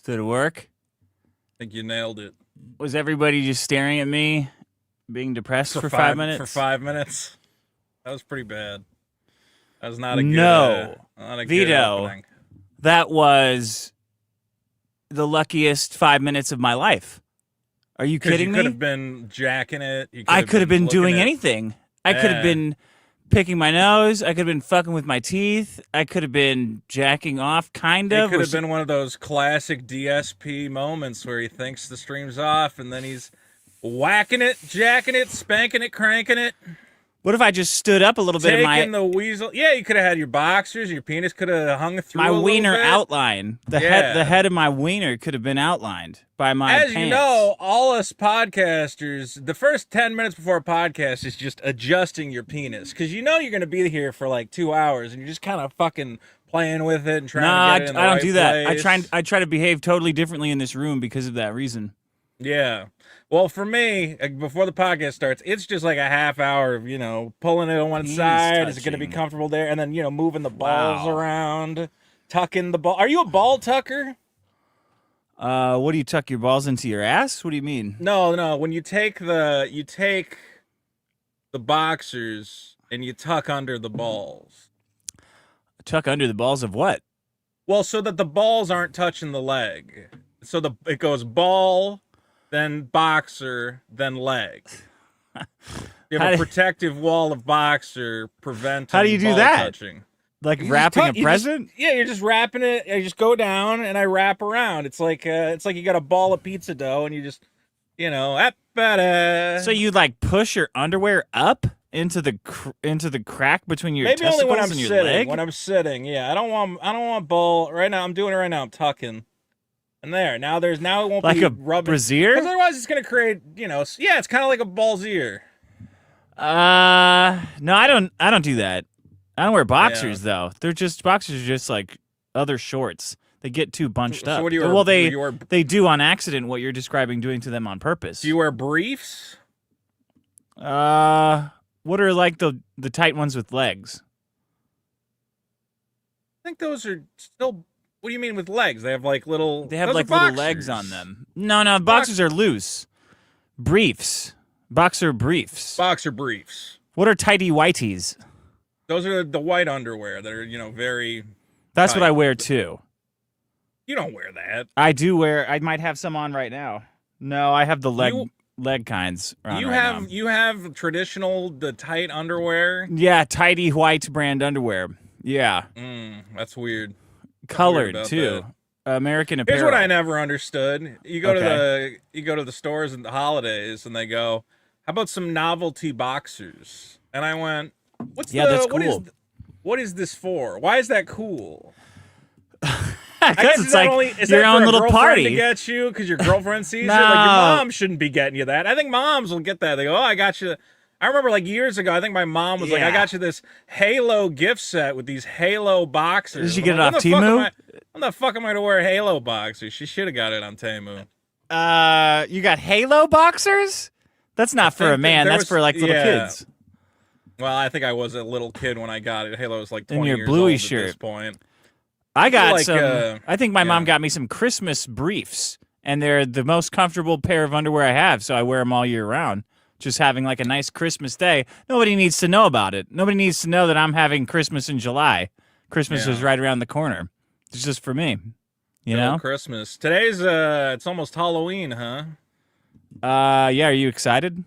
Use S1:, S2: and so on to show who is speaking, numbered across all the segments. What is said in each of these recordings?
S1: Did it work?
S2: I think you nailed it.
S1: Was everybody just staring at me, being depressed for 5 minutes?
S2: For 5 minutes. That was pretty bad. That was not a
S1: No.
S2: good
S1: Vito,
S2: opening.
S1: that was the luckiest 5 minutes of my life. Are you kidding me?
S2: You could have been jacking it.
S1: I could have been doing
S2: looking at-
S1: anything. I could have been picking my nose. I could have been fucking with my teeth. I could have been jacking off, kind
S2: It
S1: of.
S2: could have been one of those classic DSP moments where he thinks the stream's off and then he's whacking it, jacking it, spanking it, cranking it.
S1: What if I just stood up a little bit of my...
S2: Taking the weasel. Yeah, you could have had your boxers. Your penis could have hung through
S1: my
S2: a little
S1: wiener
S2: bit.
S1: outline. The head of my wiener could have been outlined by my
S2: As
S1: pants.
S2: you know, all us podcasters, the first 10 minutes before a podcast is just adjusting your penis. Because you know you're going to be here for like 2 hours and you're just kind of fucking playing with it and trying to get it in the
S1: I don't
S2: right
S1: do that.
S2: place.
S1: I try to behave totally differently in this room because of that reason.
S2: Yeah. Well, for me, before the podcast starts, it's just like a half hour of, pulling it on one
S1: Penis
S2: side. Is it going to be
S1: touching.
S2: comfortable there? And then, moving the balls
S1: Wow.
S2: around, tucking the ball. Are you a ball tucker?
S1: What do you tuck your balls into your ass? What do you mean?
S2: No. When you take the boxers and you tuck under the balls.
S1: Tuck under the balls of what?
S2: Well, so that the balls aren't touching the leg. So it goes ball, then boxer, then leg. You have a protective wall of boxer preventing
S1: How do you do
S2: ball
S1: that?
S2: touching.
S1: Like
S2: You
S1: wrapping
S2: just
S1: a present?
S2: You're just wrapping it. You just go down and I wrap around. It's like you got a ball of pizza dough and you just,
S1: So you like push your underwear up into the crack between your
S2: maybe
S1: testicles
S2: only when I'm
S1: and your
S2: sitting.
S1: leg?
S2: When I'm sitting, yeah. I don't want ball right now. I'm doing it right now. I'm tucking. And there. Now it won't
S1: Like
S2: be
S1: a
S2: rubbing.
S1: brassiere?
S2: Because otherwise it's gonna create, yeah, it's kind of like a ball's ear.
S1: No, I don't do that. I don't wear boxers though. Boxers are just like other shorts. They get too bunched up.
S2: What do you wear?
S1: Well,
S2: do you wear,
S1: they do on accident what you're describing doing to them on purpose.
S2: do you wear briefs?
S1: What are like the tight ones with legs?
S2: I think those are still. What do you mean with legs? They have like little.
S1: They have
S2: those
S1: like
S2: are
S1: little legs
S2: boxers.
S1: on them. No, boxers are loose. Briefs. Boxer briefs.
S2: Boxer briefs.
S1: What are tighty whities?
S2: Those are the white underwear that are, very.
S1: That's
S2: tight.
S1: what I wear too.
S2: You don't wear that.
S1: I do wear. I might have some on right now. No, I have the leg kinds.
S2: You have traditional the tight underwear.
S1: Yeah, tidy white brand underwear. Yeah,
S2: That's weird.
S1: colored
S2: about
S1: too. American Apparel.
S2: Here's what I never understood. You go
S1: Okay.
S2: to the stores in the holidays and they go, "How about some novelty boxers?" And I went, "What's
S1: that's cool.
S2: What is this for? Why is that cool?"
S1: Because it's like your own little party.
S2: To get you because your girlfriend sees it.
S1: No.
S2: Like your mom shouldn't be getting you that. I think moms will get that. They go, "Oh, I got you." I remember like years ago. I think my mom was like, "I got you this Halo gift set with these Halo boxers."
S1: Did you get it
S2: I'm
S1: off
S2: like,
S1: Temu?
S2: When the fuck am I to wear Halo boxers? She should have got it on Temu.
S1: You got Halo boxers? That's not for a
S2: think
S1: man.
S2: there
S1: That's
S2: was-
S1: for like little
S2: yeah.
S1: kids.
S2: Well, I think I was a little kid when I got it. Halo was like 20
S1: In your
S2: years
S1: bluey
S2: old
S1: shirt.
S2: at this point.
S1: I got
S2: like,
S1: some. I think my mom
S2: yeah.
S1: got me some Christmas briefs, and they're the most comfortable pair of underwear I have. So I wear them all year round. Just having like a nice Christmas day. Nobody needs to know about it. Nobody needs to know that I'm having Christmas in July. Christmas is right around the corner. It's just for me. You know?
S2: Christmas. Today's it's almost Halloween, huh?
S1: Yeah. Are you excited?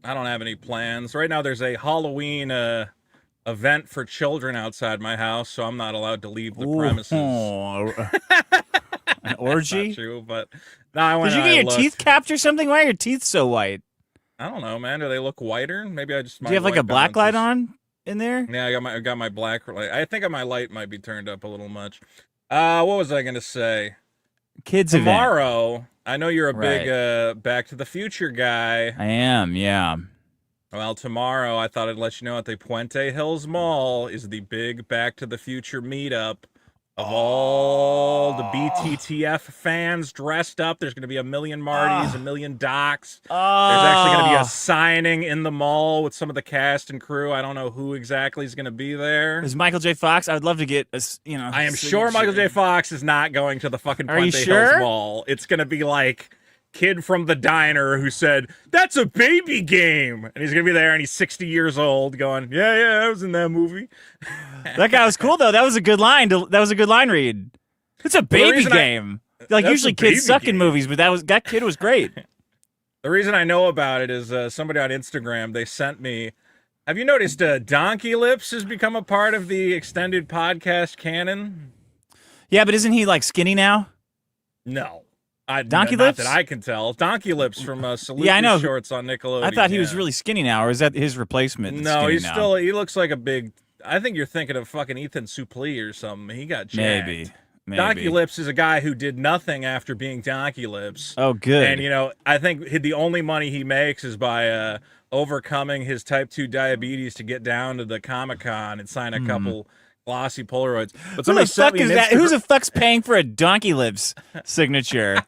S2: I don't have any plans. Right now there's a Halloween event for children outside my house, so I'm not allowed to leave the premises.
S1: An orgy?
S2: Not true, but no, I went
S1: Did you
S2: and
S1: get
S2: I
S1: your
S2: looked.
S1: teeth capped or something? Why are your teeth so white?
S2: I don't know, man. Do they look whiter? Maybe I just.
S1: Do you have like a black light on in there?
S2: Yeah, I got my black light. I think my light might be turned up a little much. What was I gonna say?
S1: Kids event.
S2: Tomorrow, I know you're a big
S1: Right.
S2: Back to the Future guy.
S1: I am, yeah.
S2: Well, tomorrow I thought I'd let you know at the Puente Hills Mall is the big Back to the Future meetup of all the BTTF fans dressed up. There's going to be a million Martys, a million Docs. There's actually going to be a signing in the mall with some of the cast and crew. I don't know who exactly is going to be there.
S1: Is Michael J. Fox? I would love to get a,
S2: I am sure Michael J. Fox is not going to the fucking
S1: Are you
S2: Puente
S1: sure?
S2: Hills Mall. It's going to be like kid from the diner who said, "That's a baby game." And he's going to be there and he's 60 years old going, yeah, I was in that movie.
S1: That guy was cool though. That was a good line. That was a good line read. It's a baby game. Like
S2: That's
S1: usually
S2: a baby
S1: kids suck in
S2: game.
S1: movies, but that kid was great.
S2: The reason I know about it is somebody on Instagram, they sent me, have you noticed Donkey Lips has become a part of the extended podcast canon?
S1: Yeah, but isn't he like skinny now?
S2: No.
S1: Donkey
S2: not
S1: Lips?
S2: that I can tell. Donkey Lips from Salute
S1: Yeah, I know.
S2: Shorts on Nickelodeon.
S1: I thought he was
S2: yeah.
S1: really skinny now, or is that his replacement? that's
S2: No,
S1: skinny
S2: he's
S1: now?
S2: still, he looks like a big, I think you're thinking of fucking Ethan Suplee or something. He got jacked.
S1: Maybe.
S2: Donkey Lips is a guy who did nothing after being Donkey Lips.
S1: Oh, good.
S2: And, I think the only money he makes is by overcoming his type 2 diabetes to get down to the Comic-Con and sign a couple glossy Polaroids. But
S1: Who
S2: somebody
S1: the
S2: sent
S1: fuck
S2: me
S1: is
S2: an
S1: that?
S2: Instagram-
S1: Who's the fuck's paying for a Donkey Lips signature?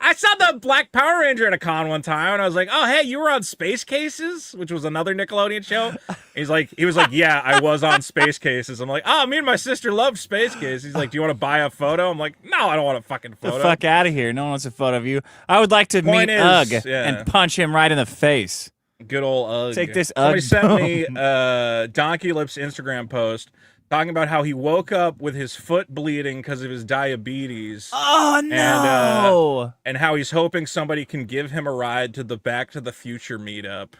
S2: I saw the Black Power Ranger at a con one time, and I was like, "Oh, hey, you were on Space Cases," which was another Nickelodeon show. He was like, "Yeah, I was on Space Cases." I'm like, "Oh, me and my sister love Space Cases." He's like, "Do you want to buy a photo?" I'm like, "No, I don't want a fucking photo."
S1: The fuck out of here! No one wants a photo of you. I would like to
S2: Point
S1: meet
S2: is,
S1: Ugg
S2: yeah.
S1: and punch him right in the face.
S2: Good old Ugg.
S1: Take this,
S2: Somebody
S1: Ugg.
S2: sent me Donkey Lips Instagram post talking about how he woke up with his foot bleeding because of his diabetes.
S1: Oh no!
S2: And how he's hoping somebody can give him a ride to the Back to the Future meetup.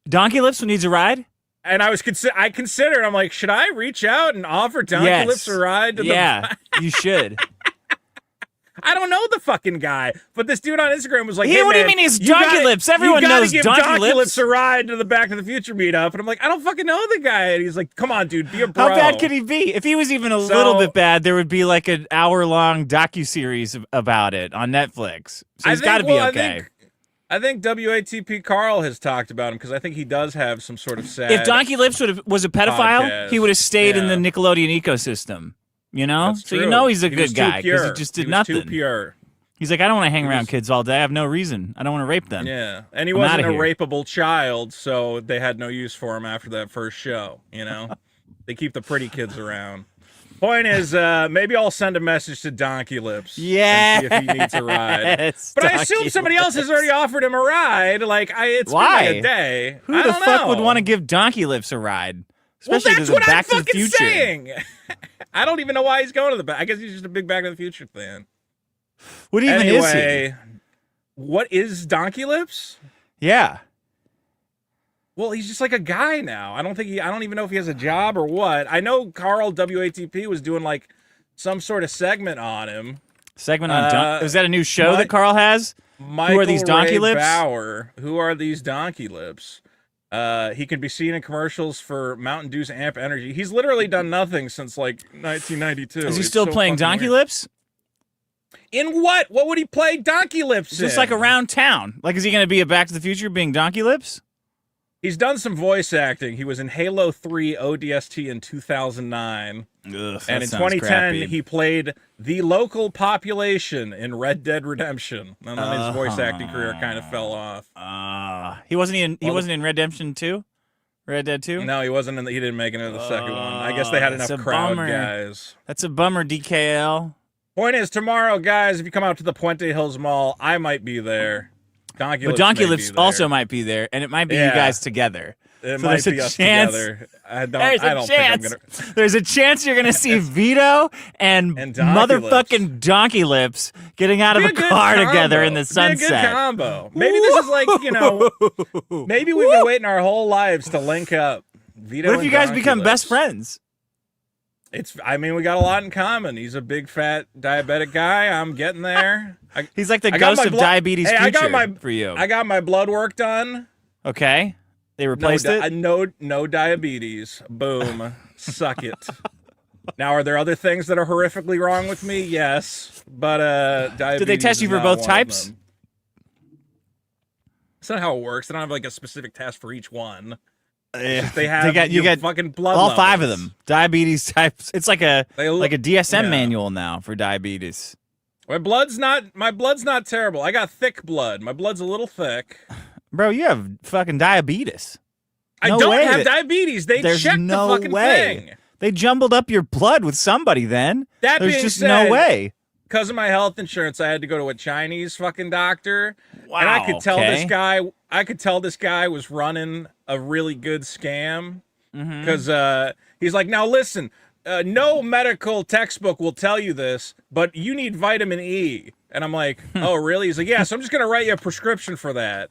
S1: Donkey Lips needs a ride.
S2: And I considered, I'm like, should I reach out and offer Donkey Lips a ride to
S1: Yeah, you should.
S2: I don't know the fucking guy, but this dude on Instagram was like,
S1: Hey,
S2: "Hey,
S1: what do you
S2: man,
S1: mean he's Donkey Lips? Everyone
S2: you gotta
S1: knows
S2: give
S1: Donkey Lips.
S2: a ride to the Back to the Future meetup." And I'm like, I don't fucking know the guy. And he's like, "Come on, dude, be a bro."
S1: How bad could he be? If he was even a little bit bad, there would be like an hour-long docuseries about it on Netflix. So he's got to be okay.
S2: I think WATP Carl has talked about him because I think he does have some sort of sad.
S1: If Donkey Lips was a pedophile,
S2: podcast.
S1: he would have stayed in
S2: Yeah.
S1: the Nickelodeon ecosystem. You know?
S2: That's
S1: So
S2: true.
S1: you know he's a
S2: He was
S1: good
S2: too
S1: guy
S2: pure.
S1: because he just did
S2: was
S1: nothing.
S2: Too pure.
S1: He's like, I don't want to hang around kids all day. I have no reason. I don't want to rape them.
S2: Yeah, and he
S1: I'm
S2: wasn't
S1: outta
S2: a
S1: here.
S2: rapeable child, so they had no use for him after that first show. They keep the pretty kids around. Point is, maybe I'll send a message to Donkey Lips.
S1: Yeah.
S2: And see if he needs a ride. But I assume somebody else has already offered him a ride. Like, it's
S1: Why?
S2: been like a day.
S1: Who
S2: I
S1: the
S2: don't
S1: fuck
S2: know.
S1: would want to give Donkey Lips a ride?
S2: Well,
S1: Especially
S2: that's
S1: to the
S2: what I'm
S1: Back to the
S2: fucking
S1: Future.
S2: saying. I don't even know why he's going to the back. I guess he's just a big Back to the Future fan.
S1: What even is he?
S2: Anyway, what is Donkey Lips?
S1: Yeah.
S2: Well, he's just like a guy now. I don't even know if he has a job or what. I know Carl WATP was doing like some sort of segment on him.
S1: Segment on is that a new show
S2: Mi-
S1: that Carl has?
S2: Michael
S1: are these Donkey
S2: Ray
S1: Lips?
S2: Bauer. Who are these Donkey Lips? He can be seen in commercials for Mountain Dew's Amp Energy. He's literally done nothing since like 1992.
S1: Is he
S2: It's
S1: still
S2: so
S1: playing
S2: fucking
S1: Donkey
S2: weird.
S1: Lips?
S2: In what? What would he play Donkey Lips in?
S1: Just like around town. Like, is he going to be a Back to the Future being Donkey Lips?
S2: He's done some voice acting. He was in Halo 3 ODST in 2009.
S1: Ugh,
S2: And in 2010, he played the local population in Red Dead Redemption. And then his voice acting career kind of fell off.
S1: He wasn't in Redemption 2? Red Dead 2?
S2: No, he wasn't he didn't make it into the second one. I guess they had
S1: that's
S2: enough
S1: a
S2: crowd
S1: bummer.
S2: guys.
S1: That's a bummer, DKL.
S2: Point is, tomorrow, guys, if you come out to the Puente Hills Mall, I might be there. Donkey
S1: But
S2: Lips
S1: Donkey
S2: may
S1: Lips
S2: be there.
S1: also might be there, and it might be you
S2: Yeah.
S1: guys together.
S2: It
S1: So
S2: might
S1: there's a
S2: be us
S1: chance-
S2: together. I
S1: There's a
S2: don't think I'm
S1: chance.
S2: gonna.
S1: There's a chance you're gonna see Vito and,
S2: And Donkey
S1: motherfucking Donkey Lips getting out of
S2: Be
S1: a
S2: good
S1: car
S2: combo.
S1: together in the
S2: Be a
S1: sunset.
S2: good combo. Maybe this is like, maybe we've been waiting our whole lives to link up. Vito
S1: What if
S2: and
S1: you guys
S2: Donkey
S1: become
S2: Lips.
S1: best friends?
S2: We got a lot in common. He's a big fat diabetic guy. I'm getting there.
S1: He's like the
S2: I got
S1: ghost
S2: my
S1: of
S2: blo-
S1: diabetes
S2: Hey, I
S1: future
S2: got
S1: for you.
S2: I got my blood work done.
S1: Okay. They replaced it?
S2: No diabetes. Boom. Suck it. Now, are there other things that are horrifically wrong with me? Yes, but diabetes.
S1: Did they test you
S2: is
S1: for
S2: not
S1: both
S2: one of
S1: types?
S2: them. That's not how it works. They don't have like a specific test for each one. They have
S1: you get
S2: fucking blood
S1: all
S2: levels.
S1: 5 of them. Diabetes types. It's like a DSM
S2: Yeah.
S1: manual now for diabetes.
S2: My blood's not terrible. I got thick blood. My blood's a little thick.
S1: Bro, you have fucking diabetes.
S2: I
S1: No
S2: don't
S1: way
S2: have diabetes. They
S1: there's
S2: checked
S1: no
S2: the fucking
S1: way.
S2: thing.
S1: They jumbled up your blood with somebody then.
S2: That
S1: There's
S2: being
S1: just
S2: said,
S1: no way.
S2: Because of my health insurance, I had to go to a Chinese fucking doctor.
S1: Wow.
S2: And I could tell
S1: okay.
S2: this guy was running a really good scam.
S1: Mm-hmm.
S2: Because he's like, now listen, no medical textbook will tell you this, but you need vitamin E. And I'm like, oh, really? He's like, yeah, so I'm just going to write you a prescription for that.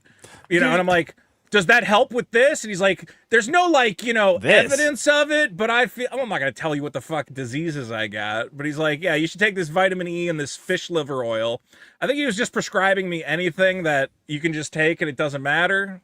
S2: And I'm like, does that help with this? And he's like, there's no, evidence of it, but I'm not going to tell you what the fuck diseases I got. But he's like, yeah, you should take this vitamin E and this fish liver oil. I think he was just prescribing me anything that you can just take and it doesn't matter.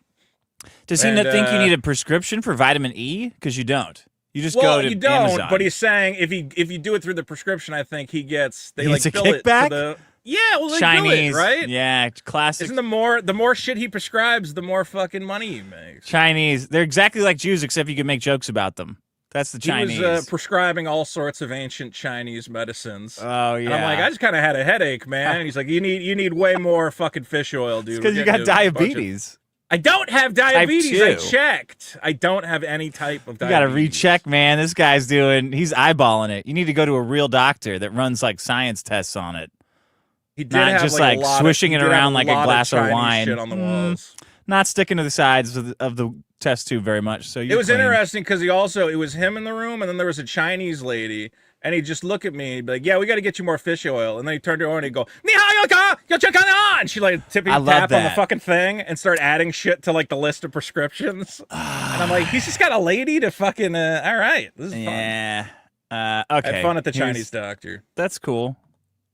S1: Does he not think you need a prescription for vitamin E? Because you don't. You just go to
S2: you don't,
S1: Amazon.
S2: but he's saying if you do it through the prescription, I think he gets
S1: He gets a
S2: bill
S1: kickback?
S2: it to the they
S1: Chinese,
S2: bill it, right?
S1: Yeah, classic.
S2: Isn't the more shit he prescribes, the more fucking money he makes.
S1: Chinese. They're exactly like Jews, except you can make jokes about them. That's the Chinese.
S2: He was prescribing all sorts of ancient Chinese medicines.
S1: Oh yeah.
S2: And I'm like, I just kind of had a headache, man. And he's like, you need way more fucking fish oil, dude.
S1: Because you got diabetes.
S2: I don't have diabetes. I
S1: Type 2.
S2: checked. I don't have any type of diabetes.
S1: You got to recheck, man. This guy's he's eyeballing it. You need to go to a real doctor that runs like science tests on it.
S2: He did
S1: Not
S2: have
S1: just
S2: like
S1: swishing it around like a glass of wine.
S2: Shit on the walls.
S1: Not sticking to the sides of the test tube very much. So
S2: it was interesting because it was him in the room, and then there was a Chinese lady, and he'd just look at me, and be like, "Yeah, we got to get you more fish oil." And then he turned to her and he'd go, "Ni hao ka, yo check on." She like tap on the fucking thing and start adding shit to like the list of prescriptions. And I'm like, he's just got a lady to fucking. All right, this is fun.
S1: Yeah. Okay.
S2: I had fun at the Chinese doctor.
S1: That's cool.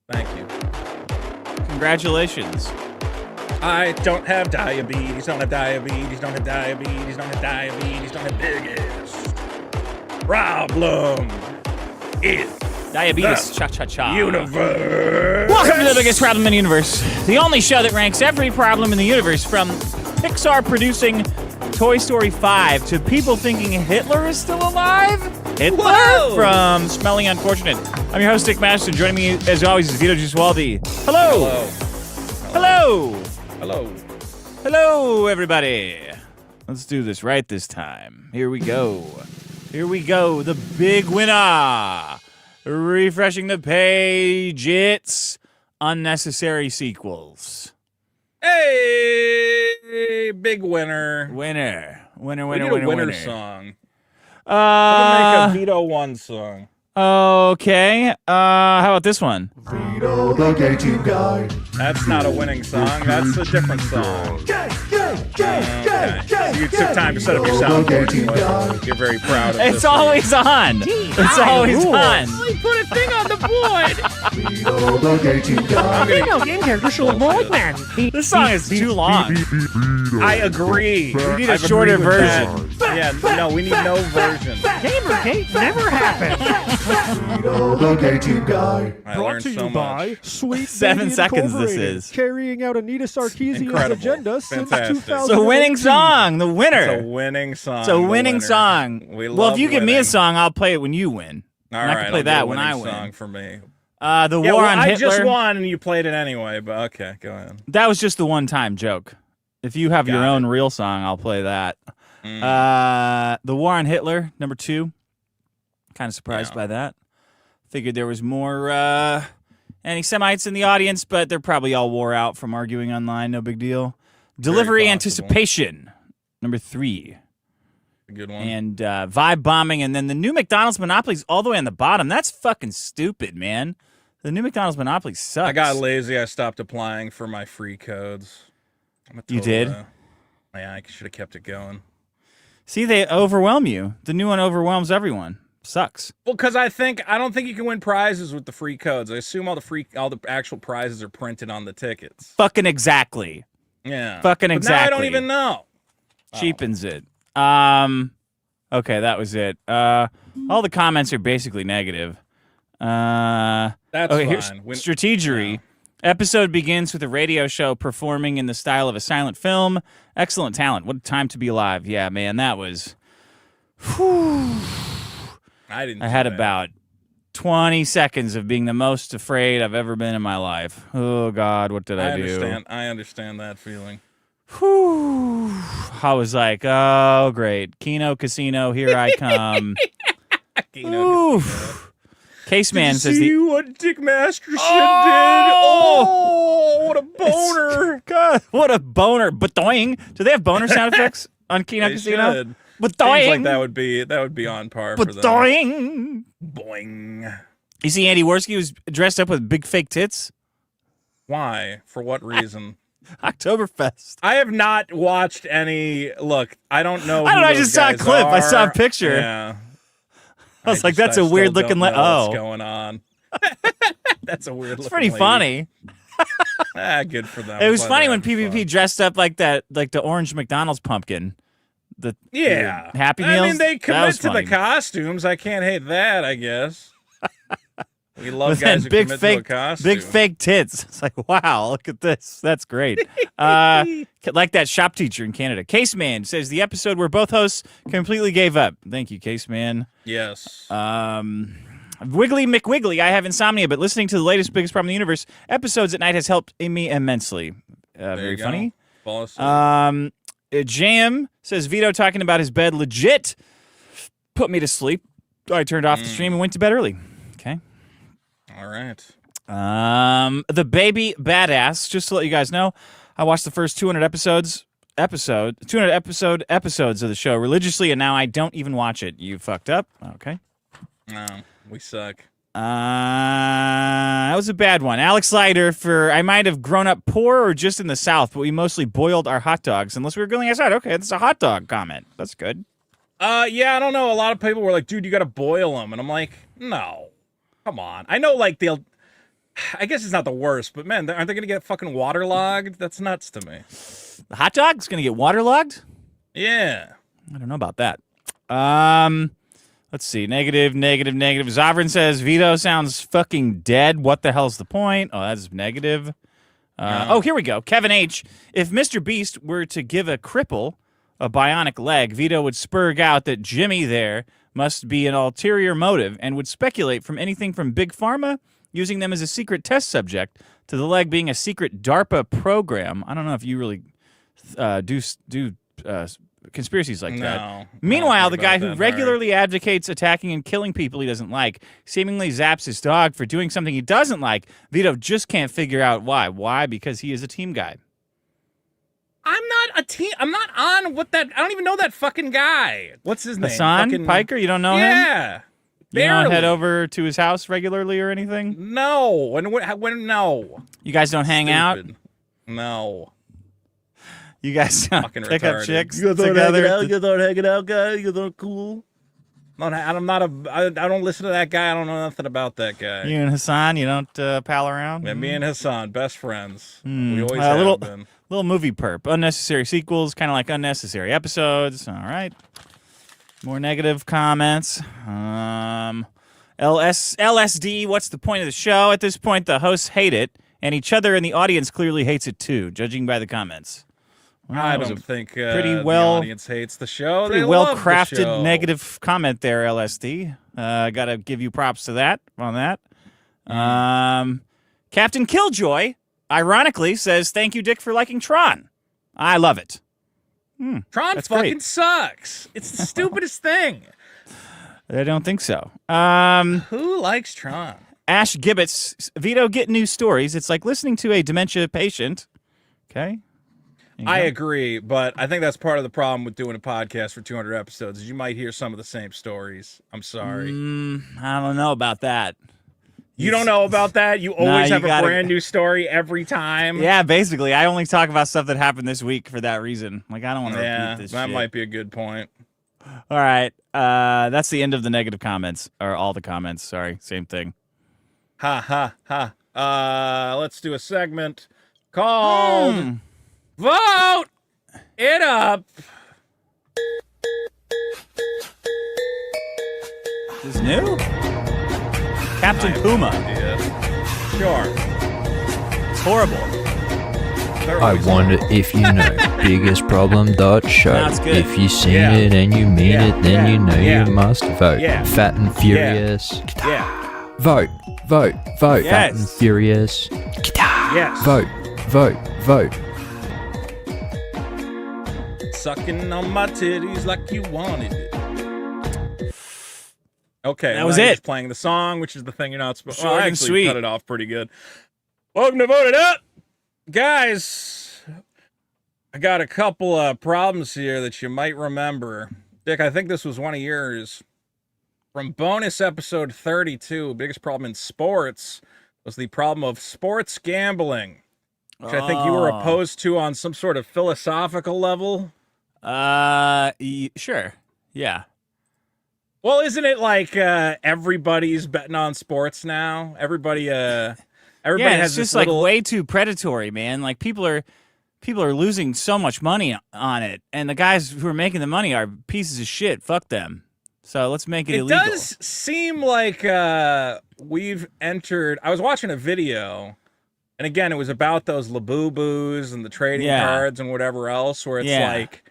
S2: Thank you.
S1: Congratulations.
S2: I don't have diabetes. Don't have diabetes. Don't have diabetes. Don't have diabetes. Don't have biggest problem. Is
S1: diabetes. Cha cha cha.
S2: Universe.
S1: Welcome to the biggest problem in the universe. The only show that ranks every problem in the universe, from Pixar producing Toy Story 5 to people thinking Hitler is still alive. Hitler?
S2: Whoa!
S1: From Smelling Unfortunate. I'm your host, Dick Masterson. Joining me, as always, is Vito Gesualdi. Hello.
S2: Hello.
S1: Hello.
S2: Hello.
S1: Hello, everybody. Let's do this right this time. Here we go. Here we go. The big winner. Refreshing the page. It's unnecessary sequels.
S2: Hey, big winner.
S1: Winner. Winner,
S2: We
S1: winner,
S2: need a
S1: winner,
S2: winner
S1: winner.
S2: song. I'm gonna make a Vito 1 song.
S1: Okay. How about this one?
S3: Vito, the gay team guy.
S2: That's not a winning song. That's a different song. You took time to set up your soundboard. You're very proud of
S1: It's
S2: this.
S1: always on. It's always on.
S2: Put a thing on the board.
S3: Vito, the gay team guy.
S4: Video game character should look more like men.
S1: This song is too long.
S2: I agree.
S1: We need a
S2: I've
S1: shorter
S2: agreed with
S1: version.
S2: that. Yeah, no, we need no version.
S4: Gamergate never happened.
S3: Vito, the gay team guy.
S2: I
S5: Brought
S2: learned
S5: to
S2: so
S5: you by
S2: much.
S5: Sweet
S1: 7
S5: Baby
S1: seconds this
S5: Incorporated,
S1: is.
S5: carrying out Anita Sarkeesian's
S2: Incredible.
S5: agenda since
S2: Fantastic.
S5: 2000.
S1: It's a winning song. The winner.
S2: It's a winning song.
S1: It's a
S2: the
S1: winning
S2: winner.
S1: song.
S2: We
S1: Well,
S2: love
S1: if you give me
S2: winning.
S1: a song, I'll play it when you win.
S2: All
S1: and I
S2: right,
S1: can play
S2: I'll do
S1: that
S2: a
S1: when
S2: winning
S1: I win.
S2: song for me.
S1: The
S2: Yeah,
S1: War
S2: well,
S1: on
S2: I
S1: Hitler.
S2: just won and you played it anyway, but okay, go ahead.
S1: That was just the one-time joke. If you have your
S2: Got
S1: own real song, I'll play that. The War on Hitler, number 2. Kind of surprised by that. Figured there was more anti-Semites in the audience, but they're probably all wore out from arguing online. No big deal. Delivery
S2: possible.
S1: Anticipation, number 3.
S2: A good one.
S1: And Vibe Bombing, and then the new McDonald's Monopoly's all the way on the bottom. That's fucking stupid, man. The new McDonald's Monopoly sucks.
S2: I got lazy. I stopped applying for my free codes.
S1: You did?
S2: Yeah, I should have kept it going.
S1: See, they overwhelm you. The new one overwhelms everyone. Sucks.
S2: Well, because I don't think you can win prizes with the free codes. I assume all the actual prizes are printed on the tickets.
S1: Fucking exactly.
S2: Yeah.
S1: Fucking
S2: But
S1: exactly.
S2: now I don't even know.
S1: Cheapens it. Okay, that was it. All the comments are basically negative.
S2: That's
S1: Okay, here's
S2: fine.
S1: Strategery. Episode begins with a radio show performing in the style of a silent film. Excellent talent. What a time to be alive. Yeah, man, that was
S2: I didn't.
S1: I
S2: do
S1: had
S2: that.
S1: about 20 seconds of being the most afraid I've ever been in my life. Oh, God, what did I do?
S2: I understand that feeling.
S1: Whew. I was like, oh, great. Keno Casino, here I come. Oof. Case Man says
S2: see what Dick Masterson did? Oh, what a boner!
S1: God, what a boner. Batoing. Do they have boner sound effects on Keno
S2: They
S1: Casino?
S2: should.
S1: Batoing.
S2: Seems like that would be on par for them.
S1: Batoing.
S2: Boing.
S1: You see Andy Worski was dressed up with big fake tits?
S2: Why? For what reason?
S1: Oktoberfest.
S2: I have not watched any. Look, I don't know.
S1: I don't
S2: who
S1: know, I
S2: those
S1: just saw a
S2: guys
S1: clip. I saw a
S2: are.
S1: picture.
S2: Yeah.
S1: I was like, that's a
S2: still
S1: weird looking.
S2: don't know
S1: Oh,
S2: what's going on? That's a weird.
S1: it's pretty funny.
S2: Good for them.
S1: It was
S2: Glad
S1: funny
S2: they're
S1: when
S2: having
S1: PvP
S2: fun.
S1: dressed up like that, like the orange McDonald's pumpkin. The Happy Meals.
S2: I mean, they
S1: That
S2: commit
S1: was
S2: to the
S1: funny.
S2: costumes. I can't hate that. I guess. We love
S1: But
S2: guys
S1: then
S2: who commit to a costume.
S1: big fake tits. It's like, wow, look at this. That's great. Like that shop teacher in Canada. Case Man says the episode where both hosts completely gave up. Thank you, Case Man.
S2: Yes.
S1: Wiggly McWiggly. I have insomnia, but listening to the latest Biggest Problem in the Universe episodes at night has helped me immensely.
S2: There
S1: Very
S2: you go.
S1: funny.
S2: Fall asleep.
S1: Jam says Vito talking about his bed legit put me to sleep. I turned off the stream and went to bed early. Okay.
S2: All right.
S1: The Baby Badass. Just to let you guys know, I watched the first 200 episodes of the show religiously, and now I don't even watch it. You fucked up. Okay.
S2: No, we suck.
S1: That was a bad one. Alex Leiter for I might have grown up poor or just in the South, but we mostly boiled our hot dogs unless we were grilling outside. Okay, that's a hot dog comment. That's good.
S2: Yeah, I don't know. A lot of people were like, dude, you got to boil them. And I'm like, no. Come on. I know, like, I guess it's not the worst, but man, aren't they going to get fucking waterlogged? That's nuts to me.
S1: The hot dog's gonna get waterlogged?
S2: Yeah.
S1: I don't know about that. Let's see. Negative. Zovrin says Vito sounds fucking dead. What the hell's the point? Oh, that's negative. Oh, here we go. Kevin H. If Mr. Beast were to give a cripple a bionic leg, Vito would spurg out that Jimmy there must be an ulterior motive and would speculate from anything from Big Pharma using them as a secret test subject to the leg being a secret DARPA program. I don't know if you really do conspiracies like that.
S2: No.
S1: Meanwhile, the guy
S2: about
S1: who
S2: that
S1: regularly advocates attacking and killing people he doesn't like seemingly zaps his dog for doing something he doesn't like. Vito just can't figure out why. Why? Because he is a team guy.
S2: I'm not a team. I'm not on what that. I don't even know that fucking guy. What's his name?
S1: Hassan
S2: Fucking-
S1: Piker? You don't know him?
S2: Yeah.
S1: You don't
S2: Barely.
S1: head over to his house regularly or anything?
S2: No. When no.
S1: You guys don't hang out?
S2: Stupid. No.
S1: You guys don't
S2: Fucking
S1: pick up
S2: retarded.
S1: chicks
S2: You
S1: together?
S2: guys aren't hanging out, guys. You guys aren't cool. I'm not I don't listen to that guy. I don't know nothing about that guy.
S1: You and Hassan, you don't pal around?
S2: Yeah, me and Hassan, best friends.
S1: Hmm.
S2: We always have been.
S1: Little movie perp. Unnecessary sequels, kind of like unnecessary episodes. All right. More negative comments. LSD, what's the point of the show? At this point, the hosts hate it, and each other in the audience clearly hates it too, judging by the comments. Well,
S2: I
S1: that was
S2: don't
S1: a
S2: think
S1: pretty
S2: the audience hates the show.
S1: pretty
S2: They love the
S1: well-crafted
S2: show.
S1: negative comment there, LSD. Got to give you props to that on that. Captain Killjoy, ironically, says, thank you, Dick, for liking Tron. I love it.
S2: Tron
S1: That's
S2: fucking
S1: great.
S2: sucks. It's the stupidest thing.
S1: I don't think so.
S2: Who likes Tron?
S1: Ash Gibbets, Vito, get new stories. It's like listening to a dementia patient. Okay.
S2: I agree, but I think that's part of the problem with doing a podcast for 200 episodes is you might hear some of the same stories. I'm sorry.
S1: I don't know about that.
S2: You don't know about that? You always
S1: you
S2: have a
S1: gotta-
S2: brand new story every time?
S1: Yeah, basically. I only talk about stuff that happened this week for that reason. Like, I don't want to
S2: Yeah,
S1: repeat this
S2: that
S1: shit.
S2: might be a good point.
S1: All right. That's the end of the negative comments. Or all the comments. Sorry. Same thing.
S2: Ha, ha, ha. Let's do a segment called Vote It Up.
S1: This is new? Captain Puma.
S2: Yeah. Sure.
S1: It's horrible.
S6: I wonder if you know biggestproblem.show.
S1: That's good.
S6: If you seen
S2: Yeah.
S6: it and you mean
S2: Yeah.
S6: it, then
S2: Yeah.
S6: you know
S2: Yeah.
S6: you must vote.
S2: Yeah.
S6: Fat and Furious.
S2: Yeah.
S6: Vote, vote, vote. Fat and
S1: Yes.
S6: Furious.
S2: Yes.
S6: Vote, vote, vote.
S2: Sucking on my titties like you wanted it. Okay,
S1: That was
S2: now you're
S1: it.
S2: just playing the song, which is the thing you're not supposed to.
S1: Short
S2: Well, I
S1: and
S2: actually
S1: sweet.
S2: cut it off pretty good. Welcome to Vote It Up, guys. I got a couple of problems here that you might remember. Dick, I think this was one of yours. From bonus episode 32, biggest problem in sports was the problem of sports gambling, which I think you were
S1: Oh.
S2: opposed to on some sort of philosophical level.
S1: Sure. Yeah.
S2: Well, isn't it like everybody's betting on sports now? Everybody
S1: Yeah,
S2: has
S1: it's
S2: this
S1: just like
S2: little.
S1: way too predatory, man. Like people are losing so much money on it, and the guys who are making the money are pieces of shit. Fuck them. So let's make it
S2: It
S1: illegal.
S2: does seem like we've entered. I was watching a video, and again, it was about those Labubu's and the trading
S1: Yeah.
S2: cards and whatever else, where it's
S1: Yeah.
S2: like,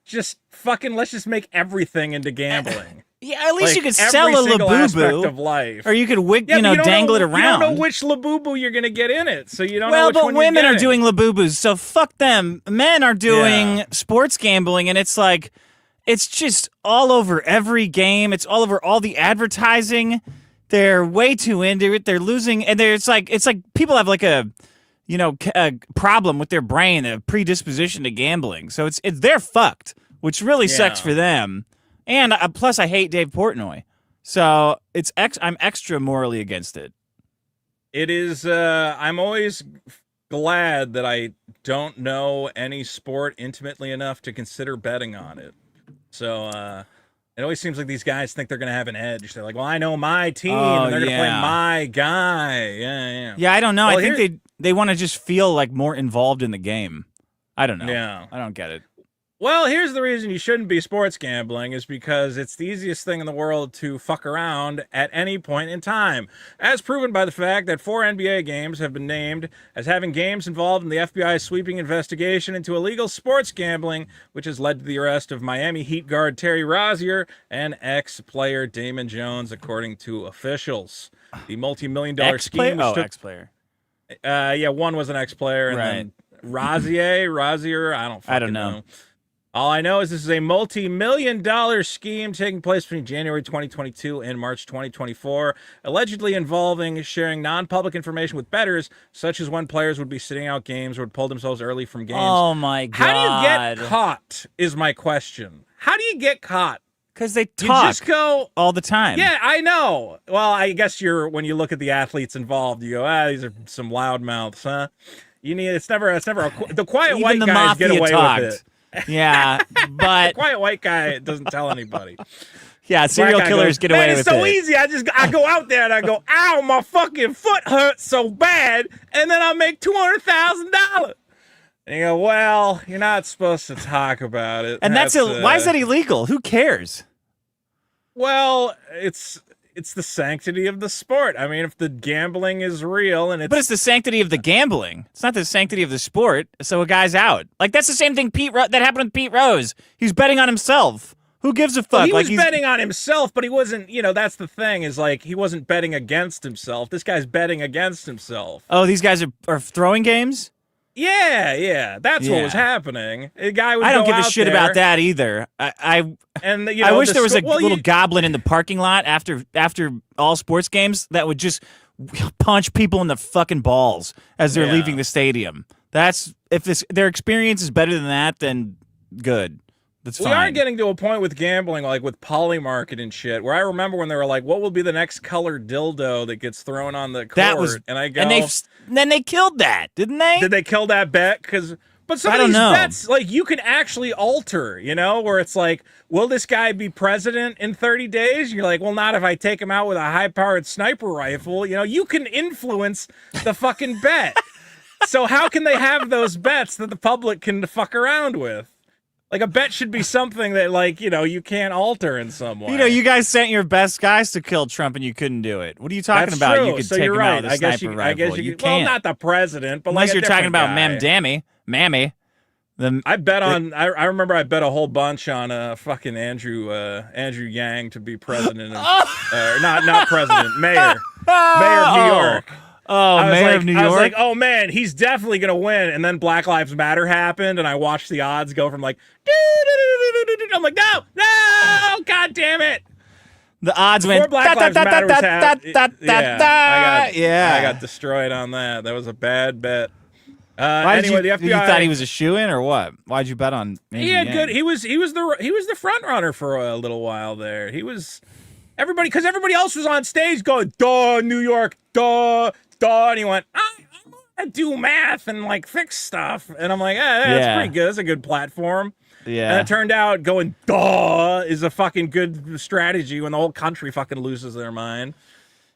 S2: just fucking let's just make everything into gambling.
S1: Yeah, at least
S2: Like,
S1: you could
S2: every
S1: sell a
S2: single aspect of
S1: Labubu,
S2: life.
S1: or you could
S2: Yeah, but you don't
S1: dangle
S2: know,
S1: it around.
S2: You don't know which Labubu you're gonna get in it, so you don't know
S1: Well,
S2: which
S1: but
S2: one
S1: women
S2: you're
S1: are
S2: getting.
S1: doing Labubus, so fuck them. Men are doing
S2: Yeah.
S1: sports gambling, and it's like, it's just all over every game. It's all over all the advertising. They're way too into it. They're losing, and it's like people have like a problem with their brain, a predisposition to gambling. So it's they're fucked, which really sucks
S2: Yeah.
S1: for them. And plus, I hate Dave Portnoy, so I'm extra morally against it.
S2: It is. I'm always glad that I don't know any sport intimately enough to consider betting on it. So it always seems like these guys think they're going to have an edge. They're like, "Well, I know my team,
S1: Oh,
S2: and they're going to play
S1: yeah.
S2: my guy." Yeah.
S1: Yeah, I don't know.
S2: Well,
S1: I think they want to just feel like more involved in the game. I don't know.
S2: Yeah.
S1: I don't get it.
S2: Well, here's the reason you shouldn't be sports gambling is because it's the easiest thing in the world to fuck around at any point in time, as proven by the fact that 4 NBA games have been named as having games involved in the FBI's sweeping investigation into illegal sports gambling, which has led to the arrest of Miami Heat guard Terry Rozier and ex-player Damon Jones, according to officials. The multi-million-dollar
S1: Ex-player?
S2: scheme which took
S1: Ex-player.
S2: yeah, one was an ex-player, and then Rozier, I don't fucking know. All I know is this is a multi-million-dollar scheme taking place between January 2022 and March 2024, allegedly involving sharing non-public information with bettors, such as when players would be sitting out games or would pull themselves early from games.
S1: Oh my god!
S2: How do you get caught is my question. How do you get caught?
S1: Because they
S2: You
S1: talk
S2: just go,
S1: all the time.
S2: yeah, I know. Well, I guess when you look at the athletes involved, you go, these are some loudmouths, huh? It's never the quiet
S1: Even
S2: white
S1: the
S2: guys get
S1: mafia
S2: away
S1: talked.
S2: with it.
S1: Yeah,
S2: The
S1: but
S2: quiet white guy doesn't tell anybody.
S1: yeah, serial
S2: Black guy
S1: killers
S2: goes,
S1: get
S2: "Man,
S1: away
S2: it's
S1: with
S2: so
S1: it.
S2: easy. I go out there and I go, ow, my fucking foot hurts so bad, and then I make $200,000. And you go, well, you're not supposed to talk about it.
S1: And why is that illegal? Who cares?
S2: Well, it's the sanctity of the sport. I mean, if the gambling is real and it's
S1: But it's the sanctity of the gambling. It's not the sanctity of the sport. So a guy's out. Like that's the same thing that happened with Pete Rose. He's betting on himself. Who gives a fuck?
S2: Well, he
S1: like
S2: was betting on himself, but he wasn't, that's the thing, is like he wasn't betting against himself. This guy's betting against himself.
S1: Oh, these guys are throwing games?
S2: Yeah, that's what
S1: Yeah.
S2: was happening. A guy would
S1: I don't
S2: go
S1: give a
S2: out
S1: shit
S2: there,
S1: about that either. I wish there was a little goblin in the parking lot after all sports games that would just punch people in the fucking balls as they're
S2: Yeah.
S1: leaving the stadium. If their experience is better than that, then good. That's
S2: We
S1: fine.
S2: are getting to a point with gambling, like with Polymarket and shit, where I remember when they were like, "What will be the next colored dildo that gets thrown on the court?"
S1: That was,
S2: and I go,
S1: then they killed that, didn't they?
S2: "Did they kill that bet?" But some
S1: I
S2: of
S1: don't
S2: these
S1: know.
S2: bets, like you can actually alter, where it's like, "Will this guy be president in 30 days?" You're like, "Well, not if I take him out with a high-powered sniper rifle." You can influence the fucking bet. So how can they have those bets that the public can fuck around with? Like a bet should be something that like, you can't alter in some way.
S1: You guys sent your best guys to kill Trump and you couldn't do it. What are you talking
S2: That's
S1: about?
S2: True.
S1: You could
S2: so
S1: take
S2: you're
S1: him
S2: right.
S1: out with a
S2: I guess
S1: sniper
S2: you,
S1: rifle.
S2: I guess
S1: You
S2: well,
S1: can't.
S2: not the president, but
S1: Unless
S2: like
S1: you're talking about
S2: Mammy.
S1: Mammy.
S2: I bet on. I remember I bet a whole bunch on fucking Andrew Yang to be president of, not president, mayor of New York.
S1: Oh, mayor of New York.
S2: I was like, oh man, he's definitely gonna win. And then Black Lives Matter happened, and I watched the odds go from like, I'm like, no, god damn it.
S1: The odds
S2: Before
S1: went.
S2: Black Lives Matter was I
S1: Yeah.
S2: got destroyed on that. That was a bad bet.
S1: Why
S2: Anyway,
S1: did
S2: the FBI.
S1: you thought he was a shoo-in or what? Why'd you bet on?
S2: He had good. He was the front runner for a little while there. He was because everybody else was on stage going, duh, New York, duh, and he went, I want to do math and like fix stuff, and I'm like, that's pretty good. That's a good platform.
S1: Yeah.
S2: And it turned out going, duh, is a fucking good strategy when the whole country fucking loses their mind.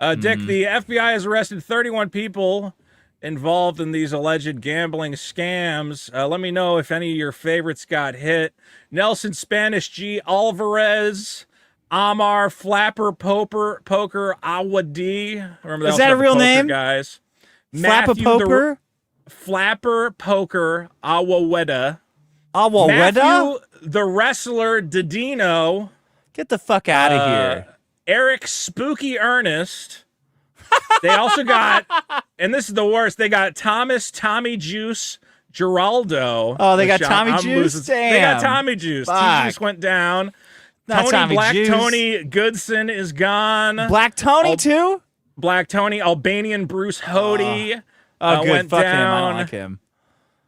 S2: Dick, the FBI has arrested 31 people involved in these alleged gambling scams. Let me know if any of your favorites got hit. Nelson Spanish G. Alvarez, Amar Flapper Poker Awadi. Remember
S1: Is that a real name?
S2: Guys.
S1: Flapper Poker?
S2: Flapper Poker Awaweda.
S1: Awaweda?
S2: Matthew the Wrestler Didino.
S1: Get the fuck out of here.
S2: Eric Spooky Ernest. They also got, and this is the worst, they got Thomas Tommy Juice Geraldo.
S1: Oh, they got Tommy Juice? Damn.
S2: They got Tommy Juice.
S1: Fuck.
S2: Tommy Juice went down.
S1: Not Tommy
S2: Black
S1: Juice.
S2: Tony Goodson is gone.
S1: Black Tony, too?
S2: Black Tony, Albanian Bruce Hody
S1: Good.
S2: went
S1: Fuck
S2: down.
S1: him. I don't like him.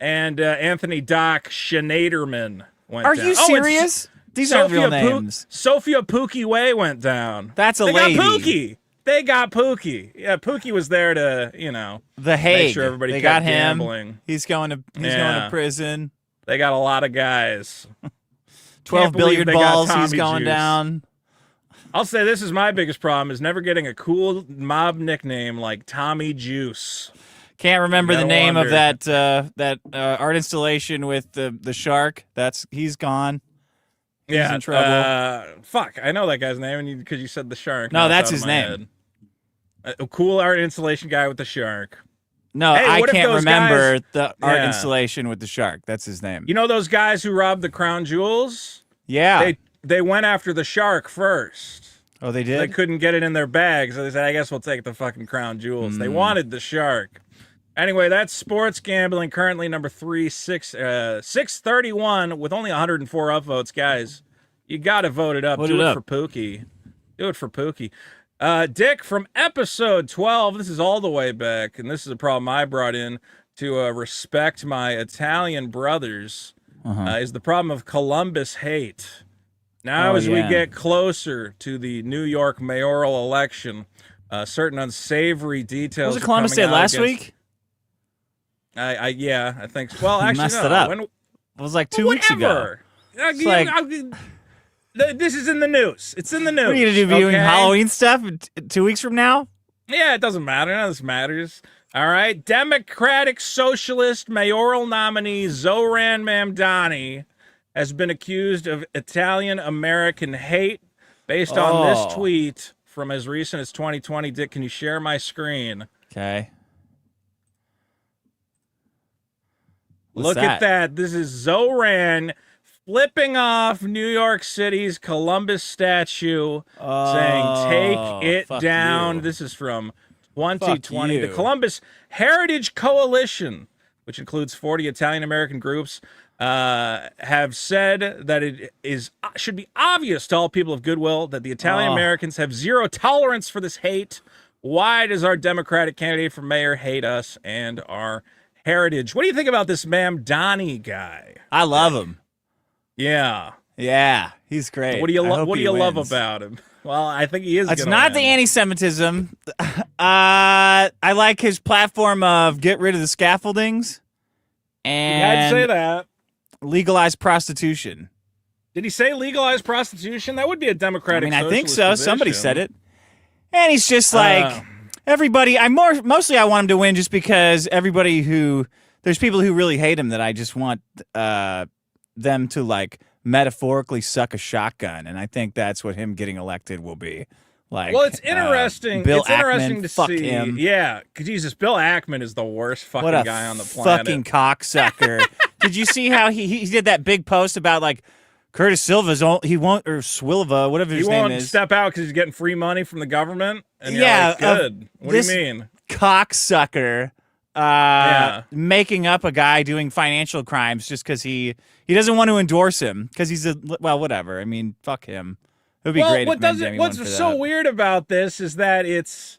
S2: And Anthony Doc Schneiderman went
S1: Are
S2: down.
S1: you serious? These aren't real names.
S2: Sophia Pookie Way went down.
S1: That's a
S2: they
S1: lady.
S2: Got Pookie. They got Pookie. Yeah, Pookie was there to,
S1: The Hague.
S2: make sure everybody
S1: they
S2: kept
S1: got him.
S2: gambling.
S1: He's going to prison.
S2: They got a lot of guys.
S1: 12
S2: Can't believe
S1: billiard
S2: they got
S1: balls. He's
S2: Tommy
S1: going
S2: Juice.
S1: down.
S2: I'll say this is my biggest problem is never getting a cool mob nickname like Tommy Juice.
S1: Can't remember the
S2: Gotta
S1: name of
S2: wonder.
S1: that art installation with the shark. He's gone. He's in trouble.
S2: Fuck, I know that guy's name because you said the shark.
S1: No,
S2: Now
S1: that's
S2: it's
S1: his
S2: out of my
S1: name.
S2: head. A cool art installation guy with the shark.
S1: No,
S2: Hey,
S1: I
S2: what if
S1: can't
S2: those
S1: remember
S2: guys-
S1: the art
S2: Yeah.
S1: installation with the shark. That's his name.
S2: You know those guys who robbed the crown jewels?
S1: Yeah.
S2: They went after the shark first.
S1: Oh, they
S2: They
S1: did?
S2: couldn't get it in their bag, so they said, I guess we'll take the fucking crown jewels. They wanted the shark. Anyway, that's sports gambling, currently number 631 with only 104 upvotes. Guys, you got to vote it up.
S1: Vote
S2: Do
S1: it
S2: it
S1: up.
S2: for Pookie. Do it for Pookie. Dick, from episode 12, this is all the way back, and this is a problem I brought in to respect my Italian brothers, is the problem of Columbus hate. Now, as we get closer to the New York mayoral election, certain unsavory details.
S1: Was it Columbus Day last week?
S2: I think so. Well,
S1: You
S2: actually,
S1: messed
S2: no.
S1: it up.
S2: When,
S1: It was like 2 weeks ago.
S2: Whatever. This is in the news. It's in the news.
S1: What are you going to do, viewing
S2: okay?
S1: Halloween stuff 2 weeks from now?
S2: Yeah, it doesn't matter. None of this matters. All right. Democratic Socialist mayoral nominee Zoran Mamdani has been accused of Italian-American hate based on this tweet from as recent as 2020. Dick, can you share my screen?
S1: Okay.
S2: Look at that. This is Zoran flipping off New York City's Columbus statue, saying, take it
S1: fuck
S2: down.
S1: you.
S2: This is from 2020. The
S1: you.
S2: Columbus Heritage Coalition, which includes 40 Italian-American groups, have said that it should be obvious to all people of goodwill that the Italian-Americans have zero tolerance for this hate. Why does our Democratic candidate for mayor hate us and our heritage? What do you think about this Mamdani guy?
S1: I love him.
S2: Yeah.
S1: Yeah, he's great.
S2: What do you
S1: I hope he
S2: love
S1: wins.
S2: about him? Well, I think he is.
S1: It's
S2: gonna
S1: not the
S2: win.
S1: anti-Semitism. I like his platform of get rid of the scaffoldings
S2: He had to say
S1: and
S2: that.
S1: legalize prostitution.
S2: Did he say legalize prostitution? That would be a
S1: I
S2: Democratic.
S1: mean, I think
S2: socialist
S1: so. Somebody
S2: position.
S1: said it. And he's just like everybody. Mostly I want him to win just because there's people who really hate him that I just want them to like metaphorically suck a shotgun, and I think that's what him getting elected will be. Like,
S2: well, it's interesting.
S1: Bill
S2: it's interesting
S1: Ackman,
S2: to
S1: fuck
S2: see.
S1: him.
S2: Yeah, Jesus, Bill Ackman is the worst fucking
S1: What a
S2: guy on the planet.
S1: fucking cocksucker! Did you see how he did that big post about like Curtis Silva's he won't, or Swilva, whatever his
S2: he
S1: name
S2: won't
S1: is.
S2: step out because he's getting free money from the government. And you're
S1: Yeah,
S2: like, good. What do
S1: this
S2: you mean?
S1: Cocksucker.
S2: Yeah.
S1: Making up a guy doing financial crimes just because he doesn't want to endorse him because he's whatever. I mean, fuck him. It would be great.
S2: What's so weird about this is that it's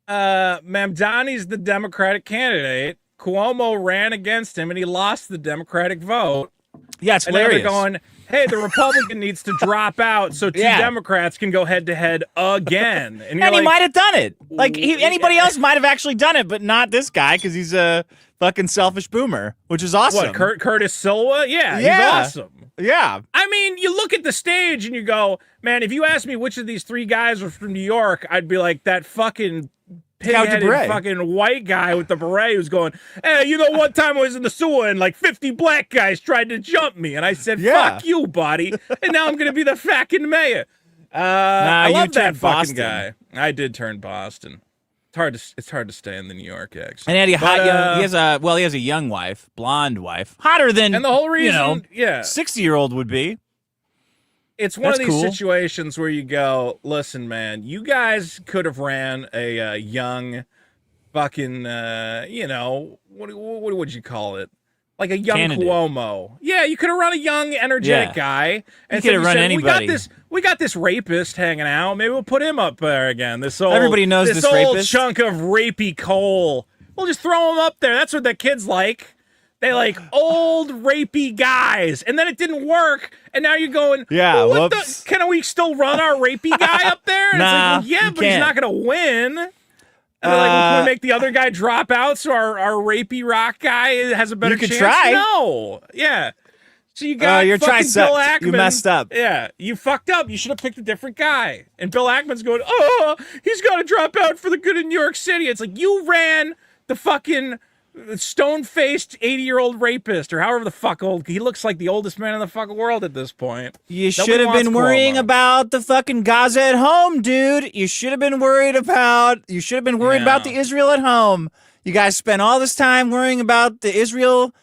S2: Mamdani's the Democratic candidate. Cuomo ran against him and he lost the Democratic vote.
S1: Yeah, it's
S2: And now
S1: hilarious.
S2: they're going, hey, the Republican needs to drop out so two Democrats can go head to head again. And,
S1: he might have done it. Like anybody else might have actually done it, but not this guy because he's a fucking selfish boomer, which is awesome.
S2: What, Curtis Silva? Yeah, he's awesome.
S1: Yeah.
S2: I mean, you look at the stage and you go, man, if you ask me which of these three guys was from New York, I'd be like that fucking pig-headed fucking white guy with the beret who's going, hey, you know, one time I was in the sewer and like 50 black guys tried to jump me. And I said, fuck you, buddy. And now I'm going to be the fucking mayor. I love that fucking guy. I did turn Boston. It's hard to stay in the New York accent.
S1: And he has a young wife, blonde wife, hotter than,
S2: and the whole reason,
S1: 60-year-old would be.
S2: It's one of these situations where you go, listen, man, you guys could have ran a young fucking, what would you call it? Like a young
S1: candidate.
S2: Cuomo. Yeah, you could have run a young, energetic guy. And
S1: you could have run anybody.
S2: We got this rapist hanging out. Maybe we'll put him up there again.
S1: Everybody knows this
S2: old
S1: rapist.
S2: chunk of rapey coal. We'll just throw him up there. That's what the kids like. They like old rapey guys. And then it didn't work. And now you're going,
S1: whoops.
S2: Can we still run our rapey guy up there? And
S1: Nah,
S2: it's like, well, but he's not going to win. And they're like, well, can we make the other guy drop out so our rapey rock guy has a better chance?
S1: You could try.
S2: No. Yeah. So you got
S1: your try
S2: fucking Bill
S1: sucked.
S2: Ackman.
S1: You messed up.
S2: Yeah. You fucked up. You should have picked a different guy. And Bill Ackman's going, oh, he's got to drop out for the good of New York City. It's like, you ran the fucking stone-faced 80-year-old rapist or however the fuck old. He looks like the oldest man in the fucking world at this point.
S1: You should have been worrying about the fucking Gaza at home, dude. You should have been worried about the Israel at home. You guys spent all this time worrying about the Israel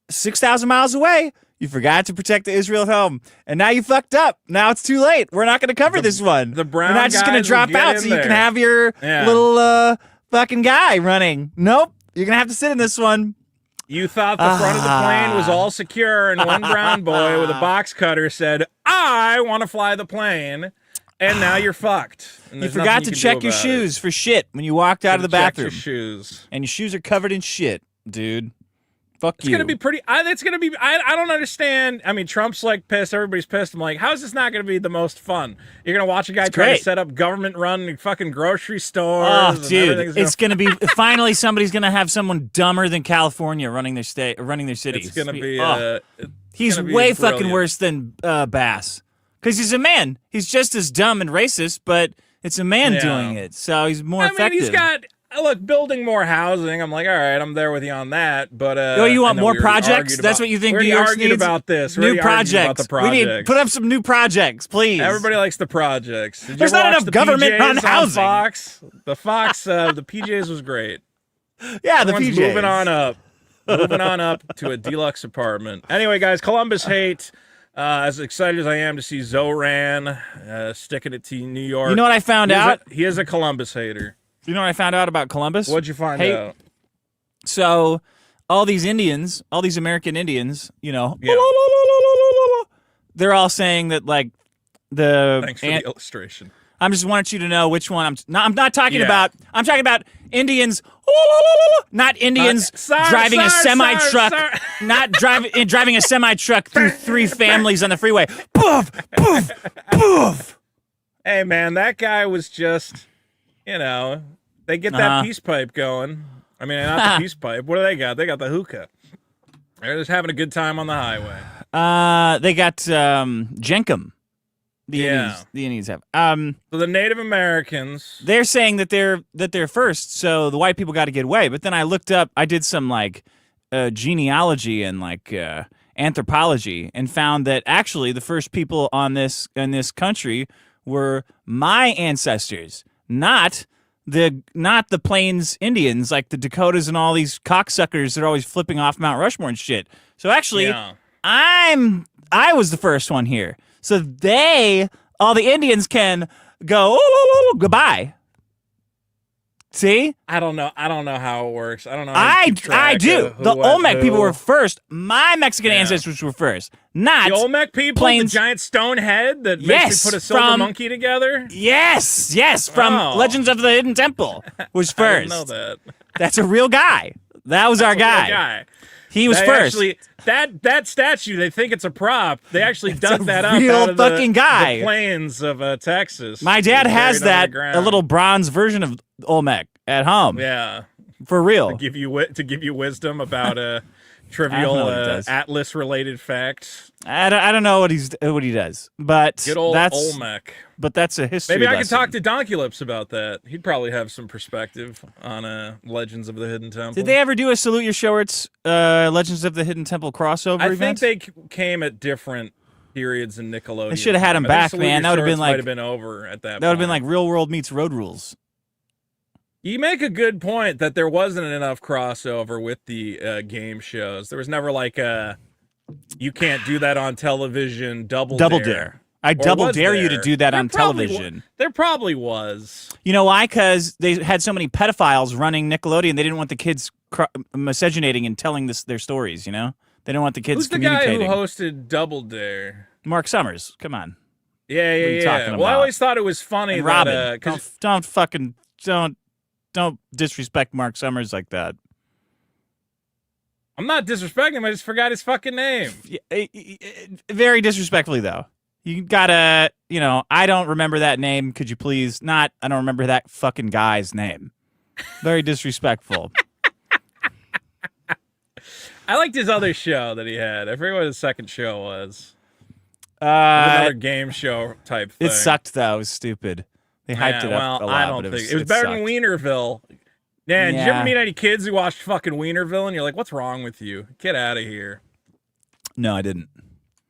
S1: 6,000 miles away. You forgot to protect the Israel at home. And now you fucked up. Now it's too late. We're not going to cover this one.
S2: The brown
S1: We're not just going to drop out so you can have your little fucking guy running. Nope. You're going to have to sit in this one.
S2: You thought the front of the plane was all secure, and one brown boy with a box cutter said, I want to fly the plane, and now you're fucked.
S1: You forgot to check your shoes for shit when you walked out of the bathroom.
S2: Check your shoes.
S1: And your shoes are covered in shit, dude. Fuck
S2: it's
S1: you.
S2: Gonna be pretty. It's gonna be. I don't understand. I mean, Trump's like pissed. Everybody's pissed. I'm like, how is this not gonna be the most fun? You're gonna watch a guy try to set up government-run fucking grocery stores.
S1: Oh, dude, it's gonna be finally somebody's gonna have someone dumber than California running their state, running their cities.
S2: It's gonna be.
S1: He's way fucking worse than Bass because he's a man. He's just as dumb and racist, but it's a man doing it, so he's more effective.
S2: I mean, he's got. Look, building more housing. I'm like, all right, I'm there with you on that. But
S1: you want more projects? That's what you think New York needs?
S2: About this.
S1: New projects. We need put up some new projects, please.
S2: Everybody likes the projects.
S1: There's not enough government-run housing.
S2: Fox, the PJs was great.
S1: Yeah, the
S2: Everyone's
S1: PJs.
S2: moving on up to a deluxe apartment. Anyway, guys, Columbus hate. As excited as I am to see Zoran sticking it to New York.
S1: You know what I found out?
S2: He is a Columbus hater.
S1: You know what I found out about Columbus?
S2: What'd you find out?
S1: So, all these Indians, all these American Indians, they're all saying that like
S2: Thanks for the illustration.
S1: I just wanted you to know which one I'm not talking about. I'm talking about Indians, not Indians driving a semi truck, not driving a semi truck through three families on the freeway. Boof, boof, boof.
S2: Hey man, that guy was just. They get that peace pipe going. I mean, not the peace pipe. What do they got? They got the hookah. They're just having a good time on the highway.
S1: They got Jenkum. The Indians have.
S2: So the Native Americans.
S1: They're saying that they're first, so the white people got to get away. But then I looked up. I did some like genealogy and like anthropology and found that actually the first people in this country were my ancestors, not the Plains Indians like the Dakotas and all these cocksuckers that are always flipping off Mount Rushmore and shit. So actually, I was the first one here. So all the Indians can go goodbye. See?
S2: I don't know how it works. I don't know.
S1: I do. The Olmec people were first. My Mexican ancestors were first. Not
S2: the Olmec people,
S1: Plains.
S2: the giant stone head that basically put a silver monkey together.
S1: Yes, from Legends of the Hidden Temple was first.
S2: I didn't know that.
S1: That's a real guy. That was our guy. He was first.
S2: Actually, that statue, they think it's a prop. They actually dug that up
S1: real
S2: out of
S1: fucking guy.
S2: the plains of Texas.
S1: My dad has that,
S2: a
S1: a little bronze version of Olmec at home.
S2: Yeah,
S1: for real.
S2: To give you wisdom about a trivial Atlas-related fact.
S1: I don't know what he does, but
S2: good old
S1: that's
S2: Olmec.
S1: But that's a history.
S2: Maybe I
S1: lesson.
S2: could talk to Donkey Lips about that. He'd probably have some perspective on Legends of the Hidden Temple.
S1: Did they ever do a Salute Your Shorts Legends of the Hidden Temple crossover event?
S2: I think they came at different periods in Nickelodeon.
S1: They should have had them back, man. That would have been like
S2: might have been over at that.
S1: That would have been like Real World meets Road Rules.
S2: You make a good point that there wasn't enough crossover with the game shows. There was never like you can't do that on television. Double Dare.
S1: I double dare you to do that on television.
S2: There probably was.
S1: You know why? Because they had so many pedophiles running Nickelodeon. They didn't want the kids miscegenating and telling their stories, you know? They didn't want the kids communicating.
S2: Who's the guy who hosted Double Dare?
S1: Mark Summers. Come on.
S2: Yeah. Well, I always thought it was funny
S1: and
S2: that...
S1: Robin. Don't disrespect Mark Summers like that.
S2: I'm not disrespecting him. I just forgot his fucking name.
S1: Very disrespectfully, though. You gotta, I don't remember that name. Could you please not? I don't remember that fucking guy's name. Very disrespectful.
S2: I liked his other show that he had. I forget what his second show was. Another game show type thing.
S1: It sucked, though. It was stupid. They hyped it up a lot.
S2: I don't think it was better than Wienerville. Man, did you ever meet any kids who watched fucking Wienerville and you're like, what's wrong with you? Get out of here.
S1: No, I didn't.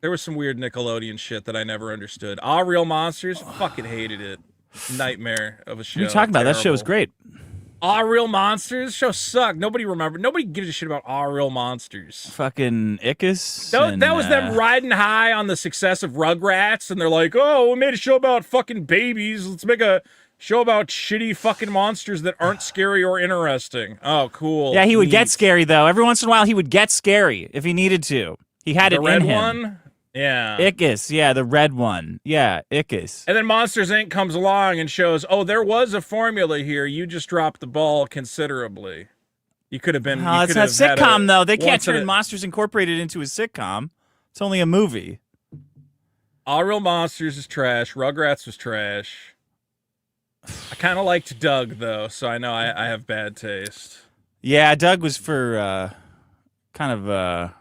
S2: There was some weird Nickelodeon shit that I never understood. All Real Monsters, fucking hated it. Nightmare of a show.
S1: What are you talking about?
S2: Terrible.
S1: That show was great.
S2: All Real Monsters? Show sucked. Nobody remembered. Nobody gives a shit about All Real Monsters.
S1: Fucking Ickis.
S2: That was them riding high on the success of Rugrats, and they're like, oh, we made a show about fucking babies. Let's make a show about shitty fucking monsters that aren't scary or interesting. Oh, cool.
S1: Yeah, he would get scary, though. Every once in a while, he would get scary if he needed to. He had it in him.
S2: The red one? Yeah.
S1: Ickis, yeah, the red one. Yeah, Ickis.
S2: And then Monsters, Inc. comes along and shows, oh, there was a formula here. You just dropped the ball considerably. You could have been...
S1: Oh, it's not sitcom, though. They can't turn Monsters Incorporated into a sitcom. It's only a movie.
S2: All Real Monsters is trash. Rugrats was trash. I kind of liked Doug, though, so I know I have bad taste.
S1: Yeah, Doug was for kind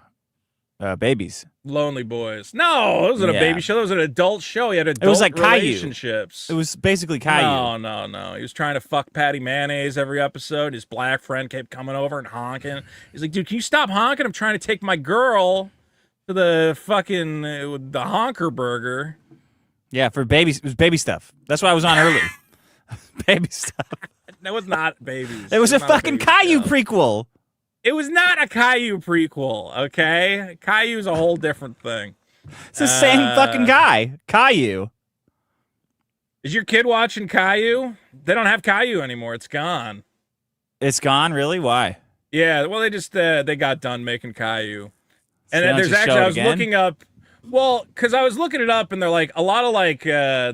S1: of babies.
S2: Lonely Boys. No, it wasn't a baby show. It was an adult show. He had adult
S1: it was like
S2: relationships.
S1: Caillou. It was basically Caillou.
S2: No. He was trying to fuck Patty Mayonnaise every episode. His black friend kept coming over and honking. He's like, dude, can you stop honking? I'm trying to take my girl to the fucking the honker burger.
S1: Yeah, for babies. It was baby stuff. That's why I was on early. Baby stuff.
S2: That was not babies.
S1: It was a fucking Caillou prequel.
S2: It was not a Caillou prequel, okay? Caillou's a whole different thing.
S1: It's the same fucking guy. Caillou.
S2: Is your kid watching Caillou? They don't have Caillou anymore. It's gone.
S1: It's gone? Really? Why?
S2: Yeah, well, they just they got done making Caillou. And then there's actually, I was looking up, well, because I was looking it up, and they're like, a lot of like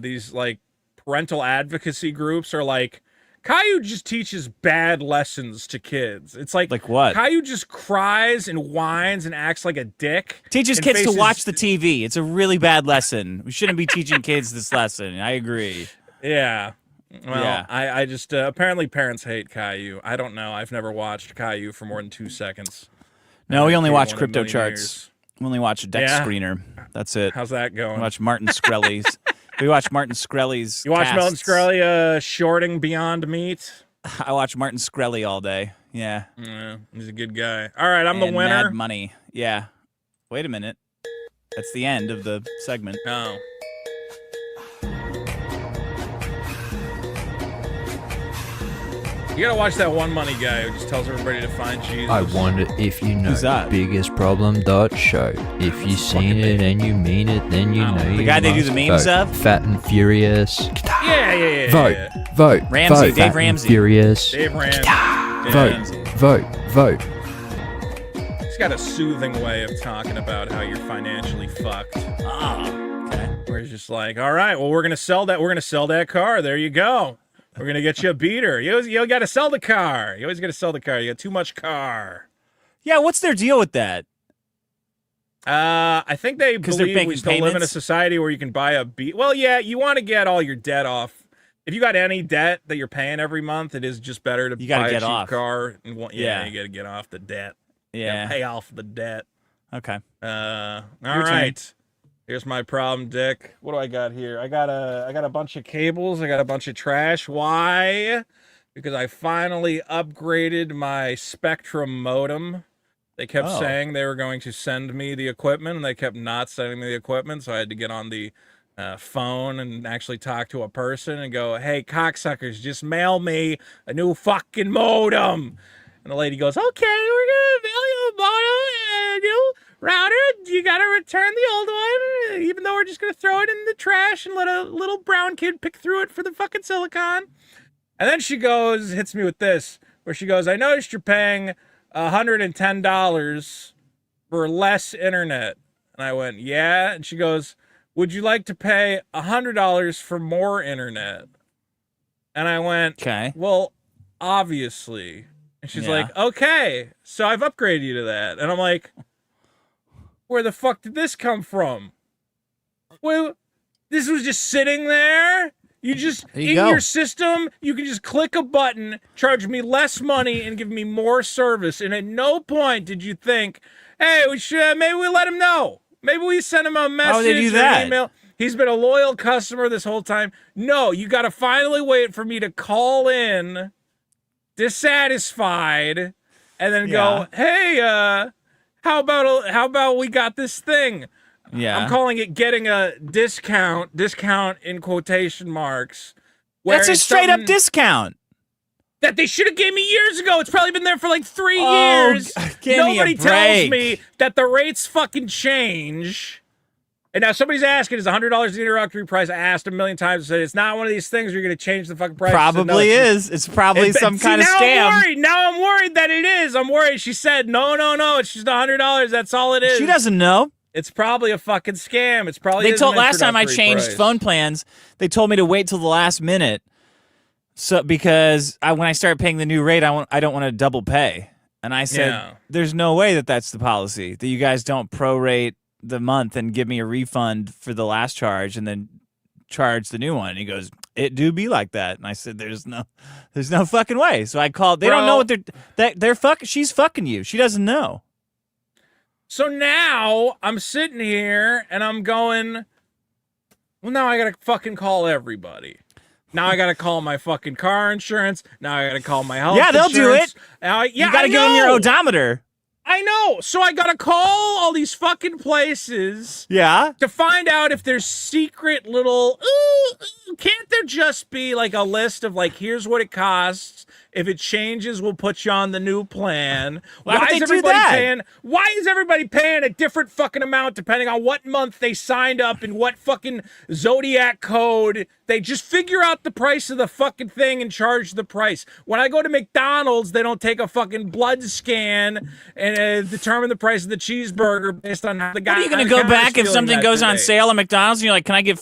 S2: these like parental advocacy groups are like, Caillou just teaches bad lessons to kids. It's like
S1: what?
S2: Caillou just cries and whines and acts like a dick.
S1: Teaches kids to watch the TV. It's a really bad lesson. We shouldn't be teaching kids this lesson. I agree.
S2: Yeah. Well,
S1: yeah.
S2: I just apparently parents hate Caillou. I don't know. I've never watched Caillou for more than 2 seconds.
S1: No, we only watch crypto charts. We only watch a deck screener. That's it.
S2: How's that going?
S1: We watch Martin Shkreli's. We watch Martin Shkreli's.
S2: You watch Martin Shkreli shorting Beyond Meat?
S1: I watch Martin Shkreli all day. Yeah.
S2: He's a good guy. All right, I'm the winner.
S1: Mad Money. Yeah. Wait a minute. That's the end of the segment.
S2: No. You gotta watch that One Money guy who just tells everybody to find Jesus.
S6: I wonder if you know
S1: Who's that?
S6: biggest problem dot show. If you seen it and you mean it, then you know you
S1: The guy they do the
S6: must
S1: memes
S6: vote.
S1: of?
S6: Fat and Furious.
S2: Yeah.
S6: Vote.
S1: Ramsey,
S6: Vote.
S1: Dave
S6: Fat and
S1: Ramsey.
S6: Furious.
S2: Dave Ramsey.
S6: Vote.
S2: He's got a soothing way of talking about how you're financially fucked.
S1: Okay.
S2: Where he's just like, all right, well, we're gonna sell that car. There you go. We're gonna get you a beater. You gotta sell the car. You always gotta sell the car. You got too much car.
S1: Yeah, what's their deal with that?
S2: I think they
S1: 'Cause they're
S2: believe we
S1: making
S2: still live in a
S1: payments?
S2: society where you can buy a beat. Well, yeah, you want to get all your debt off. If you got any debt that you're paying every month, it is just better to
S1: You gotta
S2: buy
S1: get
S2: a cheap
S1: off.
S2: car. And
S1: Yeah.
S2: You gotta get off the debt. You
S1: Yeah.
S2: gotta pay off the debt.
S1: Okay.
S2: All
S1: Your
S2: right.
S1: turn.
S2: Here's my problem, Dick. What do I got here? I got a bunch of cables. I got a bunch of trash. Why? Because I finally upgraded my Spectrum modem. They kept
S1: Oh.
S2: saying they were going to send me the equipment, and they kept not sending me the equipment. So I had to get on the phone and actually talk to a person and go, "Hey, cocksuckers, just mail me a new fucking modem." And the lady goes, "Okay, we're gonna mail you a modem and a new router. You gotta return the old one, even though we're just gonna throw it in the trash and let a little brown kid pick through it for the fucking silicon." And then she goes, hits me with this, where she goes, "I noticed you're paying $110 for less internet." And I went, "Yeah." And she goes, "Would you like to pay $100 for more internet?" And I went,
S1: Okay.
S2: "Well, obviously." And she's
S1: Yeah.
S2: like, "Okay, so I've upgraded you to that." And I'm like, "Where the fuck did this come from? Well, this was just sitting there. You just,
S1: There you
S2: in
S1: go.
S2: your system, you can just click a button, charge me less money, and give me more service. And at no point did you think, hey, we should, maybe we let him know. Maybe we send him a message
S1: would they do
S2: or
S1: that?
S2: an email. He's been a loyal customer this whole time." No, you got to finally wait for me to call in dissatisfied and then go, "Hey, how about we got this thing?"
S1: Yeah.
S2: I'm calling it getting a discount in quotation marks. where
S1: That's a
S2: it's
S1: straight up
S2: something
S1: discount.
S2: that they should have gave me years ago. It's probably been there for like 3
S1: Oh,
S2: years.
S1: give me a
S2: Nobody tells
S1: break.
S2: me that the rates fucking change. And now somebody's asking, is $100 the introductory price? I asked a million times. I said, it's not one of these things where you're going to change the fucking price. I said, "No,
S1: Probably
S2: it's
S1: is. It's probably some kind of
S2: now
S1: scam.
S2: I'm worried. Now I'm worried that it is. I'm worried. She said, no. It's just $100. That's all it is.
S1: She doesn't know.
S2: It's probably a fucking scam. It's probably.
S1: They
S2: is
S1: told
S2: an
S1: last time I
S2: introductory
S1: changed
S2: price.
S1: phone plans, they told me to wait till the last minute. So because when I start paying the new rate, I don't want to double pay. And I said,
S2: Yeah.
S1: there's no way that that's the policy, that you guys don't prorate the month and give me a refund for the last charge and then charge the new one. And he goes, "It do be like that." And I said, there's no fucking way. So I called. They don't know what they're fucking. She's fucking you. She doesn't know.
S2: So now I'm sitting here and I'm going, well, now I gotta fucking call everybody. Now I gotta call my fucking car insurance. Now I gotta call my health
S1: Yeah, they'll do
S2: insurance.
S1: it.
S2: Now,
S1: You got to give them your odometer.
S2: I know. So I gotta call all these fucking places
S1: Yeah.
S2: to find out if there's secret little, can't there just be like a list of like, here's what it costs. If it changes, we'll put you on the new plan.
S1: Why would they do
S2: everybody
S1: that?
S2: paying? Why is everybody paying a different fucking amount depending on what month they signed up and what fucking zodiac code? They just figure out the price of the fucking thing and charge the price. When I go to McDonald's, they don't take a fucking blood scan and determine the price of the cheeseburger based on how the guy.
S1: What are you going to go back if something goes on sale at McDonald's and you're like, can I get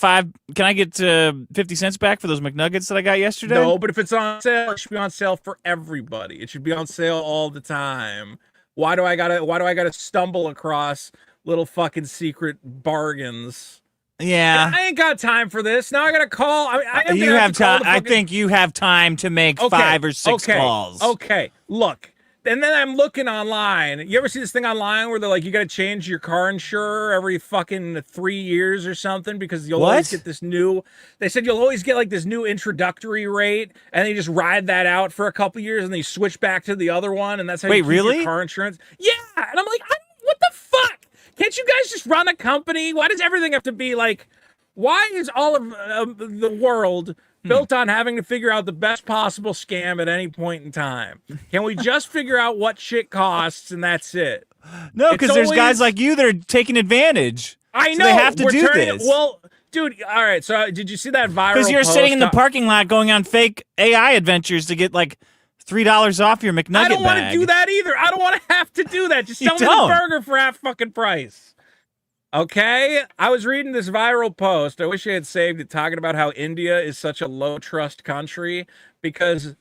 S1: 50 cents back for those McNuggets that I got yesterday?
S2: No, but if it's on sale, it should be on sale for everybody. It should be on sale all the time. Why do I gotta stumble across little fucking secret bargains?
S1: Yeah.
S2: I ain't got time for this. Now I gotta call.
S1: You have time. I think you have time to make 5 or 6 calls.
S2: Okay, look. And then I'm looking online. You ever see this thing online where they're like, you got to change your car insurer every fucking 3 years or something because you'll always get this new. They said you'll always get like this new introductory rate, and then you just ride that out for a couple years, and then you switch back to the other one, and that's how you keep your car insurance. Yeah, and I'm like, what the fuck? Can't you guys just run a company? Why does everything have to be like? Why is all of the world built on having to figure out the best possible scam at any point in time? Can we just figure out what shit costs and that's it?
S1: No, because there's
S2: always-
S1: guys like you that are taking advantage.
S2: I
S1: So
S2: know
S1: they have to
S2: we're
S1: do
S2: turning-
S1: this.
S2: Well, dude, all right. So did you see that viral?
S1: Because you're
S2: post
S1: sitting in the
S2: on-
S1: parking lot going on fake AI adventures to get like $3 off your McNugget
S2: I don't want to
S1: bag.
S2: do that either. I don't want to have to do that. Just
S1: You
S2: sell me
S1: don't.
S2: the burger for half fucking price. Okay? I was reading this viral post. I wish I had saved it, talking about how India is such a low trust country because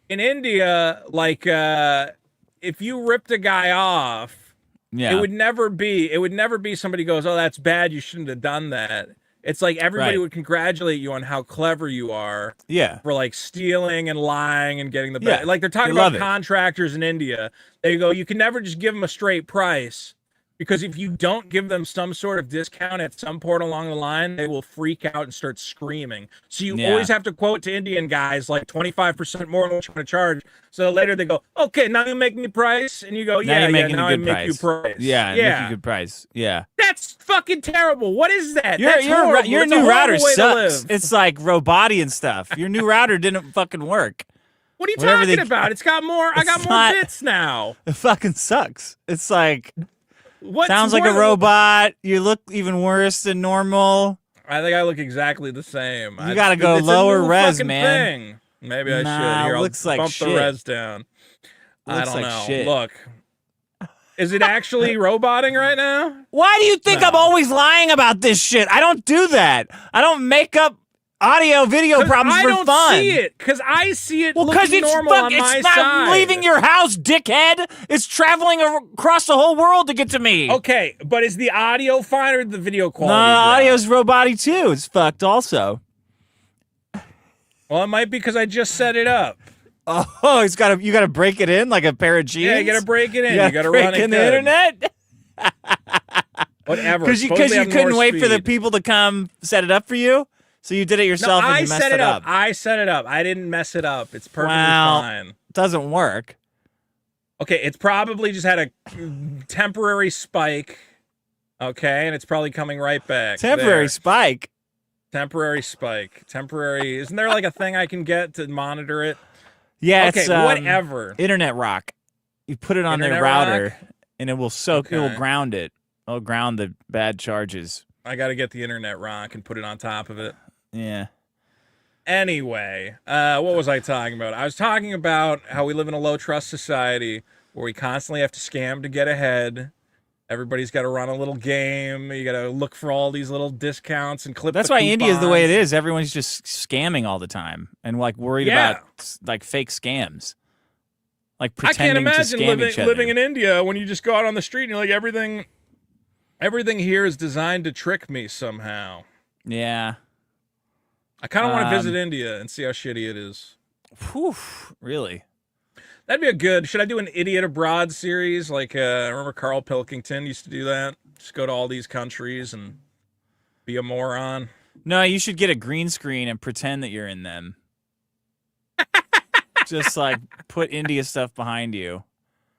S2: in India, like, if you ripped a guy off,
S1: Yeah.
S2: it would never be somebody goes, oh, that's bad. You shouldn't have done that. It's like everybody
S1: Right.
S2: would congratulate you on how clever you are
S1: Yeah.
S2: for like stealing and lying and getting the
S1: Yeah,
S2: best. Like they're talking
S1: they love
S2: about
S1: it.
S2: contractors in India. They go, you can never just give them a straight price because if you don't give them some sort of discount at some point along the line, they will freak out and start screaming. So you
S1: Yeah.
S2: always have to quote to Indian guys like 25% more than what you're going to charge. So later they go, okay, now you make me price, and you go,
S1: Now
S2: yeah,
S1: you're
S2: yeah,
S1: making
S2: now
S1: a
S2: I
S1: good
S2: make
S1: price.
S2: you price.
S1: Yeah,
S2: yeah.
S1: make a good price. Yeah.
S2: That's fucking terrible. What is that?
S1: Your
S2: That's
S1: your
S2: horrible.
S1: your
S2: It's a
S1: new
S2: horrible
S1: router
S2: way to
S1: sucks.
S2: live.
S1: It's like Roboti and stuff. Your new router didn't fucking work.
S2: What are you
S1: whatever
S2: talking
S1: they-
S2: about? It's got more. I got
S1: It's
S2: more
S1: not-
S2: bits now.
S1: It fucking sucks. It's like
S2: What
S1: sounds like a robot. You look even worse than normal.
S2: I think I look exactly the same.
S1: You gotta go
S2: it's a
S1: lower
S2: new
S1: res,
S2: fucking
S1: man.
S2: thing. Maybe I
S1: Nah,
S2: should. Here, I'll
S1: looks like
S2: bump
S1: shit.
S2: the res down. I
S1: Looks
S2: don't
S1: like
S2: know.
S1: shit.
S2: Look, is it actually roboting right now?
S1: Why do you think
S2: No.
S1: I'm always lying about this shit? I don't do that. I don't make up audio video
S2: 'Cause
S1: problems
S2: I
S1: for
S2: don't
S1: fun.
S2: see it. Because I see it
S1: Well, because
S2: looking
S1: it's
S2: normal on my
S1: it's not
S2: side.
S1: leaving your house, dickhead. It's traveling across the whole world to get to me.
S2: Okay, but is the audio fine or the video
S1: No,
S2: quality? drop?
S1: audio's roboty too. It's fucked also.
S2: Well, it might be because I just set it up.
S1: Oh, you gotta break it in like a pair of jeans.
S2: Yeah, you gotta break it in. You gotta
S1: break
S2: run it
S1: in the
S2: good.
S1: internet.
S2: Whatever.
S1: Because you
S2: Supposedly have
S1: couldn't
S2: more
S1: wait for the
S2: speed.
S1: people to come set it up for you, so you did it
S2: No,
S1: yourself and
S2: I
S1: you messed
S2: set it up.
S1: up.
S2: I set it up. I didn't mess it up. It's perfectly
S1: Well,
S2: fine.
S1: Doesn't work.
S2: Okay, it's probably just had a temporary spike. Okay, and it's probably coming right back.
S1: Temporary
S2: There.
S1: spike.
S2: Temporary spike. Temporary. Isn't there like a thing I can get to monitor it?
S1: Yeah,
S2: Okay,
S1: it's
S2: whatever.
S1: Internet rock. You put it on their
S2: Internet
S1: router,
S2: rock?
S1: and it will soak. It will
S2: Okay.
S1: ground it. It'll ground the bad charges.
S2: I got to get the internet rock and put it on top of it.
S1: Yeah.
S2: Anyway, what was I talking about? I was talking about how we live in a low trust society where we constantly have to scam to get ahead. Everybody's got to run a little game. You got to look for all these little discounts and clip.
S1: That's
S2: the
S1: why India's the way it
S2: coupons.
S1: is. Everyone's just scamming all the time and like worried
S2: Yeah.
S1: about like fake scams. Like
S2: I can't
S1: pretending to
S2: imagine
S1: scam each other.
S2: living in India when you just go out on the street and you're like everything here is designed to trick me somehow.
S1: Yeah.
S2: I kind of want to
S1: Um,
S2: visit India and see how shitty it is.
S1: Whew, really?
S2: That'd be a good. Should I do an idiot abroad series? Like, I remember Carl Pilkington used to do that. Just go to all these countries and be a moron.
S1: No, you should get a green screen and pretend that you're in them. Just like put India stuff behind you.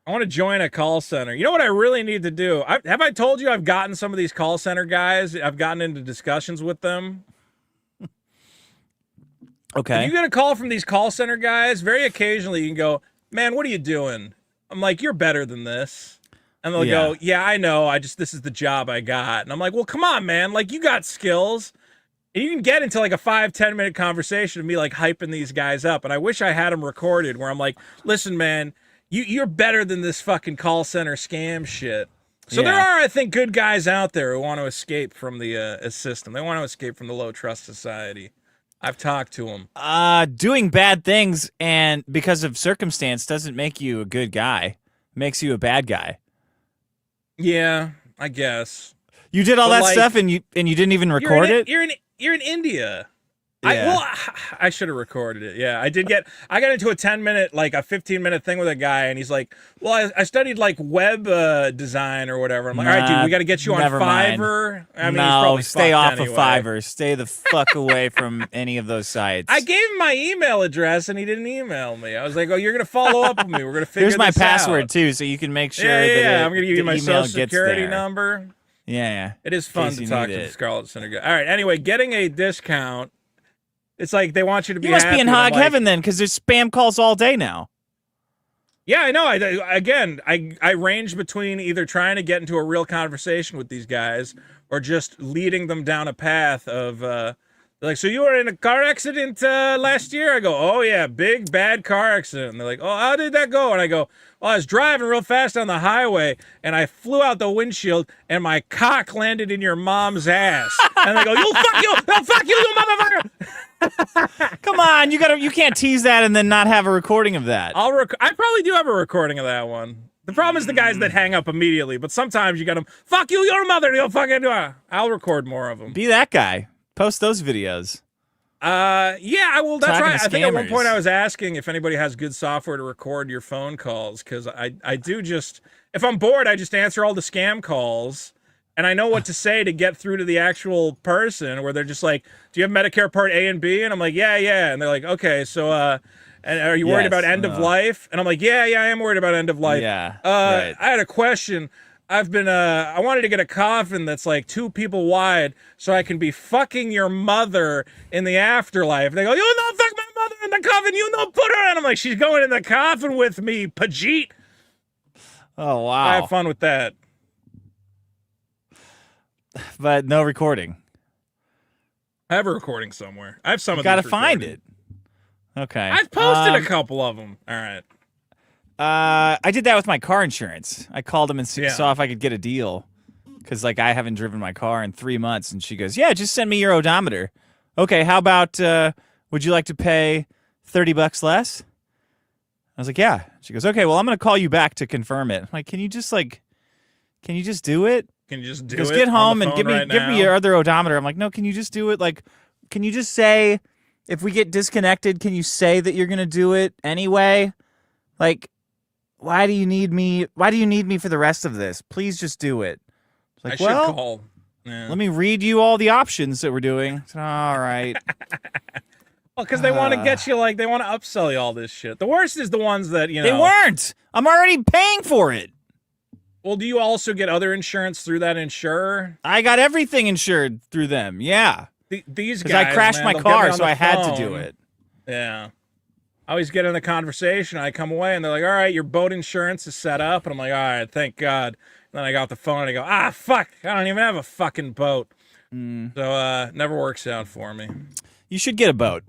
S2: I want to join a call center. You know what I really need to do? Have I told you I've gotten some of these call center guys? I've gotten into discussions with them.
S1: Okay.
S2: If you get a call from these call center guys, very occasionally you can go, man, what are you doing? I'm like, you're better than this. And they'll
S1: Yeah.
S2: go, yeah, I know. This is the job I got. And I'm like, well, come on, man. Like, you got skills. And you can get into like a 5-10 minute conversation of me like hyping these guys up. And I wish I had them recorded where I'm like, listen, man, you're better than this fucking call center scam shit. So there
S1: Yeah.
S2: are, I think, good guys out there who want to escape from the system. They want to escape from the low trust society. I've talked to them.
S1: Doing bad things and because of circumstance doesn't make you a good guy. Makes you a bad guy.
S2: Yeah, I guess.
S1: You did all
S2: But,
S1: that
S2: like,
S1: stuff and you didn't even record it?
S2: You're in India.
S1: Yeah.
S2: I should have recorded it. Yeah, I did I got into a 10-minute, like a 15-minute thing with a guy, and he's like, well, I studied like web design or whatever. I'm like, all right, dude, we got to get you on
S1: never mind.
S2: Fiverr. I mean, he's
S1: no,
S2: probably
S1: stay
S2: fucked
S1: off
S2: anyway.
S1: of Fiverr. Stay the fuck away from any of those sites.
S2: I gave him my email address, and he didn't email me. I was like, oh, you're going to follow up with me. We're going to figure
S1: Here's my
S2: this
S1: password
S2: out.
S1: too, so you can make sure
S2: Yeah,
S1: that
S2: I'm going to give you
S1: the
S2: my
S1: email
S2: social
S1: gets
S2: security
S1: there.
S2: number.
S1: Yeah.
S2: It is fun
S1: case
S2: to
S1: you
S2: talk
S1: need
S2: to the
S1: it.
S2: Scarlet Center guy. All right. Anyway, getting a discount. It's like they want you to be.
S1: You must
S2: happy,
S1: be in
S2: and I'm
S1: hog
S2: like,
S1: heaven then, because there's spam calls all day now.
S2: Yeah, I know. I range between either trying to get into a real conversation with these guys or just leading them down a path of like, so you were in a car accident last year? I go, oh yeah, big bad car accident. And they're like, oh, how did that go? And I go, well, I was driving real fast on the highway and I flew out the windshield and my cock landed in your mom's ass. And they go, you fuck you, oh, fuck you motherfucker.
S1: Come on, you can't tease that and then not have a recording of that.
S2: I probably do have a recording of that one. The problem is the guys that hang up immediately, but sometimes you got them, fuck you, your mother, you'll fucking do it. I'll record more of them.
S1: Be that guy. Post those videos.
S2: Yeah, I will. That's
S1: Talking
S2: right.
S1: to
S2: I think at one
S1: scammers.
S2: point I was asking if anybody has good software to record your phone calls, because I do just, if I'm bored, I just answer all the scam calls. And I know what to say to get through to the actual person, where they're just like, do you have Medicare Part A and B? And I'm like, yeah. And they're like, okay, so, and are you worried
S1: Yes,
S2: about end of life? And I'm like, yeah, I am worried about end of life.
S1: Yeah, right.
S2: I had a question. I've been, I wanted to get a coffin that's like 2 people wide so I can be fucking your mother in the afterlife. They go, you don't fuck my mother in the coffin, you don't put her in. I'm like, she's going in the coffin with me, Pajit.
S1: Oh, wow.
S2: I have fun with that.
S1: But no recording.
S2: I have a recording somewhere. I have some
S1: You
S2: of
S1: gotta
S2: these
S1: find
S2: recorded.
S1: it. Okay.
S2: I've posted a couple of them. All right.
S1: I did that with my car insurance. I called them and
S2: Yeah.
S1: saw if I could get a deal. Because, like, I haven't driven my car in 3 months. And she goes, yeah, just send me your odometer. Okay, how about, would you like to pay $30 less? I was like, yeah. She goes, okay, well, I'm going to call you back to confirm it. I'm like, can you just do it?
S2: Can you just do
S1: Just
S2: it?
S1: get
S2: on
S1: home
S2: the
S1: and
S2: phone
S1: give
S2: right
S1: me
S2: now?
S1: your other odometer. I'm like, no, can you just do it? Like, can you just say, if we get disconnected, can you say that you're gonna do it anyway? Like, why do you need me? Why do you need me for the rest of this? Please just do it. It's like,
S2: I should
S1: well,
S2: call. Yeah.
S1: let me read you all the options that we're doing. All right.
S2: Well, because they want to get you, like, they want to upsell you all this shit. The worst is the ones that, you know.
S1: They weren't. I'm already paying for it.
S2: Well, do you also get other insurance through that insurer?
S1: I got everything insured through them. Yeah.
S2: These
S1: Because
S2: guys,
S1: I crashed
S2: man,
S1: my
S2: they'll get me
S1: car,
S2: on
S1: so
S2: the
S1: I had to
S2: phone.
S1: do it.
S2: Yeah. I always get in the conversation. I come away and they're like, all right, your boat insurance is set up. And I'm like, all right, thank God. And then I got off the phone and I go, fuck, I don't even have a fucking boat. So never works out for me.
S1: You should get a boat.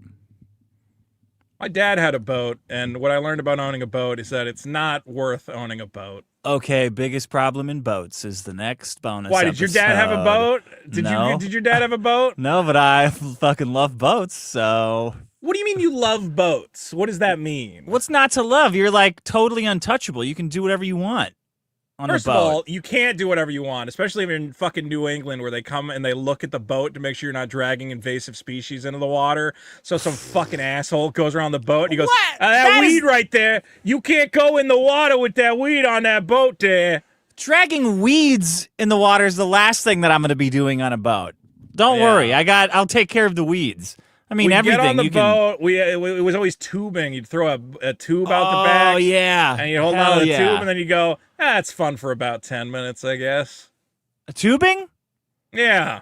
S2: My dad had a boat, and what I learned about owning a boat is that it's not worth owning a boat.
S1: Okay, biggest problem in boats is the next bonus.
S2: Why, did your dad have a
S1: episode.
S2: boat?
S1: No.
S2: Did your dad have a boat?
S1: No, but I fucking love boats, so.
S2: What do you mean you love boats? What does that mean?
S1: What's not to love? You're like totally untouchable. You can do whatever you want on
S2: First
S1: a
S2: of
S1: boat.
S2: all, you can't do whatever you want, especially if you're in fucking New England where they come and they look at the boat to make sure you're not dragging invasive species into the water. So some fucking asshole goes around the boat and he goes,
S1: What?
S2: that
S1: That is-
S2: weed right there, you can't go in the water with that weed on that boat there.
S1: Dragging weeds in the water is the last thing that I'm going to be doing on a boat. Don't
S2: Yeah.
S1: worry. I'll take care of the weeds. I mean,
S2: We'd
S1: everything.
S2: get on the
S1: you can.
S2: boat, it was always tubing. You'd throw a tube out the
S1: Oh,
S2: back.
S1: yeah.
S2: And you hold
S1: Hell
S2: on to the
S1: yeah.
S2: tube and then you go, it's fun for about 10 minutes, I guess.
S1: Tubing?
S2: Yeah.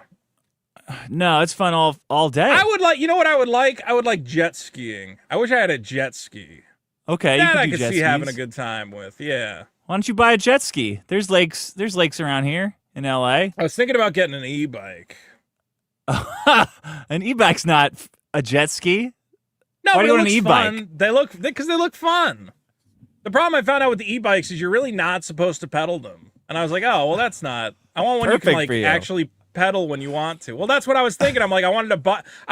S1: No, it's fun all day.
S2: I would like, you know what I would like? I would like jet skiing. I wish I had a jet ski.
S1: Okay,
S2: That
S1: you
S2: I
S1: can do
S2: could
S1: jet
S2: see having a
S1: skis.
S2: good time with. Yeah.
S1: Why don't you buy a jet ski? There's lakes around here in LA.
S2: I was thinking about getting an e-bike.
S1: An e-bike's not a jet ski.
S2: No,
S1: Why
S2: but
S1: do you
S2: it
S1: want an
S2: looks
S1: e-bike?
S2: fun. Because they look fun. The problem I found out with the e-bikes is you're really not supposed to pedal them. And I was like, oh, well, that's not. I want one you can
S1: Perfect for you.
S2: actually pedal when you want to. Well, that's what I was thinking. I'm like, I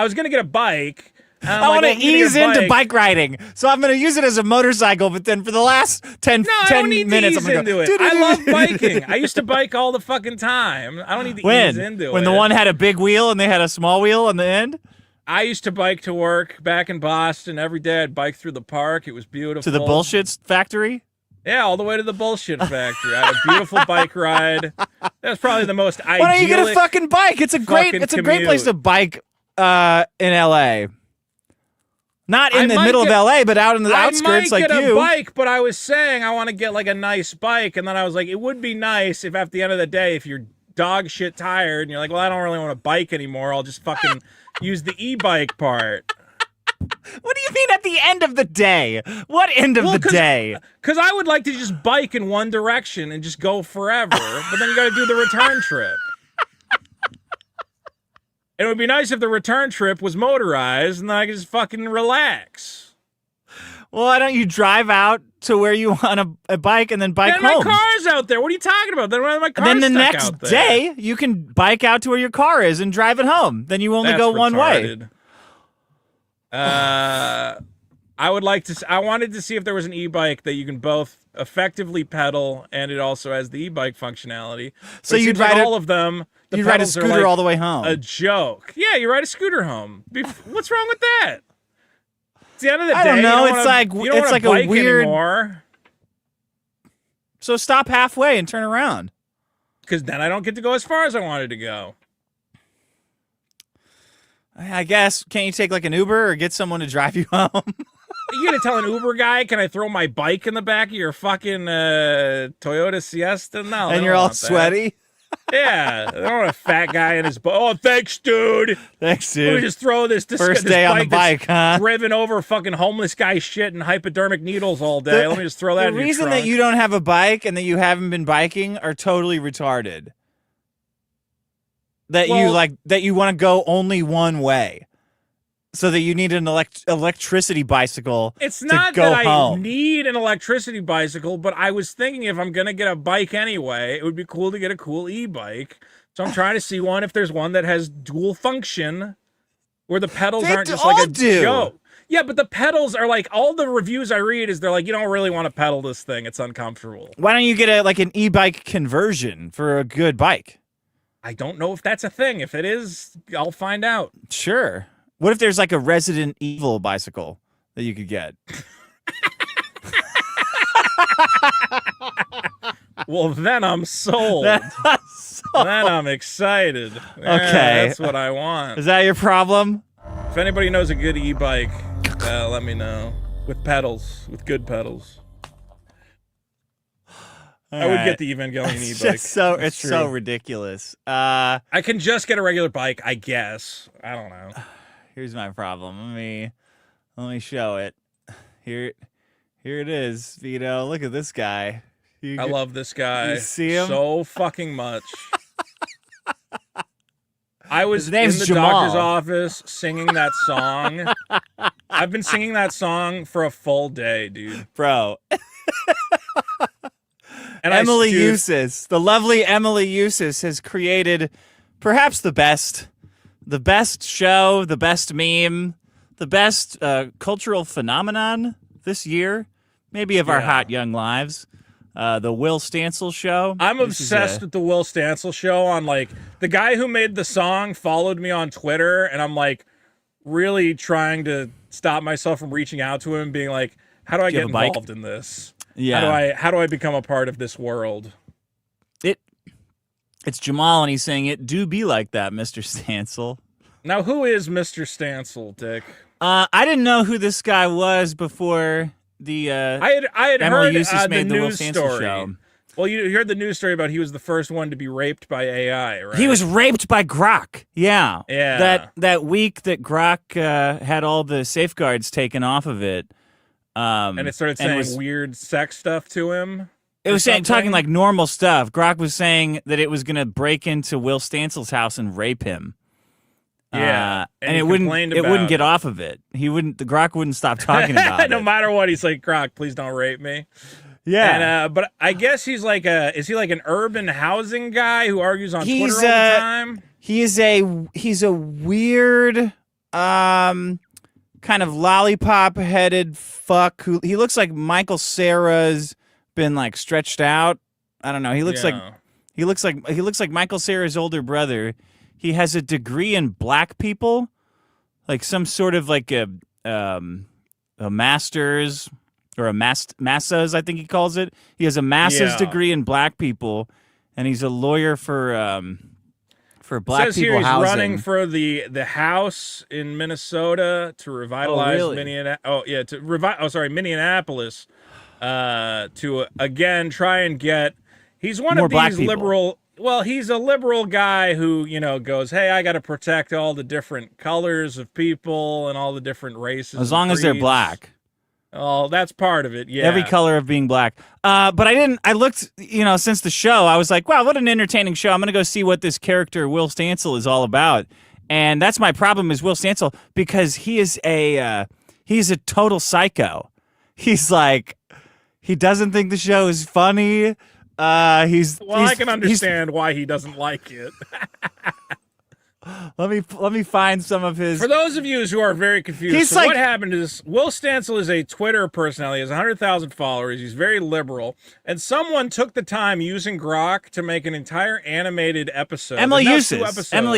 S2: was going to get a bike. And I'm
S1: I
S2: like,
S1: want to
S2: well, I'm gonna get
S1: ease
S2: a
S1: into bike riding, so I'm going to use it as a motorcycle. But then for the last 10
S2: No, I don't need
S1: minutes,
S2: to ease
S1: I'm
S2: into
S1: going
S2: it. I love biking. I used to bike all the fucking time. I don't need to ease into it.
S1: When the one had a big wheel and they had a small wheel on the end?
S2: I used to bike to work back in Boston every day. I'd bike through the park. It was beautiful.
S1: To the bullshit factory?
S2: Yeah, all the way to the bullshit factory. I had a beautiful bike ride. That was probably the most idyllic.
S1: Why don't you get a fucking bike? It's a great place to bike in LA. Not in the middle of LA, but out in the outskirts
S2: I might
S1: like
S2: get
S1: you.
S2: a bike, but I was saying I want to get like a nice bike, and then I was like, it would be nice if at the end of the day, if you're dog shit tired, and you're like, well, I don't really want to bike anymore. I'll just fucking use the e-bike part.
S1: What do you mean at the end of the day? What end of the day?
S2: Because I would like to just bike in one direction and just go forever, but then you got to do the return trip. It would be nice if the return trip was motorized and then I could just fucking relax.
S1: Well, why don't you drive out to where you want a bike and then bike
S2: Then
S1: home?
S2: my car's out there. What are you talking about? Then my car's
S1: And then the
S2: stuck
S1: next
S2: out there.
S1: day, you can bike out to where your car is and drive it home. Then you only
S2: That's
S1: go one way.
S2: retarded. I would like to. I wanted to see if there was an e-bike that you can both effectively pedal, and it also has the e-bike functionality. But
S1: So
S2: it
S1: you'd
S2: seems like
S1: ride
S2: all of them. The
S1: You'd ride a
S2: pedals are
S1: scooter
S2: like
S1: all the way home.
S2: a joke. Yeah, you ride a scooter home. What's wrong with that? It's the end of the day.
S1: I don't know.
S2: You
S1: It's
S2: wanna-
S1: like-
S2: you don't
S1: it's
S2: wanna
S1: like a
S2: bike
S1: weird-
S2: anymore,
S1: So stop halfway and turn around.
S2: because then I don't get to go as far as I wanted to go.
S1: I guess. Can't you take like an Uber or get someone to drive you home?
S2: You gonna tell an Uber guy, can I throw my bike in the back of your fucking Toyota Siesta? No, they
S1: and
S2: don't
S1: you're all
S2: want that.
S1: sweaty?
S2: Yeah, they don't want a fat guy in his boat. Oh, thanks, dude.
S1: Thanks,
S2: Let me
S1: dude.
S2: just throw this
S1: First
S2: this
S1: day on the
S2: that's
S1: bike, huh?
S2: driven over fucking homeless guy shit and hypodermic needles all day. Let me just throw that
S1: The
S2: in your
S1: reason that
S2: trunk.
S1: you don't have a bike and that you haven't been biking are totally retarded. That you want to go only one way. So that you need an electricity bicycle
S2: It's
S1: to
S2: not
S1: go
S2: that I
S1: home.
S2: need an electricity bicycle, but I was thinking if I'm going to get a bike anyway, it would be cool to get a cool e-bike. So I'm trying to see if there's one that has dual function where the pedals
S1: They
S2: aren't just
S1: all
S2: like a
S1: do.
S2: joke. Yeah, but the pedals are like, all the reviews I read is they're like, you don't really want to pedal this thing. It's uncomfortable.
S1: Why don't you get an e-bike conversion for a good bike?
S2: I don't know if that's a thing. If it is, I'll find out.
S1: Sure. What if there's like a Resident Evil bicycle that you could get?
S2: Well, then I'm sold. Then I'm excited. Yeah,
S1: Okay.
S2: that's what I want.
S1: Is that your problem?
S2: If anybody knows a good e-bike, let me know. With pedals, with good pedals. I would get the Evangelion
S1: It's
S2: e-bike.
S1: just so
S2: That's
S1: it's
S2: true.
S1: so ridiculous.
S2: I can just get a regular bike, I guess. I don't know.
S1: Here's my problem. Let me show it. Here it is, Vito. Look at this guy.
S2: I love this guy
S1: You see him?
S2: so fucking much. I was
S1: His name's
S2: in the
S1: Jamal.
S2: doctor's office singing that song. I've been singing that song for a full day, dude.
S1: Bro.
S2: And
S1: Emily
S2: dude,
S1: Eustace, the lovely Emily Eustace, has created perhaps the best show, the best meme, the best cultural phenomenon this year, maybe of our
S2: Yeah.
S1: hot young lives. The Will Stancil show.
S2: I'm
S1: This is
S2: obsessed with the Will Stancil show. On like the guy who made the song followed me on Twitter, and I'm like really trying to stop myself from reaching out to him, being like, how do I
S1: Do you
S2: get
S1: have a bike?
S2: involved in this?
S1: Yeah.
S2: How do I become a part of this world?
S1: It's Jamal, and he's saying it do be like that, Mr. Stancil.
S2: Now, who is Mr. Stancil, Dick?
S1: I didn't know who this guy was before the
S2: I had
S1: Emily
S2: heard
S1: Eustace
S2: the
S1: made the Will
S2: news
S1: Stancil
S2: story.
S1: show.
S2: Well, you heard the news story about he was the first one to be raped by AI, right?
S1: He was raped by Grok. Yeah.
S2: Yeah.
S1: That week that Grok had all the safeguards taken off of it.
S2: and it started saying
S1: was-
S2: weird sex stuff to him.
S1: It was
S2: or
S1: talking
S2: something?
S1: like normal stuff. Grok was saying that it was going to break into Will Stancil's house and rape him.
S2: Yeah,
S1: and
S2: he
S1: it wouldn't
S2: complained
S1: it wouldn't
S2: about
S1: get off of it. The Grok wouldn't stop talking about
S2: no
S1: it.
S2: matter what, he's like, Grok, please don't rape me.
S1: Yeah.
S2: And but I guess he's like is he like an urban housing guy who argues on
S1: He's,
S2: Twitter all the time?
S1: He's a weird kind of lollipop headed fuck who he looks like Michael Cera's been like stretched out. I don't know. He looks like Michael Cera's older brother. He has a degree in black people, like some sort of like a master's or a massa's, I think he calls it. He has a massa's
S2: Yeah.
S1: degree in black people, and he's a lawyer for black
S2: Says
S1: people
S2: here he's
S1: housing.
S2: running for the House in Minnesota to revitalize
S1: really?
S2: Minneapolis, to again try and get. He's one
S1: More
S2: of
S1: black
S2: these
S1: people.
S2: liberal. Well, he's a liberal guy who, goes, hey, I got to protect all the different colors of people and all the different races.
S1: As long as they're black.
S2: Oh, that's part of it, yeah.
S1: Every color of being black. But I looked, since the show, I was like, wow, what an entertaining show. I'm going to go see what this character, Will Stancil, is all about. And that's my problem is Will Stancil, because he's a total psycho. He's like, he doesn't think the show is funny. I
S2: can understand why he doesn't like it.
S1: Let me find some of his.
S2: For those of you who are very confused, what happened is Will Stancil is a Twitter personality. He has 100,000 followers. He's very liberal, and someone took the time using Grok to make an entire animated episode.
S1: Emily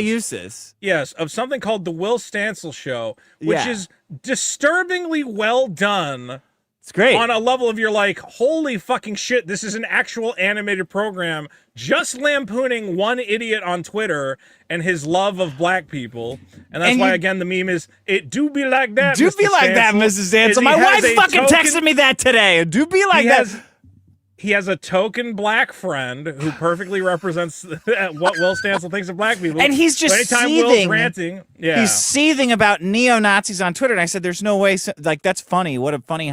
S1: Eustace.
S2: Yes, of something called The Will Stancil Show, which is disturbingly well done.
S1: It's great.
S2: On a level of you're like, holy fucking shit, this is an actual animated program just lampooning one idiot on Twitter and his love of black people. And that's why, again, the meme is, it do be like that,
S1: Do
S2: Mr.
S1: be like
S2: Stancil.
S1: that, Mrs. Stancil. My wife fucking texted me that today. It do be like that.
S2: He has a token black friend who perfectly represents what Will Stancil thinks of black people.
S1: And he's just
S2: anytime
S1: seething.
S2: Will's ranting,
S1: He's seething about neo-Nazis on Twitter. And I said, there's no way. That's funny. What a funny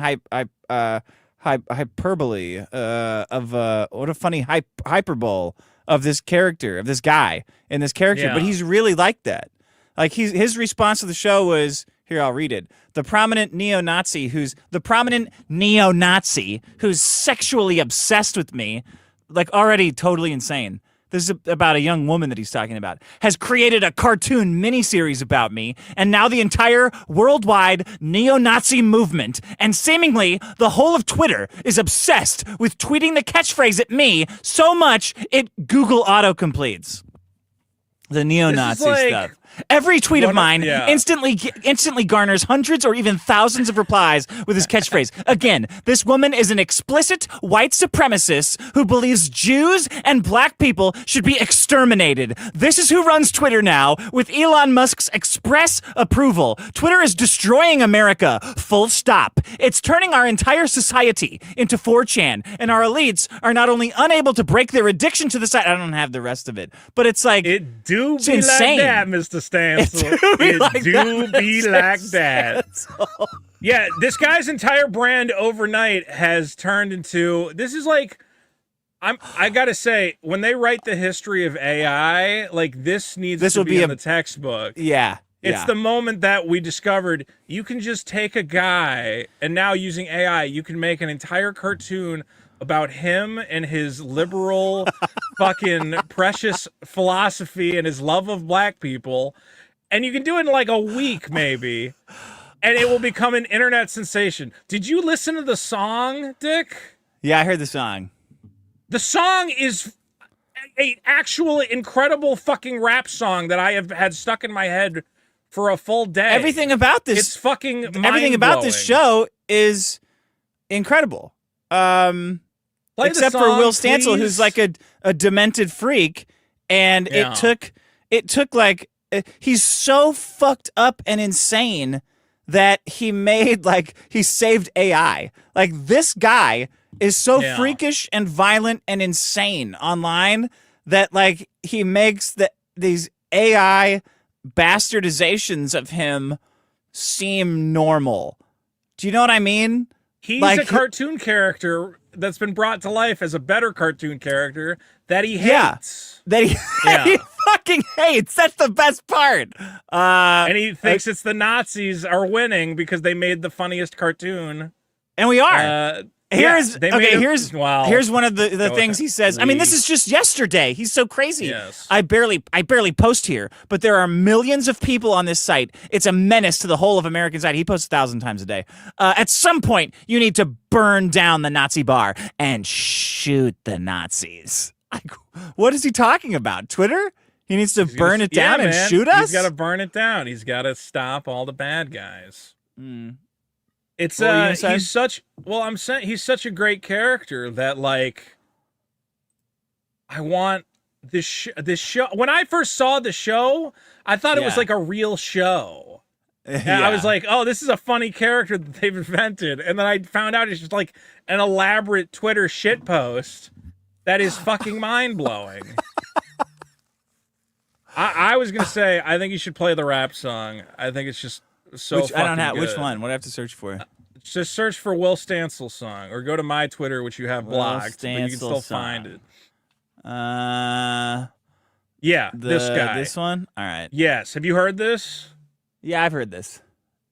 S1: hyperbole what a funny hyperbole of this character, of this guy in this character.
S2: Yeah.
S1: But he's really like that. Like his response to the show was, here, I'll read it. The prominent neo-Nazi who's sexually obsessed with me, like already totally insane. This is about a young woman that he's talking about, has created a cartoon miniseries about me, and now the entire worldwide neo-Nazi movement and seemingly the whole of Twitter is obsessed with tweeting the catchphrase at me so much it Google autocompletes. The neo-Nazi stuff. Every tweet of mine instantly garners hundreds or even thousands of replies with his catchphrase. Again, this woman is an explicit white supremacist who believes Jews and black people should be exterminated. This is who runs Twitter now, with Elon Musk's express approval. Twitter is destroying America, full stop. It's turning our entire society into 4chan, and our elites are not only unable to break their addiction to the site. I don't have the rest of it, but it's like,
S2: it do
S1: it's
S2: be
S1: insane.
S2: Like that, Mr. Stancil. It do be like that. Yeah, this guy's entire brand overnight has turned into, this is like, I gotta say, when they write the history of AI, like this needs to be in the textbook.
S1: Yeah.
S2: It's the moment that we discovered you can just take a guy, and now using AI, you can make an entire cartoon about him and his liberal fucking precious philosophy and his love of black people. And you can do it in like a week, maybe. And it will become an internet sensation. Did you listen to the song, Dick?
S1: Yeah, I heard the song.
S2: The song is an actual incredible fucking rap song that I have had stuck in my head for a full day.
S1: Everything about this,
S2: it's fucking mind-blowing.
S1: Everything about this show is incredible. Except for Will Stancil, who's like a demented freak, and it took like he's so fucked up and insane that he saved AI. Like this guy is so freakish and violent and insane online that like he makes these AI bastardizations of him seem normal. Do you know what I mean?
S2: He's
S1: like,
S2: a cartoon character that's been brought to life as a better cartoon character that he hates.
S1: That he fucking hates. That's the best part.
S2: And he thinks it's the Nazis are winning because they made the funniest cartoon.
S1: And we are. Here's one of the things he says. I mean, this is just yesterday. He's so crazy.
S2: Yes.
S1: I barely post here, but there are millions of people on this site. It's a menace to the whole of American society. He posts 1,000 times a day. At some point, you need to burn down the Nazi bar and shoot the Nazis. Like, what is he talking about? Twitter? He needs to burn it down and shoot us?
S2: He's got to burn it down. He's got to stop all the bad guys. It's he's such a great character that like I want this show. When I first saw the show, I thought it was like a real show. And I was like, oh, this is a funny character that they've invented. And then I found out it's just like an elaborate Twitter shitpost that is fucking mind-blowing. I was gonna say I think you should play the rap song. I think it's just so.
S1: Which I don't have.
S2: fucking
S1: Which
S2: good.
S1: one? What do I have to search for?
S2: Just search for Will Stancil song, or go to my Twitter, which you have
S1: Will
S2: blocked, but you can
S1: Stancil
S2: still
S1: song.
S2: find it.
S1: Uh,
S2: Yeah, this guy.
S1: This one. All right.
S2: Yes. Have you heard this?
S1: Yeah, I've heard this.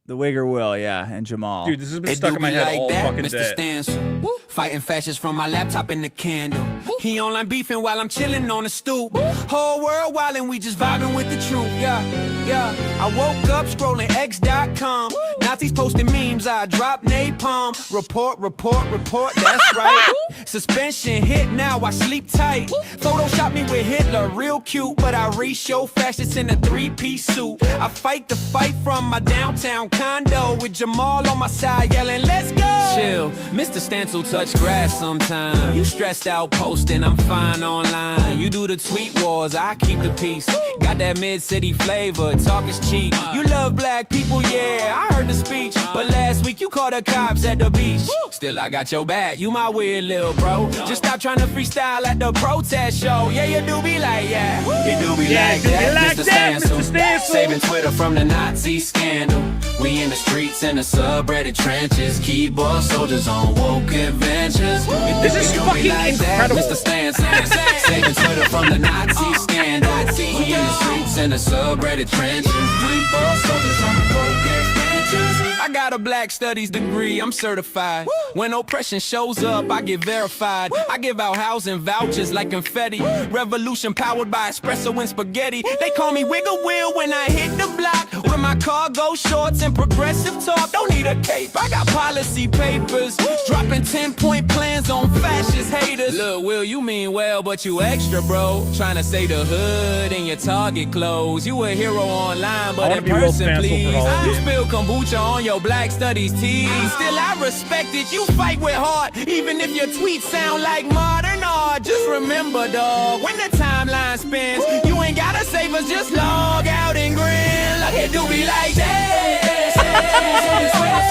S1: The Wigger Will, yeah, and Jamal.
S2: Dude, this has been
S7: It
S2: stuck
S7: do
S2: in my
S7: be
S2: head
S7: like
S2: all
S7: that,
S2: fucking
S7: Mr.
S2: day.
S7: Stancil. Fighting fascists from my laptop in the candle. He online beefing while I'm chilling on the stoop. Whole world wildin', we just vibing with the truth. Yeah. I woke up scrolling x.com. Nazis posting memes, I drop napalm. Report, that's right. Suspension hit, now I sleep tight. Photoshop me with Hitler, real cute, but I re-show fascists in a 3-piece suit. I fight the fight from my downtown condo with Jamal on my side yelling, let's go! Chill, Mr. Stancil touch grass sometime. You stressed out posting, I'm fine online. You do the tweet wars, I keep the peace. Got that mid-city flavor, talk is cheap. You love black people, yeah, I heard the speech. But last week you called the cops at the beach. Still I got your back, you my weird little bro. Just stop trying to freestyle at the protest show. Yeah, you do be like, yeah. You do be like that, Mr. Stancil. Saving Twitter from the Nazi scandal. We in the streets and the subreddit trenches. Keyboard soldiers on woke adventures.
S2: This is fucking incredible.
S7: Mr. Stancil. Saving Twitter from the Nazi scandal. We in the streets and the subreddit trenches. Keyboard soldiers on woke adventures. I got a black studies degree, I'm certified. When oppression shows up, I get verified. I give out housing vouchers like confetti. Revolution powered by espresso and spaghetti. They call me Wiggle Wheel when I hit the block. With my cargo shorts and progressive talk. Don't need a cape, I got policy papers. Dropping 10-point plans on fascist haters. Look, Will, you mean well, but you extra, bro. Trying to say the hood in your Target clothes. You a hero online, but
S2: I wanna
S7: in
S2: be Will
S7: person,
S2: Stancil for
S7: please.
S2: Halloween.
S7: You spill kombucha on your black studies tee. Still, I respect it. You fight with heart, even if your tweets sound like modern art. Just remember, dog, when the timeline spins, you ain't gotta save us. Just log out and grin. Like it do be like that.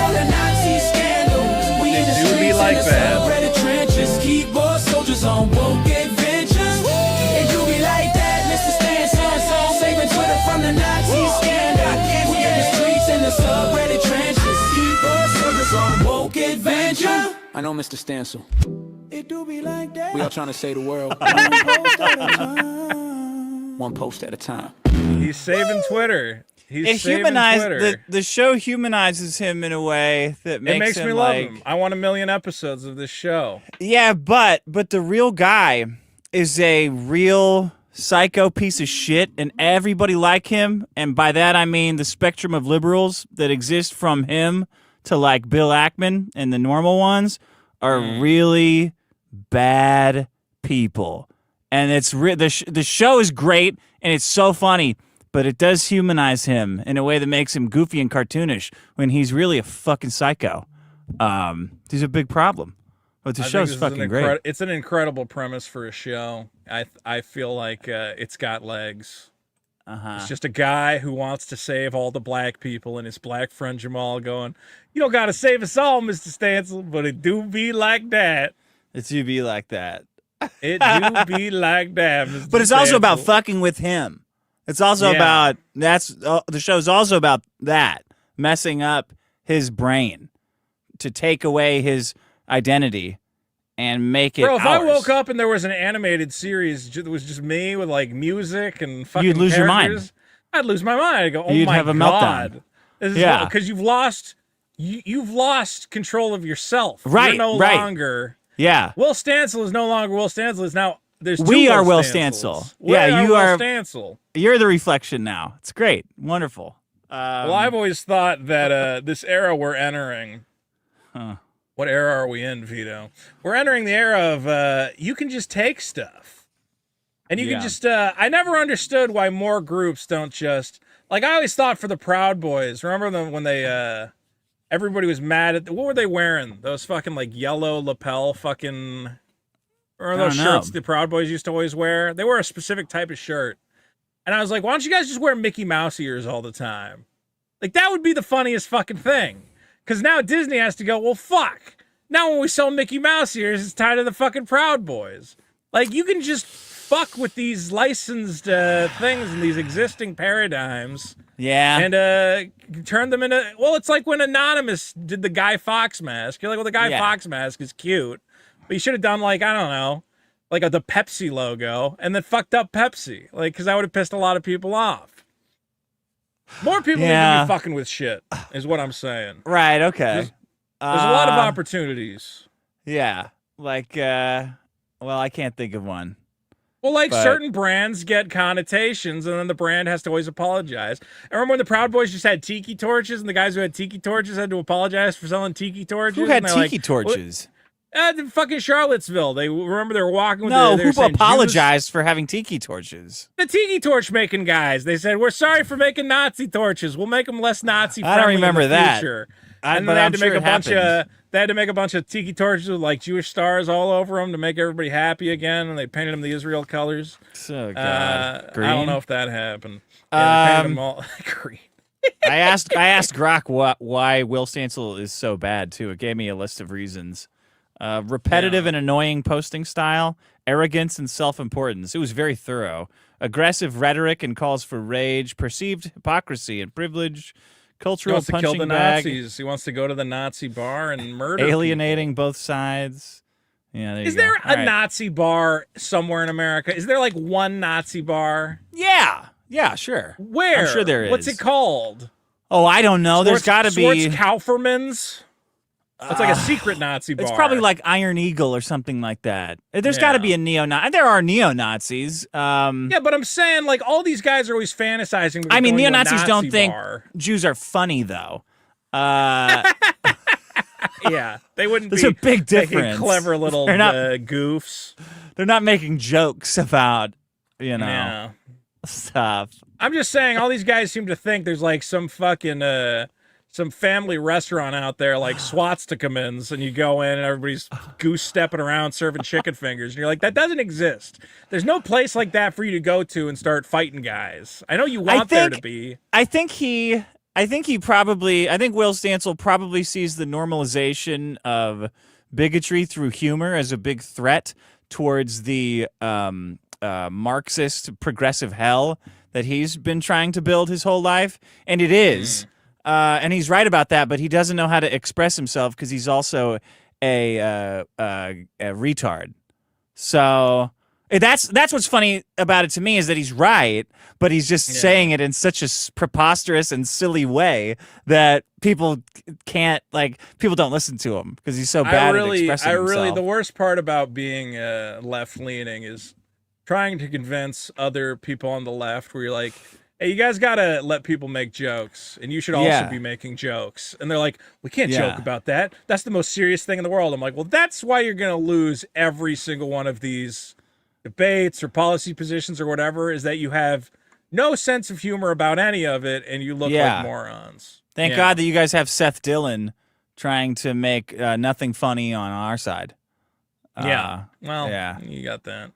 S7: From the Nazi scandal, we in the
S2: do be
S7: streets
S2: like
S7: and the
S2: that.
S7: subreddit trenches. Keyboard soldiers on woke adventures. It do be like that, Mr. Stancil. Saving Twitter from the Nazi scandal. We in the streets and the subreddit trenches. Keyboard soldiers on woke adventure. I know, Mr. Stancil. It do be like that. We all trying to save the world. One post at a time.
S2: He's saving Twitter. He's
S1: It
S2: saving
S1: humanized
S2: Twitter.
S1: the show humanizes him in a way that
S2: It makes
S1: him
S2: me love
S1: like,
S2: him. I want 1 million episodes of this show.
S1: Yeah, but the real guy is a real psycho piece of shit, and everybody like him, and by that I mean the spectrum of liberals that exist from him to like Bill Ackman and the normal ones are really bad people. And it's the show is great and it's so funny, but it does humanize him in a way that makes him goofy and cartoonish when he's really a fucking psycho. He's a big problem. But the
S2: I think
S1: show's
S2: this is
S1: fucking great.
S2: It's an incredible premise for a show. I feel like it's got legs. It's just a guy who wants to save all the black people, and his black friend Jamal going, "You don't got to save us all, Mr. Stancil, but it do be like that.
S1: It do be like that.
S2: It do be like that, Mr.
S1: But it's also about
S2: Stancil."
S1: fucking with him. It's also
S2: Yeah.
S1: about the show's also about that, messing up his brain to take away his identity and make it
S2: Bro, if I
S1: ours.
S2: woke up and there was an animated series that was just me with like music and fucking
S1: You'd lose your mind.
S2: characters, I'd lose my mind. I'd go, "Oh
S1: You'd
S2: my
S1: have a
S2: god!"
S1: meltdown.
S2: This is
S1: Yeah.
S2: because you've lost control of yourself.
S1: Right,
S2: You're no
S1: right.
S2: longer.
S1: Yeah.
S2: Will Stancil is no longer Will Stancil. It's now there's two
S1: We are Will
S2: Stancils.
S1: Stancil.
S2: We
S1: Yeah, you
S2: Will
S1: are-
S2: Stancil.
S1: You're the reflection now. It's great. Wonderful.
S2: Well, I've always thought that this era we're entering. What era are we in, Vito? We're entering the era of you can just take stuff. And you
S1: Yeah.
S2: can just I never understood why more groups don't just like I always thought for the Proud Boys. Remember them when they everybody was mad at what were they wearing? Those fucking like yellow lapel fucking or those
S1: I don't know.
S2: shirts the Proud Boys used to always wear. They wear a specific type of shirt. And I was like, why don't you guys just wear Mickey Mouse ears all the time? Like that would be the funniest fucking thing. Because now Disney has to go, well, fuck. Now when we sell Mickey Mouse ears, it's tied to the fucking Proud Boys. Like, you can just fuck with these licensed things and these existing paradigms.
S1: Yeah.
S2: And turn them into. Well, it's like when Anonymous did the Guy Fawkes mask. You're like, well, the Guy Fawkes mask is cute, but you should have done like, I don't know, like the Pepsi logo, and then fucked up Pepsi, like, because that would have pissed a lot of people off. More people need to be fucking with shit, is what I'm saying.
S1: Right. Okay.
S2: There's a lot of opportunities.
S1: Yeah. Like, well, I can't think of one.
S2: Well, like certain brands get connotations, and then the brand has to always apologize. I remember when the Proud Boys just had tiki torches, and the guys who had tiki torches had to apologize for selling tiki torches.
S1: Who had tiki torches?
S2: The fucking Charlottesville. They were walking with
S1: who apologized for having tiki torches?
S2: The tiki torch making guys. They said, "We're sorry for making Nazi torches. We'll make them less Nazi friendly."
S1: I don't remember
S2: in the
S1: that.
S2: future. And then they had to make a bunch of. They had to make a bunch of tiki torches with like Jewish stars all over them to make everybody happy again, and they painted them the Israel colors.
S1: Oh God, green?
S2: I don't know if that happened. Yeah, they painted them all green.
S1: I asked Grok why Will Stancil is so bad too. It gave me a list of reasons. Repetitive and annoying posting style, arrogance and self-importance. It was very thorough. Aggressive rhetoric and calls for rage, perceived hypocrisy and privilege, cultural
S2: He wants to
S1: punching
S2: kill the
S1: bag,
S2: Nazis. He wants to go to the Nazi bar and murder
S1: alienating
S2: people.
S1: both sides. Yeah,
S2: Is there a Nazi bar somewhere in America? Is there like one Nazi bar?
S1: Yeah, sure.
S2: Where?
S1: I'm sure there is.
S2: What's it called?
S1: Oh, I don't know. There's got to be
S2: Kaufferman's. It's like a secret Nazi bar.
S1: It's probably like Iron Eagle or something like that. There's got to be a neo-Nazi. There are neo-Nazis.
S2: Yeah, but I'm saying like all these guys are always fantasizing.
S1: I mean, neo-Nazis don't think
S2: bar.
S1: Jews are funny, though.
S2: Yeah, they wouldn't
S1: There's
S2: be
S1: a big difference.
S2: Clever little goofs.
S1: They're not making jokes about, stuff.
S2: I'm just saying all these guys seem to think there's like some fucking some family restaurant out there like Swastika-mins, and you go in and everybody's goose stepping around serving chicken fingers, and you're like, that doesn't exist. There's no place like that for you to go to and start fighting guys. I know you want there to be.
S1: I think Will Stancil probably sees the normalization of bigotry through humor as a big threat towards the Marxist progressive hell that he's been trying to build his whole life, and it is. And he's right about that, but he doesn't know how to express himself because he's also a retard. So that's what's funny about it to me is that he's right, but he's just saying it in such a preposterous and silly way that people don't listen to him because he's so bad at expressing himself.
S2: The worst part about being left-leaning is trying to convince other people on the left where you're like, hey, you guys got to let people make jokes, and you should also be making jokes. And they're like, we can't joke about that. That's the most serious thing in the world. I'm like, well, that's why you're going to lose every single one of these debates or policy positions or whatever, is that you have no sense of humor about any of it, and you look like morons.
S1: Thank God that you guys have Seth Dillon trying to make nothing funny on our side.
S2: You got that.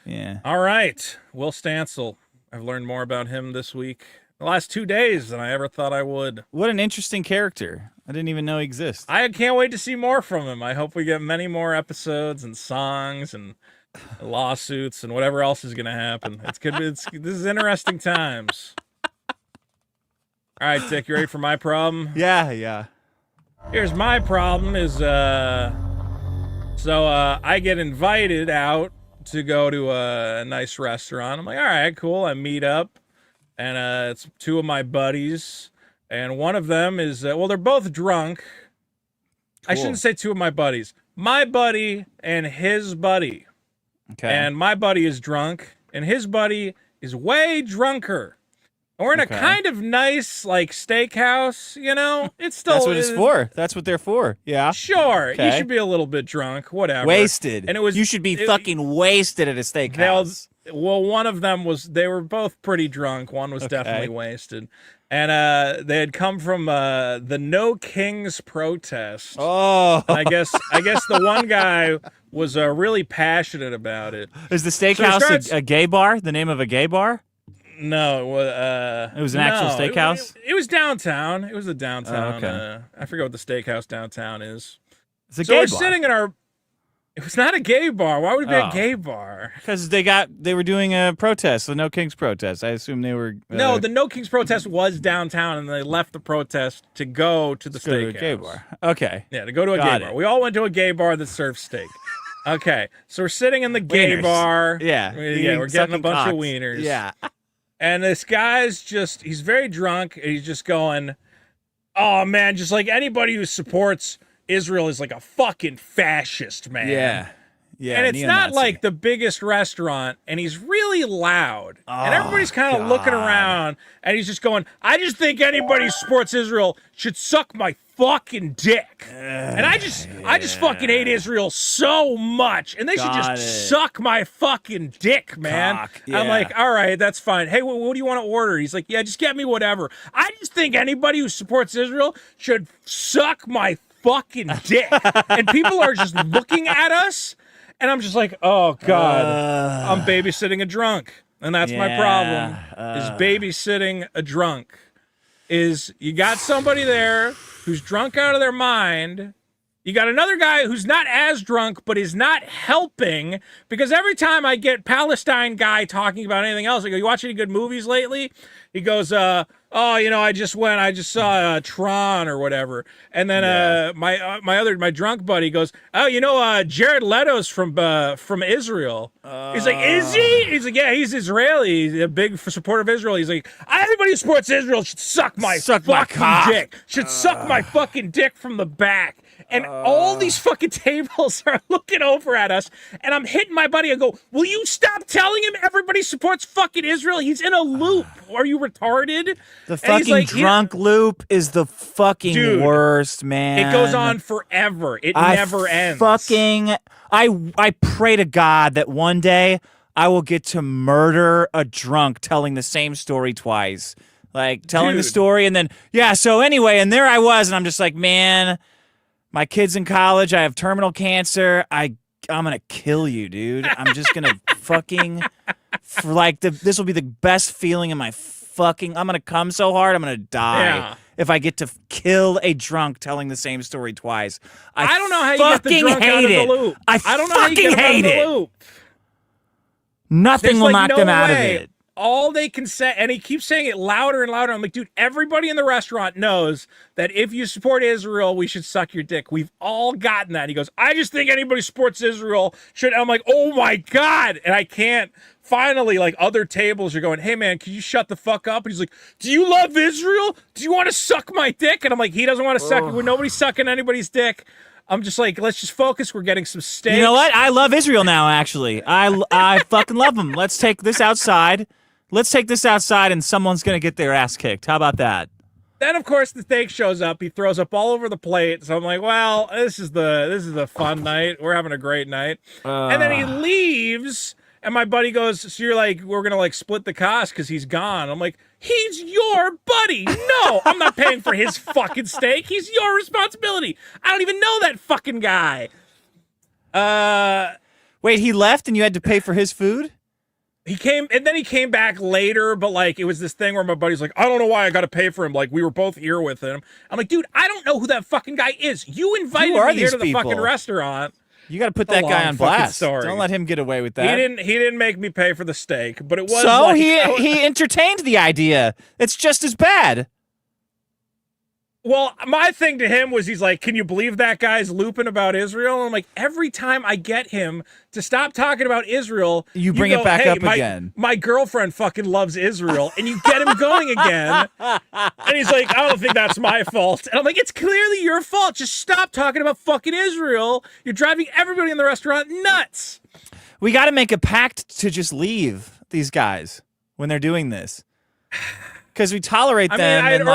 S1: Yeah.
S2: All right. Will Stancil. I've learned more about him this week, the last 2 days, than I ever thought I would.
S1: What an interesting character. I didn't even know he exists.
S2: I can't wait to see more from him. I hope we get many more episodes and songs and lawsuits and whatever else is going to happen. This is interesting times. All right, Dick, you ready for my problem?
S1: Yeah.
S2: Here's my problem is, I get invited out to go to a nice restaurant. I'm like, all right, cool. I meet up, and it's two of my buddies, and one of them is, they're both drunk. Cool. I shouldn't say two of my buddies. My buddy and his buddy. Okay. And my buddy is drunk, and his buddy is way drunker. And we're in a kind of nice, like, steakhouse, It's still...
S1: That's what it's for. That's what they're for. Yeah.
S2: Sure. Okay. You should be a little bit drunk, whatever.
S1: Wasted.
S2: And you
S1: should be fucking wasted at a steakhouse.
S2: Well, one of them they were both pretty drunk. One was definitely wasted. And they had come from the No Kings protest.
S1: Oh.
S2: And I guess the one guy was really passionate about it.
S1: Is the steakhouse a gay bar? The name of a gay bar?
S2: No,
S1: it was an actual steakhouse.
S2: It was downtown. It was a downtown. I forget what the steakhouse downtown is.
S1: It's a gay bar.
S2: Sitting in our. It was not a gay bar. Why would it be
S1: Oh.
S2: a gay bar?
S1: Because they were doing a protest, the No Kings protest. I assume they were.
S2: No, the No Kings protest was downtown, and they left the protest to go to the
S1: go to a
S2: steakhouse.
S1: gay bar. Okay.
S2: Yeah, to go to a
S1: Got
S2: gay bar.
S1: it.
S2: We all went to a gay bar that served steak. Okay, so we're sitting in the gay
S1: Wieners.
S2: bar.
S1: Yeah.
S2: We're getting a bunch of wieners.
S1: Yeah.
S2: And this guy's he's very drunk, and he's just going, oh, man, just like anybody who supports Israel is like a fucking fascist, man.
S1: Yeah. Yeah.
S2: And it's not
S1: neo-Nazi.
S2: like the biggest restaurant, and he's really loud. And everybody's kind of looking around, and he's just going, I just think anybody who supports Israel should suck my fucking dick. And I just fucking hate Israel so much, and they should
S1: Got
S2: just
S1: it.
S2: suck my fucking dick, man.
S1: Cock,
S2: I'm
S1: yeah.
S2: like, all right, that's fine. Hey, what do you want to order? He's like, yeah, just get me whatever. I just think anybody who supports Israel should suck my fucking dick. And people are just looking at us. And I'm just like, oh, God, I'm babysitting a drunk. And that's my problem, is babysitting a drunk. Is you got somebody there who's drunk out of their mind. You got another guy who's not as drunk, but is not helping. Because every time I get Palestine guy talking about anything else, I go, you watch any good movies lately? He goes, I just saw Tron or whatever. And then my drunk buddy goes, Jared Leto's from Israel. He's like, is he? He's like, yeah, he's Israeli. He's a big supporter of Israel. He's like, everybody who supports Israel should suck my fucking dick. Should suck my fucking dick from the back. And all these fucking tables are looking over at us, and I'm hitting my buddy. I go, will you stop telling him everybody supports fucking Israel? He's in a loop. Are you retarded?
S1: The
S2: And he's
S1: fucking
S2: like,
S1: drunk loop is the fucking
S2: Dude,
S1: worst, man.
S2: It goes on forever. It never ends.
S1: I pray to God that one day I will get to murder a drunk telling the same story twice. Like telling the
S2: Dude.
S1: story and then, so anyway, and there I was, and I'm just like, man, my kid's in college. I have terminal cancer. I'm gonna kill you, dude. I'm just gonna fucking this will be the best feeling in my fucking. I'm gonna come so hard. I'm gonna die
S2: Yeah.
S1: if I get to kill a drunk telling the same story twice.
S2: I don't know how you get the
S1: fucking
S2: drunk out
S1: hate
S2: of the
S1: it.
S2: loop.
S1: I
S2: don't know how you
S1: fucking
S2: get him out of
S1: hate
S2: the
S1: it.
S2: loop.
S1: Nothing
S2: There's
S1: will
S2: like
S1: knock
S2: no
S1: them out of
S2: way.
S1: it.
S2: All they can say, and he keeps saying it louder and louder. I'm like, dude, everybody in the restaurant knows that if you support Israel, we should suck your dick. We've all gotten that. He goes, I just think anybody who supports Israel should. And I'm like, oh my God. And I can't. Finally, like other tables are going, hey man, can you shut the fuck up? And he's like, do you love Israel? Do you want to suck my dick? And I'm like, he doesn't want to suck it. Nobody's sucking anybody's dick. I'm just like, let's just focus. We're getting some steaks.
S1: You know what? I love Israel now, actually. I fucking love them. Let's take this outside. And someone's going to get their ass kicked. How about that?
S2: Then of course the steak shows up. He throws up all over the plate. So I'm like, well, this is the fun night. We're having a great night. And then he leaves. And my buddy goes, so you're like, we're going to like split the cost because he's gone. I'm like, he's your buddy. No, I'm not paying for his fucking steak. He's your responsibility. I don't even know that fucking guy.
S1: Wait, he left and you had to pay for his food?
S2: He came back later, but like it was this thing where my buddy's like, I don't know why I got to pay for him. Like we were both here with him. I'm like, dude, I don't know who that fucking guy is. You invited
S1: Who are
S2: me here
S1: these
S2: to the
S1: people?
S2: fucking restaurant.
S1: You got to put that
S2: A
S1: guy
S2: long
S1: on
S2: fucking
S1: blast.
S2: story.
S1: Don't let him get away with that.
S2: He didn't make me pay for the steak, but it was
S1: So
S2: like,
S1: he entertained the idea. It's just as bad.
S2: Well, my thing to him was he's like, can you believe that guy's looping about Israel? And I'm like, every time I get him to stop talking about Israel,
S1: You bring it back
S2: hey,
S1: up again.
S2: My girlfriend fucking loves Israel, and you get him going again. And he's like, I don't think that's my fault. And I'm like, it's clearly your fault. Just stop talking about fucking Israel. You're driving everybody in the restaurant nuts.
S1: We got to make a pact to just leave these guys when they're doing this. Because we tolerate them.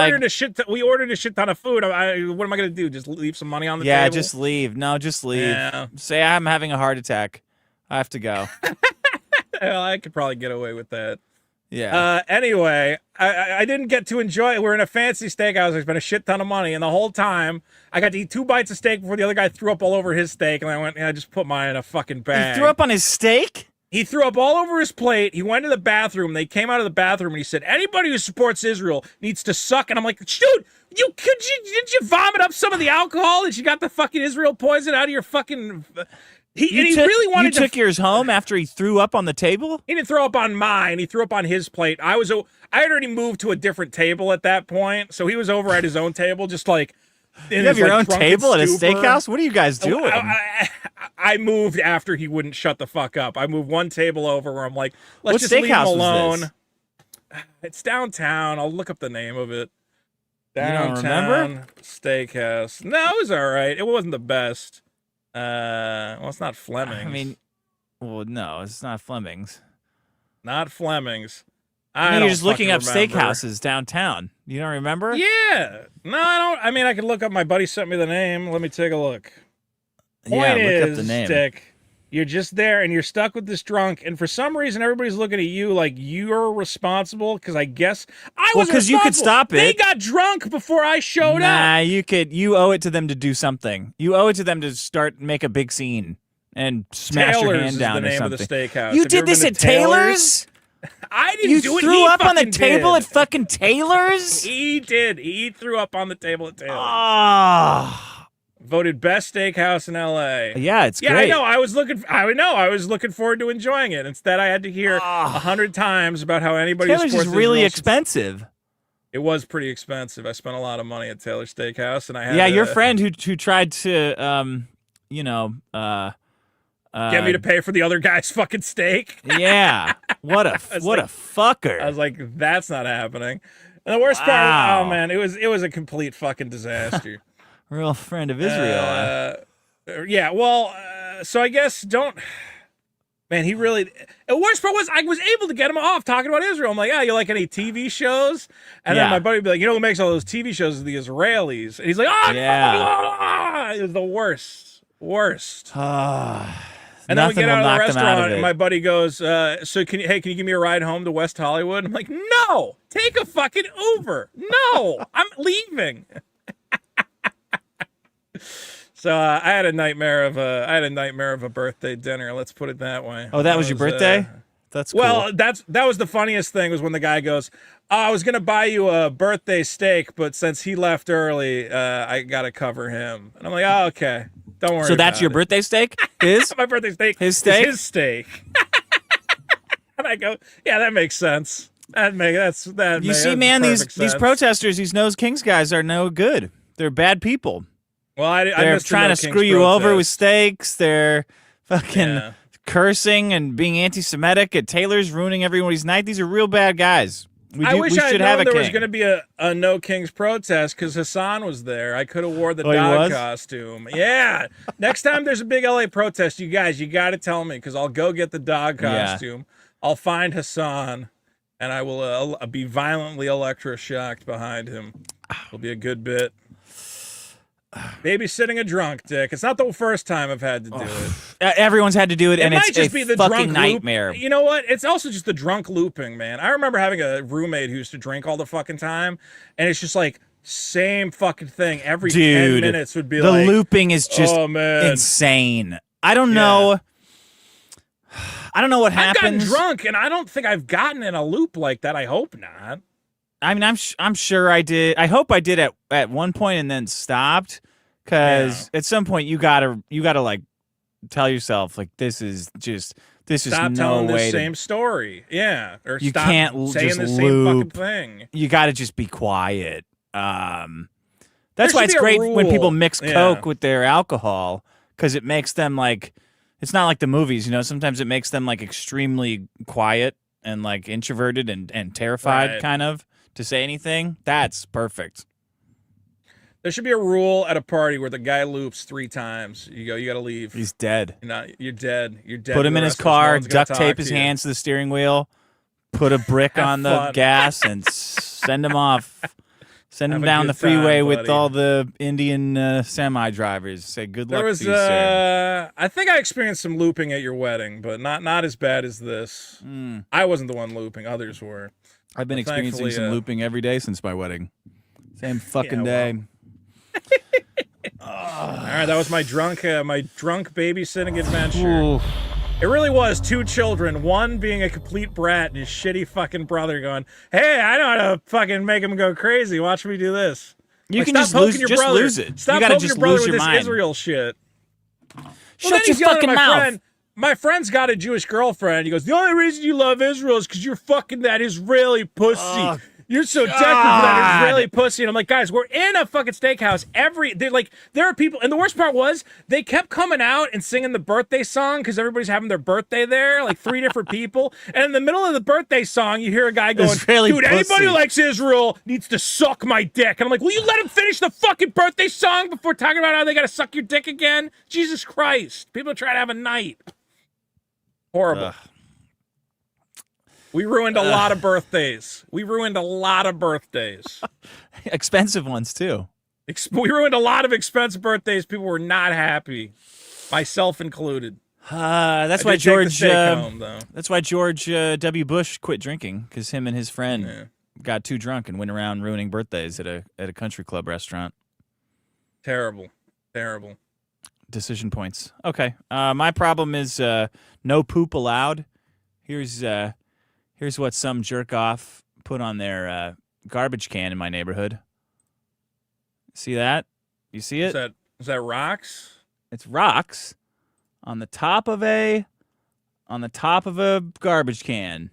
S2: We ordered a shit ton of food. What am I going to do? Just leave some money on the
S1: yeah,
S2: table?
S1: just leave. No, just leave.
S2: Yeah.
S1: Say I'm having a heart attack. I have to go.
S2: Well, I could probably get away with that.
S1: Yeah.
S2: Anyway, I didn't get to enjoy it. We're in a fancy steakhouse. I spent a shit ton of money, and the whole time I got to eat 2 bites of steak before the other guy threw up all over his steak, and I went, yeah, just put mine in a fucking bag.
S1: He threw up on his steak?
S2: He threw up all over his plate. He went to the bathroom. They came out of the bathroom, and he said, anybody who supports Israel needs to suck. And I'm like, dude, did you vomit up some of the alcohol that you got the fucking Israel poison out of your fucking... He really wanted
S1: You took yours home after he threw up on the table?
S2: He didn't throw up on mine. He threw up on his plate. I had already moved to a different table at that point, so he was over at his own table, just like.
S1: You have your own table at a steakhouse? What are you guys doing?
S2: I moved after he wouldn't shut the fuck up. I moved one table over where I'm like, let's
S1: What
S2: just leave him
S1: steakhouse was
S2: alone.
S1: this?
S2: It's downtown. I'll look up the name of it.
S1: You don't
S2: Downtown
S1: remember?
S2: Steakhouse. No, it was all right. It wasn't the best. Well, it's not Fleming's.
S1: I mean, well, no, it's not Fleming's.
S2: Not Fleming's.
S1: You're just looking up
S2: fucking remember.
S1: steakhouses downtown. You don't remember?
S2: Yeah. No, I don't. I mean, I could look up. My buddy sent me the name. Let me take a look. Point
S1: look up
S2: is,
S1: the name.
S2: Dick, you're just there and you're stuck with this drunk, and for some reason, everybody's looking at you like you're responsible. Because I guess I was
S1: because you could
S2: responsible.
S1: stop it.
S2: They got drunk before I showed
S1: Nah,
S2: up.
S1: you owe it to them to do something. You owe it to them to make a big scene and smash your
S2: Taylor's
S1: hand
S2: is
S1: down
S2: the
S1: or
S2: name
S1: something.
S2: of the steakhouse.
S1: You
S2: Have
S1: did
S2: ever
S1: this
S2: been
S1: at
S2: to Taylor's?
S1: Taylor's?
S2: I didn't
S1: You
S2: do it.
S1: threw
S2: He
S1: up on the
S2: fucking
S1: table
S2: did.
S1: at fucking Taylor's?
S2: He did. He threw up on the table at Taylor's.
S1: Oh.
S2: Voted best steakhouse in L.A.
S1: Yeah, it's
S2: Yeah,
S1: great.
S2: I know. I was looking forward to enjoying it. Instead, I had to hear 100 times about how anybody.
S1: Taylor's is really expensive.
S2: It was pretty expensive. I spent a lot of money at Taylor's Steakhouse, and I had
S1: Yeah, your friend who tried to
S2: get me to pay for the other guy's fucking steak.
S1: Yeah. What a fucker.
S2: I was like, that's not happening. And the worst part,
S1: Wow.
S2: oh man, it was a complete fucking disaster.
S1: Real friend of Israel.
S2: Yeah, well, so I guess don't. Man, he really. The worst part was I was able to get him off talking about Israel. I'm like, yeah, you like any TV shows? And then
S1: Yeah.
S2: my buddy would be like, you know who makes all those TV shows is the Israelis. And he's like, oh,
S1: Yeah.
S2: it was the worst. And then we
S1: Nothing
S2: get
S1: will
S2: out of the
S1: knock them out
S2: restaurant,
S1: of
S2: and
S1: it.
S2: my buddy goes, so can you give me a ride home to West Hollywood? I'm like, no, take a fucking Uber. No, I'm leaving. So I had a nightmare of a birthday dinner. Let's put it that way.
S1: Oh, that was your birthday? That's cool.
S2: Well, that was the funniest thing was when the guy goes, I was gonna buy you a birthday steak, but since he left early, I gotta cover him. And I'm like, oh, okay, don't worry.
S1: So that's
S2: about
S1: your
S2: it.
S1: birthday steak? His?
S2: My birthday steak.
S1: His
S2: is
S1: steak?
S2: his steak. And I go, yeah, that makes sense.
S1: You see, man, these protesters, these Nose Kings guys are no good. They're bad people.
S2: Well, I
S1: They're
S2: missed the
S1: trying
S2: No
S1: to
S2: Kings
S1: screw you over with
S2: protest.
S1: steaks. They're fucking
S2: Yeah.
S1: cursing and being anti-Semitic at Taylor's, ruining everybody's night. These are real bad guys.
S2: I wish
S1: we
S2: I had
S1: should have
S2: known
S1: a
S2: there was
S1: king.
S2: going to be a No Kings protest because Hassan was there. I could have wore the
S1: Oh, he
S2: dog
S1: was?
S2: costume. Yeah. Next time there's a big LA protest, you guys, you got to tell me because I'll go get the dog
S1: Yeah.
S2: costume. I'll find Hassan, and I will be violently electroshocked behind him. It'll be a good bit. Babysitting a drunk, Dick. It's not the first time I've had to do it.
S1: Everyone's had to do it, and
S2: It
S1: it's
S2: might just
S1: a
S2: be the
S1: fucking
S2: drunk
S1: nightmare.
S2: Loop. You know what? It's also just the drunk looping, man. I remember having a roommate who used to drink all the fucking time, and it's just like same fucking thing every 10
S1: Dude,
S2: minutes would be
S1: the
S2: like
S1: looping is just
S2: oh, man.
S1: insane. I don't know. I don't know what
S2: I've gotten
S1: happens.
S2: drunk, and I don't think I've gotten in a loop like that. I hope not.
S1: I mean, I'm sure I did. I hope I did at one point and then stopped. Because at some point you gotta like tell yourself like this is
S2: Stop
S1: no
S2: telling
S1: way
S2: the same story. Yeah, or
S1: You
S2: stop
S1: can't
S2: saying
S1: just
S2: the same fucking
S1: loop.
S2: thing.
S1: You got to just be quiet. That's
S2: There
S1: why
S2: should
S1: it's
S2: be a
S1: great when people
S2: rule.
S1: mix
S2: Yeah.
S1: Coke with their alcohol because it makes them like it's not like the movies, you know. Sometimes it makes them like extremely quiet and like introverted and terrified,
S2: Right.
S1: kind of to say anything. That's perfect.
S2: There should be a rule at a party where the guy loops 3 times. You got to leave.
S1: He's dead.
S2: You're dead. You're dead.
S1: Put
S2: to
S1: him
S2: the
S1: in his
S2: rest of us. No
S1: car,
S2: one's gonna
S1: duct
S2: talk
S1: tape
S2: to
S1: his
S2: you.
S1: hands to the steering wheel, put a brick
S2: Have
S1: on the
S2: fun.
S1: gas, and send him off. Send him
S2: Have a
S1: down
S2: good
S1: the freeway
S2: time,
S1: with
S2: buddy.
S1: all the Indian semi drivers. Say good luck
S2: There was,
S1: to you, sir.
S2: I think I experienced some looping at your wedding, but not as bad as this. I wasn't the one looping; others were.
S1: I've been
S2: well,
S1: experiencing some
S2: thankfully,
S1: looping every day since my wedding. Same fucking
S2: Yeah,
S1: day.
S2: All right, that was my drunk babysitting adventure.
S1: Ooh.
S2: It really was 2 children, one being a complete brat and his shitty fucking brother going, "Hey, I know how to fucking make him go crazy. Watch me do this."
S1: You
S2: Like,
S1: can
S2: stop
S1: just
S2: poking
S1: lose.
S2: your
S1: Just
S2: brother.
S1: lose it.
S2: Stop
S1: You gotta
S2: poking
S1: just
S2: your brother
S1: lose
S2: with
S1: your
S2: this
S1: mind.
S2: Israel shit. Well, then
S1: Shut your
S2: he's yelling at
S1: fucking
S2: my
S1: mouth.
S2: friend. My friend's got a Jewish girlfriend. He goes, the only reason you love Israel is because you're fucking that Israeli pussy.
S1: Oh,
S2: You're so desperate for that Israeli pussy. And I'm like, guys, we're in a fucking steakhouse. There are people, and the worst part was they kept coming out and singing the birthday song because everybody's having their birthday there, like 3 different people. And in the middle of the birthday song, you hear a guy going,
S1: Israeli
S2: dude,
S1: pussy.
S2: anybody who likes Israel needs to suck my dick. And I'm like, will you let him finish the fucking birthday song before talking about how they got to suck your dick again? Jesus Christ. People try to have a night. Horrible.
S1: Ugh.
S2: We ruined a lot of birthdays.
S1: Expensive ones too.
S2: We ruined a lot of expensive birthdays. People were not happy, myself included.
S1: That's
S2: I
S1: why
S2: did take the
S1: George.
S2: steak home, though.
S1: That's why George W. Bush quit drinking because him and his friend got too drunk and went around ruining birthdays at a country club restaurant.
S2: Terrible.
S1: Decision points. Okay. My problem is no poop allowed. Here's what some jerk off put on their garbage can in my neighborhood. See that? You see it?
S2: Is that rocks?
S1: It's rocks on the top of a garbage can.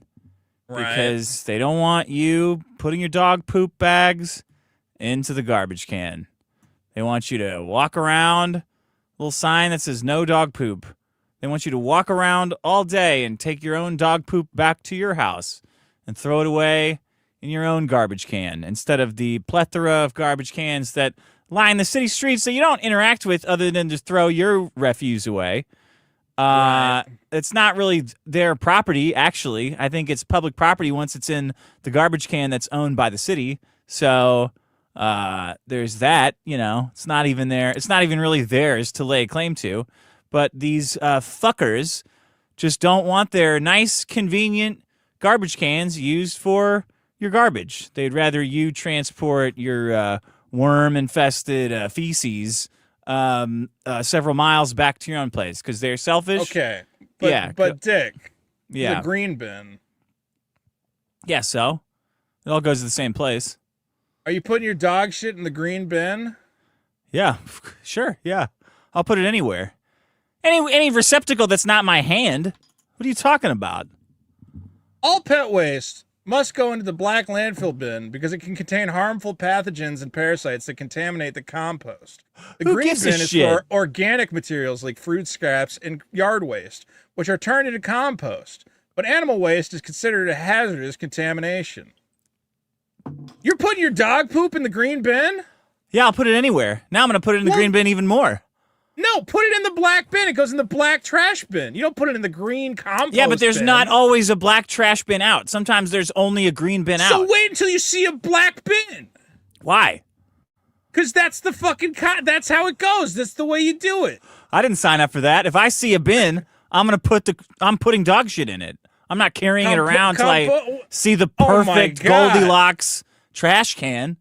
S2: Right.
S1: Because they don't want you putting your dog poop bags into the garbage can. They want you to walk around, a little sign that says no dog poop. They want you to walk around all day and take your own dog poop back to your house and throw it away in your own garbage can instead of the plethora of garbage cans that line the city streets that you don't interact with other than to throw your refuse away.
S2: Right.
S1: It's not really their property, actually. I think it's public property once it's in the garbage can that's owned by the city. So there's that, it's not even there. It's not even really theirs to lay claim to. But these fuckers just don't want their nice, convenient garbage cans used for your garbage. They'd rather you transport your worm-infested feces several miles back to your own place because they're selfish.
S2: Okay.
S1: Yeah.
S2: But Dick,
S1: Yeah.
S2: the green bin.
S1: Yeah, so it all goes to the same place.
S2: Are you putting your dog shit in the green bin?
S1: Yeah, sure. Yeah, I'll put it anywhere. Any receptacle that's not my hand. What are you talking about?
S2: All pet waste must go into the black landfill bin because it can contain harmful pathogens and parasites that contaminate the compost. The
S1: Who
S2: green
S1: gives a
S2: bin is
S1: shit?
S2: for organic materials like fruit scraps and yard waste, which are turned into compost. But animal waste is considered a hazardous contamination. You're putting your dog poop in the green bin?
S1: Yeah, I'll put it anywhere. Now I'm going to put it in the green bin even more.
S2: No, put it in the black bin. It goes in the black trash bin. You don't put it in the green compost
S1: Yeah, but there's
S2: bin.
S1: not always a black trash bin out. Sometimes there's only a green bin
S2: So
S1: out.
S2: wait until you see a black bin.
S1: Why?
S2: Because that's the fucking... that's how it goes. That's the way you do it.
S1: I didn't sign up for that. If I see a bin, I'm putting dog shit in it. I'm not carrying it around till I see the
S2: Oh my
S1: perfect
S2: God.
S1: Goldilocks trash can.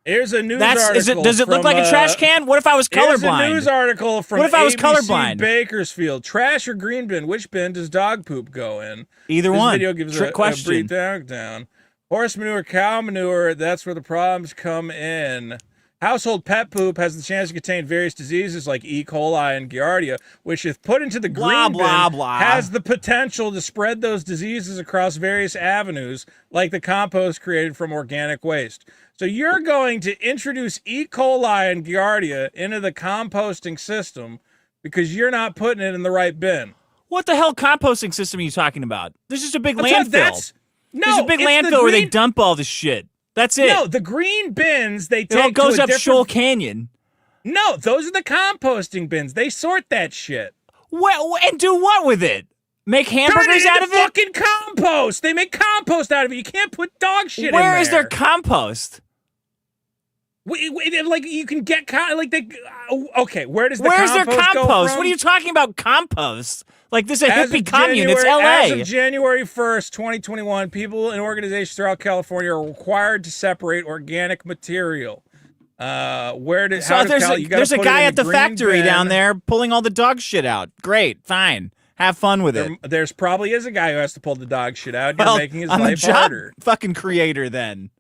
S2: Here's a news article.
S1: Does it look like a trash can? What if I was
S2: Here's a
S1: colorblind?
S2: news article from
S1: What if I was
S2: ABC
S1: colorblind?
S2: Bakersfield. Trash or green bin? Which bin does dog poop go in?
S1: Either
S2: This
S1: one.
S2: video gives
S1: Trick
S2: a
S1: question.
S2: brief breakdown. Horse manure, cow manure, that's where the problems come in. Household pet poop has the chance to contain various diseases like E. coli and Giardia, which if put into the green
S1: Blah, blah,
S2: bin,
S1: blah.
S2: has the potential to spread those diseases across various avenues, like the compost created from organic waste. So you're going to introduce E. coli and Giardia into the composting system because you're not putting it in the right bin.
S1: What the hell composting system are you talking about? There's just a big landfill. There's a big
S2: it's
S1: landfill
S2: the
S1: where they
S2: green-
S1: dump all this shit. That's it.
S2: No, the green bins they
S1: it all
S2: take
S1: goes
S2: to a
S1: up
S2: different...
S1: Shoal Canyon.
S2: No, those are the composting bins. They sort that shit.
S1: Well, and do what with it? Make
S2: Turn
S1: hamburgers
S2: it
S1: out
S2: into
S1: of it?
S2: fucking compost. They make compost out of it. You can't put dog shit in there.
S1: Where is their compost?
S2: Like you can get okay. Where does the
S1: Where's their
S2: compost go
S1: compost?
S2: from?
S1: What are you talking about compost? Like this is a
S2: As
S1: hippie
S2: of
S1: commune. It's
S2: As
S1: LA.
S2: of January 1st, 2021, people and organizations throughout California are required to separate organic material. There's
S1: There's a guy at the factory down there pulling all the dog shit out. Great, fine. Have fun with it.
S2: There's probably is a guy who has to pull the dog shit out. You're
S1: Well,
S2: making his
S1: I'm a
S2: life
S1: job
S2: harder.
S1: fucking creator then.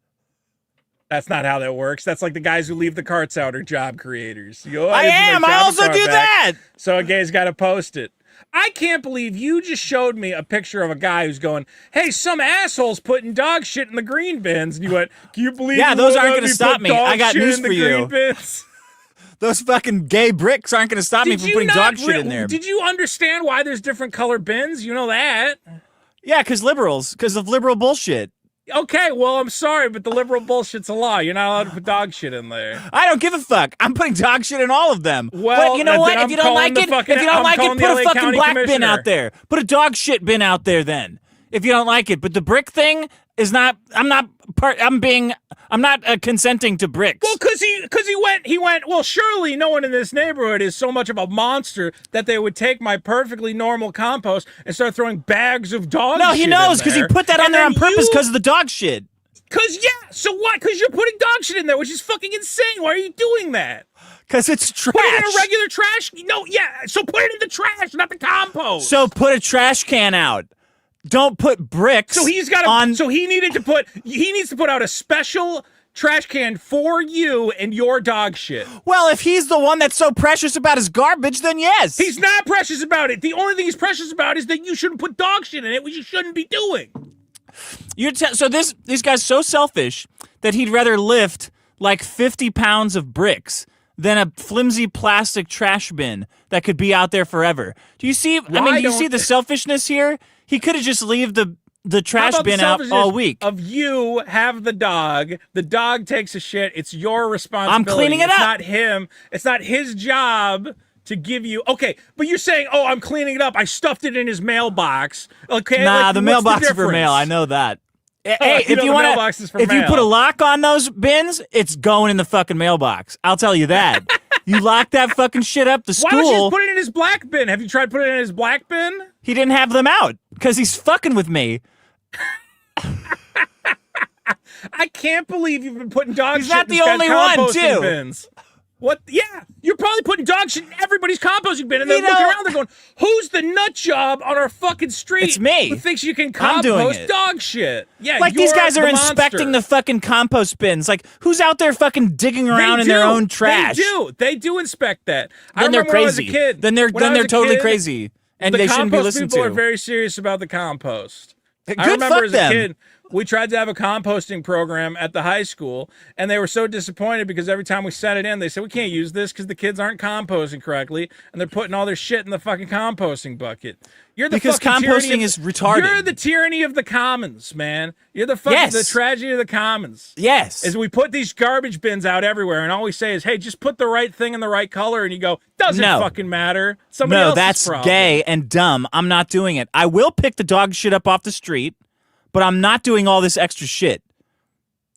S2: That's not how that works. That's like the guys who leave the carts out are job creators. You
S1: I am. I also do that.
S2: So a gay's got to post it. I can't believe you just showed me a picture of a guy who's going, hey, some asshole's putting dog shit in the green bins. And you went, can you believe
S1: Yeah,
S2: you
S1: those
S2: won't
S1: aren't
S2: let
S1: gonna
S2: me
S1: stop
S2: put
S1: me.
S2: dog
S1: I got
S2: shit
S1: news
S2: in the
S1: for you.
S2: green bins?
S1: Those fucking gay bricks aren't going to stop me from putting dog shit in there.
S2: Did you understand why there's different color bins? You know that.
S1: Yeah, because of liberal bullshit.
S2: Okay, well, I'm sorry, but the liberal bullshit's a law. You're not allowed to put dog shit in there.
S1: I don't give a fuck. I'm putting dog shit in all of them.
S2: Well,
S1: but you know what?
S2: then
S1: If you don't like it, put a fucking black bin out there. Put a dog shit bin out there then. If you don't like it. But the brick thing is not. I'm not consenting to bricks.
S2: Well, because he went. Well, surely no one in this neighborhood is so much of a monster that they would take my perfectly normal compost and start throwing bags of dog.
S1: No,
S2: shit
S1: he knows
S2: because
S1: he put that on there on purpose because of the dog shit.
S2: So what? Because you're putting dog shit in there, which is fucking insane. Why are you doing that?
S1: Because it's trash.
S2: Put it in a regular trash. No, yeah. So put it in the trash, not the compost.
S1: So put a trash can out. Don't put bricks.
S2: So he's got on. So he needs to put out a special trash can for you and your dog shit.
S1: Well, if he's the one that's so precious about his garbage, then yes.
S2: He's not precious about it. The only thing he's precious about is that you shouldn't put dog shit in it, which you shouldn't be doing.
S1: So this guy's so selfish that he'd rather lift like 50 pounds of bricks than a flimsy plastic trash bin that could be out there forever. Do you see? Do you see the selfishness here? He could have just leave the trash bin out all week.
S2: Of you have the dog takes a shit. It's your responsibility.
S1: I'm cleaning it up.
S2: It's not him. It's not his job to give you. Okay, but you're saying, oh, I'm cleaning it up. I stuffed it in his mailbox. Okay,
S1: nah,
S2: like,
S1: the mailbox is for mail. I know that. Hey, if
S2: you
S1: put a lock on those bins, it's going in the fucking mailbox. I'll tell you that. You lock that fucking shit up. The school.
S2: Why don't you just put it in his black bin? Have you tried putting it in his black bin?
S1: He didn't have them out because he's fucking with me.
S2: I can't believe you've been putting dog shit
S1: not
S2: in
S1: the only one,
S2: composting
S1: too.
S2: bins. What? Yeah, you're probably putting dog shit in everybody's composting bin, and they're looking around, they're going, "Who's the nut job on our fucking street?
S1: It's me.
S2: Who thinks you can
S1: I'm doing
S2: compost
S1: it.
S2: dog shit?" Yeah,
S1: like these guys are
S2: the
S1: inspecting
S2: monster.
S1: the fucking compost bins. Like who's out there fucking digging around in their own trash?
S2: They do inspect that.
S1: Then they're crazy. Then they're totally crazy, and they shouldn't be listened to.
S2: People are very serious about the compost.
S1: Good,
S2: I remember
S1: fuck
S2: as
S1: them.
S2: a kid, we tried to have a composting program at the high school, and they were so disappointed because every time we sent it in, they said, we can't use this because the kids aren't composting correctly, and they're putting all their shit in the fucking composting bucket. You're the
S1: because
S2: fucking
S1: composting is retarded.
S2: You're the tyranny of the commons, man. You're the fucking the tragedy of the commons.
S1: Yes.
S2: Is we put these garbage bins out everywhere, and all we say is, hey, just put the right thing in the right color, and you go, doesn't fucking matter. Somebody else's
S1: that's
S2: problem.
S1: gay and dumb. I'm not doing it. I will pick the dog shit up off the street, but I'm not doing all this extra shit.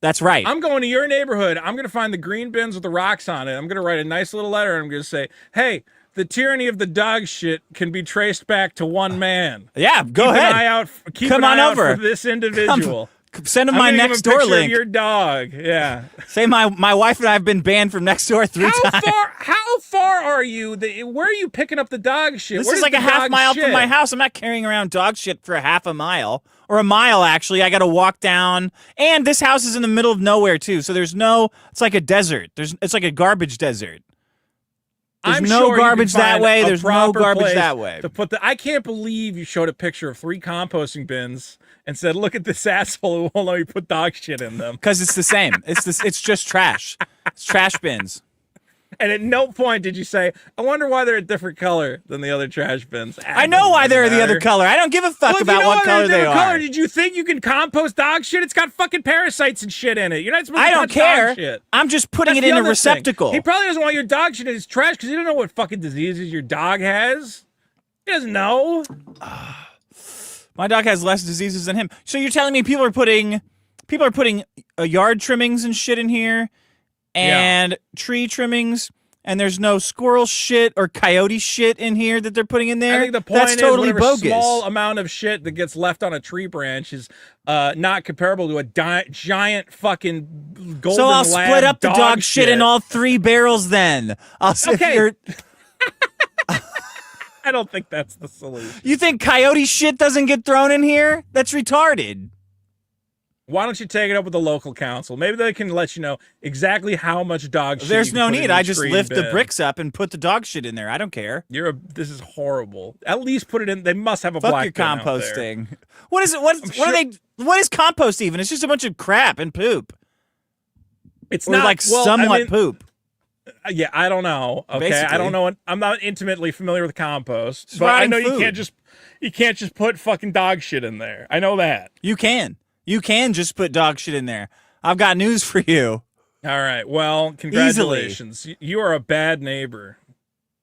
S1: That's right.
S2: I'm going to your neighborhood. I'm going to find the green bins with the rocks on it. I'm going to write a nice little letter, and I'm going to say, hey, the tyranny of the dog shit can be traced back to one man.
S1: Yeah, go
S2: Keep
S1: ahead.
S2: An eye out. Keep
S1: Come
S2: an
S1: on
S2: eye
S1: over.
S2: out for this individual.
S1: Send him
S2: I'm
S1: my
S2: gonna give
S1: next
S2: him a
S1: door
S2: picture
S1: link.
S2: of your dog. Yeah.
S1: Say my wife and I have been banned from next door 3 times.
S2: How far are you? Where are you picking up the dog shit?
S1: This
S2: Where
S1: is
S2: does
S1: like a
S2: the
S1: half
S2: dog
S1: mile
S2: shit?
S1: from my house. I'm not carrying around dog shit for a half a mile. Or a mile, actually. I got to walk down. And this house is in the middle of nowhere, too. So it's like a desert. It's like a garbage desert. There's no garbage that way. There's no garbage that way.
S2: I can't believe you showed a picture of 3 composting bins and said, look at this asshole who won't let me put dog shit in them.
S1: Because it's the same. It's just trash. It's trash bins.
S2: And at no point did you say, I wonder why they're a different color than the other trash bins.
S1: I know why they're the other color. I don't give a fuck about what color they are.
S2: Did you think you can compost dog shit? It's got fucking parasites and shit in it. You're not supposed to
S1: I don't
S2: touch dog
S1: care.
S2: shit.
S1: I'm just putting
S2: That's
S1: it in
S2: the
S1: a
S2: other
S1: receptacle.
S2: thing. He probably doesn't want your dog shit in his trash because he doesn't know what fucking diseases your dog has. He doesn't know.
S1: My dog has less diseases than him. So you're telling me people are putting yard trimmings and shit in here, and tree trimmings, and there's no squirrel shit or coyote shit in here that they're putting in there?
S2: I think the point
S1: That's totally
S2: is
S1: bogus.
S2: Small amount of shit that gets left on a tree branch is not comparable to a giant fucking golden
S1: So I'll
S2: lab
S1: split up the dog shit
S2: shit
S1: in all 3 barrels then. I'll say
S2: Okay. I don't think that's the solution.
S1: You think coyote shit doesn't get thrown in here? That's retarded.
S2: Why don't you take it up with the local council? Maybe they can let you know exactly how much dog shit.
S1: There's
S2: you can
S1: no
S2: put in
S1: need. I
S2: each
S1: just
S2: green
S1: lift the
S2: bin.
S1: bricks up and put the dog shit in there. I don't care.
S2: This is horrible. At least put it in. They must have a
S1: Fuck
S2: black
S1: your
S2: bin out there.
S1: composting. What is it? What
S2: sure-
S1: are they? What is compost even? It's just a bunch of crap and poop.
S2: It's
S1: Or
S2: not
S1: like
S2: well,
S1: somewhat
S2: I mean,
S1: poop.
S2: Yeah, I don't know. Okay,
S1: Basically.
S2: I don't know. I'm not intimately familiar with compost,
S1: It's
S2: but I
S1: rotting
S2: know
S1: food.
S2: you can't just put fucking dog shit in there. I know that.
S1: You can just put dog shit in there. I've got news for you.
S2: All right. Well, congratulations. You are a bad neighbor.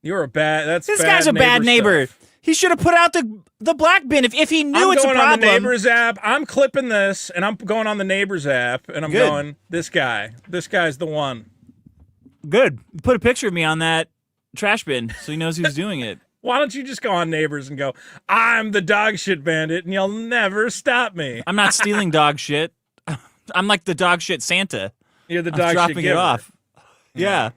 S2: You're a bad. That's
S1: This
S2: bad
S1: guy's a bad neighbor.
S2: stuff.
S1: He should have put out the black bin if he knew
S2: I'm
S1: it's a
S2: going on
S1: problem.
S2: the neighbors app. I'm clipping this, and I'm going on the neighbors app, and I'm
S1: Good.
S2: going. This guy. This guy's the one.
S1: Good. Put a picture of me on that trash bin so he knows who's doing it.
S2: Why don't you just go on neighbors and go? I'm the dog shit bandit, and you'll never stop me.
S1: I'm not stealing dog shit. I'm like the dog shit Santa.
S2: You're the
S1: I'm
S2: dog shit
S1: dropping
S2: giver.
S1: it off. Yeah.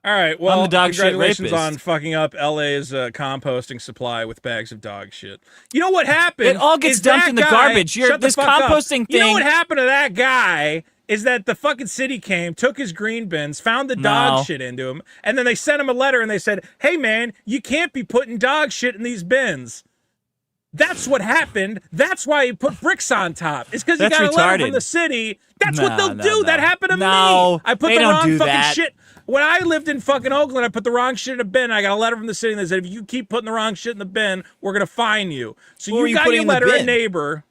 S2: All right. Well,
S1: the dog shit
S2: congratulations
S1: rapist.
S2: on fucking up LA's composting supply with bags of dog shit. You know what happened?
S1: It all gets
S2: is
S1: dumped
S2: that
S1: in the
S2: guy-
S1: garbage.
S2: Shut the
S1: This
S2: fuck up.
S1: composting
S2: You know
S1: thing-
S2: what happened to that guy? Is that the fucking city came, took his green bins, found the dog
S1: No.
S2: shit into him, and then they sent him a letter and they said, "Hey man, you can't be putting dog shit in these bins." That's what happened. That's why he put bricks on top. It's because he
S1: That's
S2: got a letter
S1: retarded.
S2: from the city. That's what
S1: No,
S2: they'll
S1: no,
S2: do.
S1: no.
S2: That happened to
S1: No,
S2: me. I put
S1: they
S2: the
S1: don't
S2: wrong
S1: do
S2: fucking
S1: that.
S2: shit. When I lived in fucking Oakland, I put the wrong shit in a bin. And I got a letter from the city that said, if you keep putting the wrong shit in the bin, we're going to fine you. So
S1: What were
S2: you
S1: you
S2: got
S1: putting
S2: your
S1: in the
S2: letter, a
S1: bin?
S2: neighbor.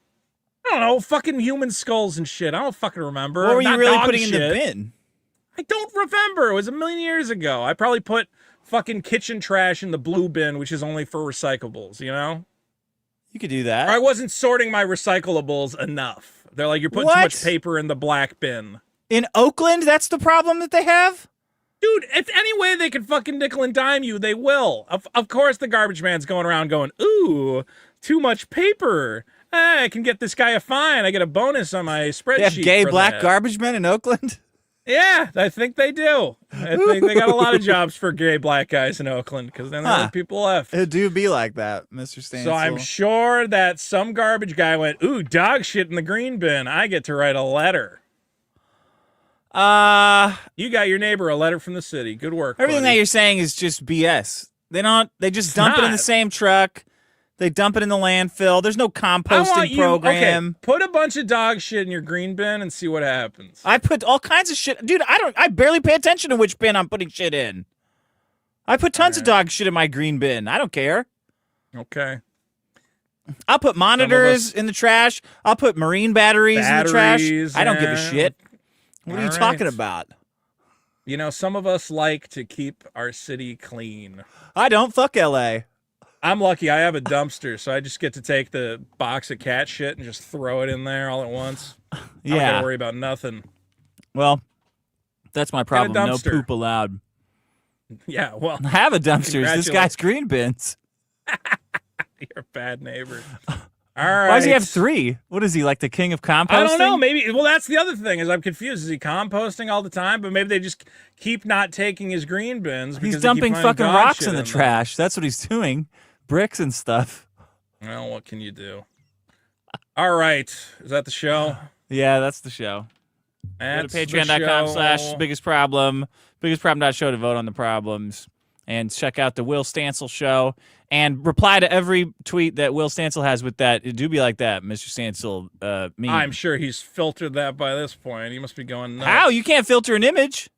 S2: I don't know, fucking human skulls and shit. I don't fucking remember.
S1: What were you
S2: Not
S1: really
S2: dog
S1: putting in the
S2: shit.
S1: bin?
S2: I don't remember. It was a million years ago. I probably put fucking kitchen trash in the blue bin, which is only for recyclables, you know?
S1: You could do
S2: Or
S1: that.
S2: I wasn't sorting my recyclables enough. They're like, you're putting too
S1: What?
S2: much paper in the black bin.
S1: In Oakland, that's the problem that they have?
S2: Dude, if any way they can fucking nickel and dime you, they will. Of course the garbage man's going around going, ooh, too much paper. I can get this guy a fine. I get a bonus on my spreadsheet.
S1: They have gay
S2: for
S1: black
S2: that.
S1: garbage men in Oakland?
S2: Yeah, I think they do. I think they got a lot of jobs for gay black guys in Oakland because then there
S1: Huh.
S2: are people left.
S1: It do be like that, Mr. Stancil.
S2: So I'm sure that some garbage guy went, ooh, dog shit in the green bin. I get to write a letter. You got your neighbor a letter from the city. Good work.
S1: Everything that
S2: buddy.
S1: you're saying is just BS. They just dump it in the
S2: not.
S1: same truck. They dump it in the landfill. There's no
S2: I want
S1: composting
S2: you,
S1: program.
S2: Okay, put a bunch of dog shit in your green bin and see what happens.
S1: I put all kinds of shit. Dude, I barely pay attention to which bin I'm putting shit in. I put tons of dog shit in my green bin. I don't care.
S2: Okay.
S1: I'll put monitors
S2: us-
S1: in the trash. I'll put marine batteries in the trash.
S2: Batteries,
S1: I don't give a
S2: yeah.
S1: shit. What are you
S2: All
S1: talking
S2: right.
S1: about?
S2: You know, some of us like to keep our city clean.
S1: I don't. Fuck LA.
S2: I'm lucky I have a dumpster, so I just get to take the box of cat shit and just throw it in there all at once. I don't
S1: Yeah.
S2: gotta worry about nothing.
S1: Well, that's my problem. No
S2: dumpster.
S1: poop allowed.
S2: Yeah, well,
S1: I have a dumpster. This
S2: Congratulations.
S1: guy's green bins.
S2: you're a bad neighbor. All right.
S1: Why does he have 3? What is he, like the king of composting?
S2: I don't know. Maybe. Well, that's the other thing is I'm confused. Is he composting all the time? But maybe they just keep not taking his green bins. Because
S1: He's
S2: they keep
S1: dumping
S2: finding
S1: fucking
S2: dog
S1: rocks
S2: shit
S1: in the
S2: them.
S1: trash. That's what he's doing. Bricks and stuff.
S2: Well, what can you do? All right. Is that the show?
S1: Yeah, that's the show.
S2: That's
S1: Go
S2: the
S1: to patreon.com/biggest
S2: show.
S1: biggestproblem.show to vote on the problems. And check out the Will Stancil show. And reply to every tweet that Will Stancil has with that. It do be like that, Mr. Stancil. Meme.
S2: I'm sure he's filtered that by this point. He must be going nuts.
S1: How? You can't filter an image.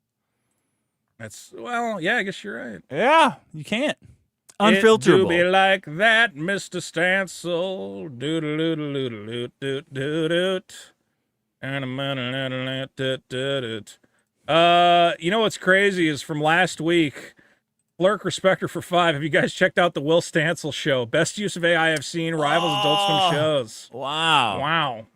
S2: That's well, yeah. I guess you're right.
S1: Yeah, you can't.
S2: It do be
S1: Unfilterable.
S2: like that, Mr. Stancil. Doot-a-doot-a-doot-a-doot-a-doot. You know what's crazy is from last week, Lurk Respecter for 5. Have you guys checked out the Will Stancil show? Best use of AI I've seen, rivals Adult Swim shows.
S1: Wow.
S2: Wow.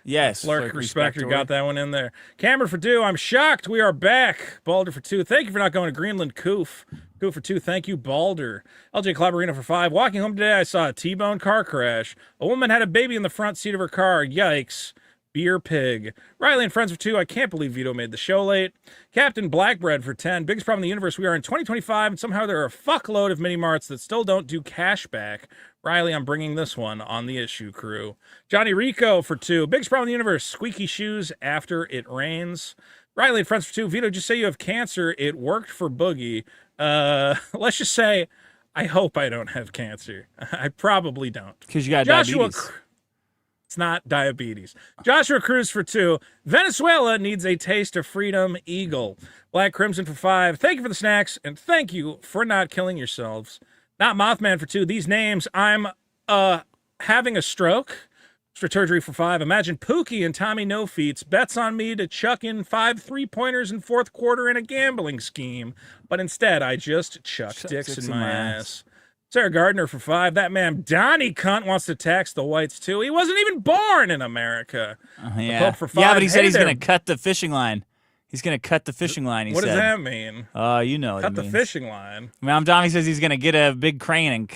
S1: Yes.
S2: Lurk Respecter got that one in there. Cameron for 2, I'm shocked. We are back. Balder for 2, thank you for not going to Greenland. Coof for 2, thank you, Balder. LJ Clabarino for 5, walking home today, I saw a T-bone car crash. A woman had a baby in the front seat of her car. Yikes. Beer Pig. Riley and friends for 2. I can't believe Vito made the show late. Captain Blackbread for 10. Biggest problem in the universe. We are in 2025, and somehow there are a fuckload of mini marts that still don't do cashback. Riley, I'm bringing this one on the issue crew. Johnny Rico for 2. Biggest problem in the universe. Squeaky shoes after it rains. Riley and friends for 2. Vito, just say you have cancer. It worked for Boogie. Let's just say, I hope I don't have cancer. I probably don't.
S1: Because you got
S2: Joshua
S1: diabetes.
S2: It's not diabetes. Joshua Cruz for 2. Venezuela needs a taste of freedom. Eagle. Black Crimson for 5. Thank you for the snacks, and thank you for not killing yourselves. Not Mothman for 2. These names, I'm having a stroke. Strategy for 5. Imagine Pookie and Tommy No Feets bets on me to chuck in 5 3-pointers in fourth quarter in a gambling scheme, but instead I just chucked dicks in my ass. Sarah Gardner for 5. That man Donnie Cunt wants to tax the whites too. He wasn't even born in America.
S1: Yeah.
S2: Pope for 5.
S1: Yeah, but he said
S2: Hey
S1: he's
S2: there.
S1: going to cut the fishing line. He's going to cut the fishing line, he
S2: What
S1: said.
S2: does that mean?
S1: You know what
S2: Cut
S1: it
S2: the
S1: means.
S2: fishing line.
S1: Mom Tommy says he's going to get a big crane and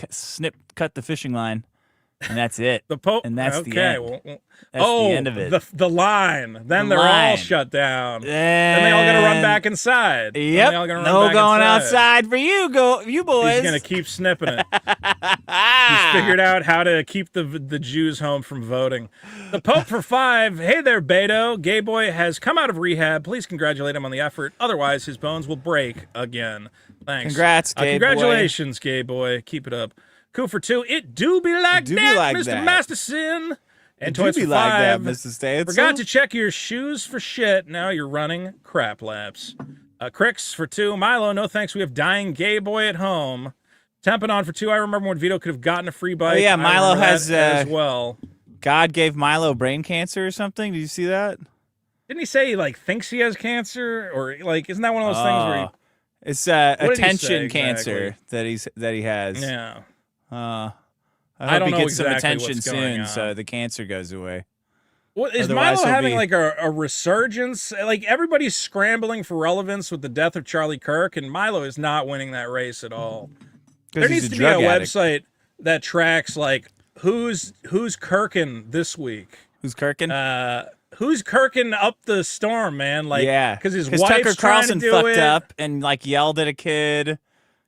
S1: cut the fishing line. And that's it.
S2: The Pope.
S1: And that's
S2: okay,
S1: the end.
S2: Well,
S1: That's
S2: oh,
S1: the end of it.
S2: The line. Then
S1: The
S2: they're all
S1: line.
S2: shut down. Then they all got to run back inside. Then
S1: Yep.
S2: they all gotta run
S1: No
S2: back
S1: going
S2: inside.
S1: outside for you, you boys.
S2: He's gonna keep snipping it. He's figured out how to keep the Jews home from voting. The Pope for 5. Hey there, Beto. Gay boy has come out of rehab. Please congratulate him on the effort. Otherwise, his bones will break again. Thanks.
S1: Congrats, gay boy.
S2: congratulations, gay boy. Keep it up. Coup for 2. It do be like
S1: do be
S2: that,
S1: like
S2: Mr.
S1: that.
S2: Masterson. And
S1: do
S2: Toys
S1: be
S2: for
S1: like that,
S2: 5.
S1: Mr. Stancil.
S2: Forgot to check your shoes for shit. Now you're running crap laps. Cricks for 2. Milo, no thanks. We have dying gay boy at home. Tempanon for 2. I remember when Vito could have gotten a free bike.
S1: Oh, yeah,
S2: I
S1: Milo
S2: remember
S1: has,
S2: that as well.
S1: God gave Milo brain cancer or something. Did you see that?
S2: Didn't he say he like thinks he has cancer, or like isn't that one of those things where
S1: It's
S2: What did he say
S1: attention cancer
S2: exactly?
S1: that he has.
S2: he? Yeah.
S1: I hope
S2: don't
S1: he
S2: know
S1: gets some
S2: exactly
S1: attention
S2: what's going
S1: soon,
S2: on.
S1: so the cancer goes away.
S2: What is
S1: Otherwise,
S2: Milo
S1: he'll
S2: having
S1: be-
S2: like a resurgence? Like everybody's scrambling for relevance with the death of Charlie Kirk, and Milo is not winning that race at all. There needs to be a website that tracks like who's Kirkin this week.
S1: Who's Kirkin?
S2: Who's Kirkin up the storm, man? Like,
S1: yeah,
S2: because his
S1: Tucker
S2: wife's trying
S1: Carlson
S2: to do
S1: fucked
S2: it.
S1: up and like yelled at a kid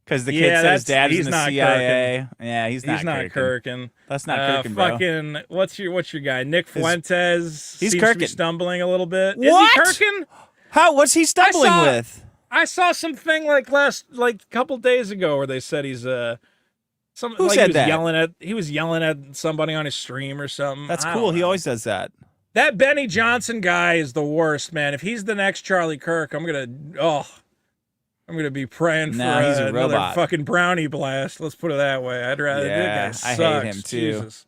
S1: because the kid
S2: Yeah,
S1: said his
S2: that's-
S1: dad was
S2: he's
S1: in the
S2: not
S1: CIA. Yeah, he's not Kirkin.
S2: Kirkin.
S1: That's not Kirkin, bro.
S2: Fucking what's your guy? Nick Fuentes.
S1: he's
S2: seems to be
S1: Kirkin.
S2: stumbling a little bit.
S1: What?
S2: Is he Kirkin?
S1: What's he stumbling
S2: saw-
S1: with?
S2: I saw something like a couple days ago where they said he's
S1: Who
S2: like
S1: said that?
S2: he was yelling at somebody on his stream or something.
S1: That's
S2: I
S1: cool.
S2: don't
S1: He
S2: know.
S1: always does that.
S2: That Benny Johnson guy is the worst, man. If he's the next Charlie Kirk, I'm gonna be praying
S1: Nah,
S2: for
S1: he's a
S2: another
S1: robot.
S2: fucking brownie blast. Let's put it that way. I'd rather
S1: Yeah,
S2: that guy
S1: I
S2: sucks.
S1: hate him too.
S2: Jesus.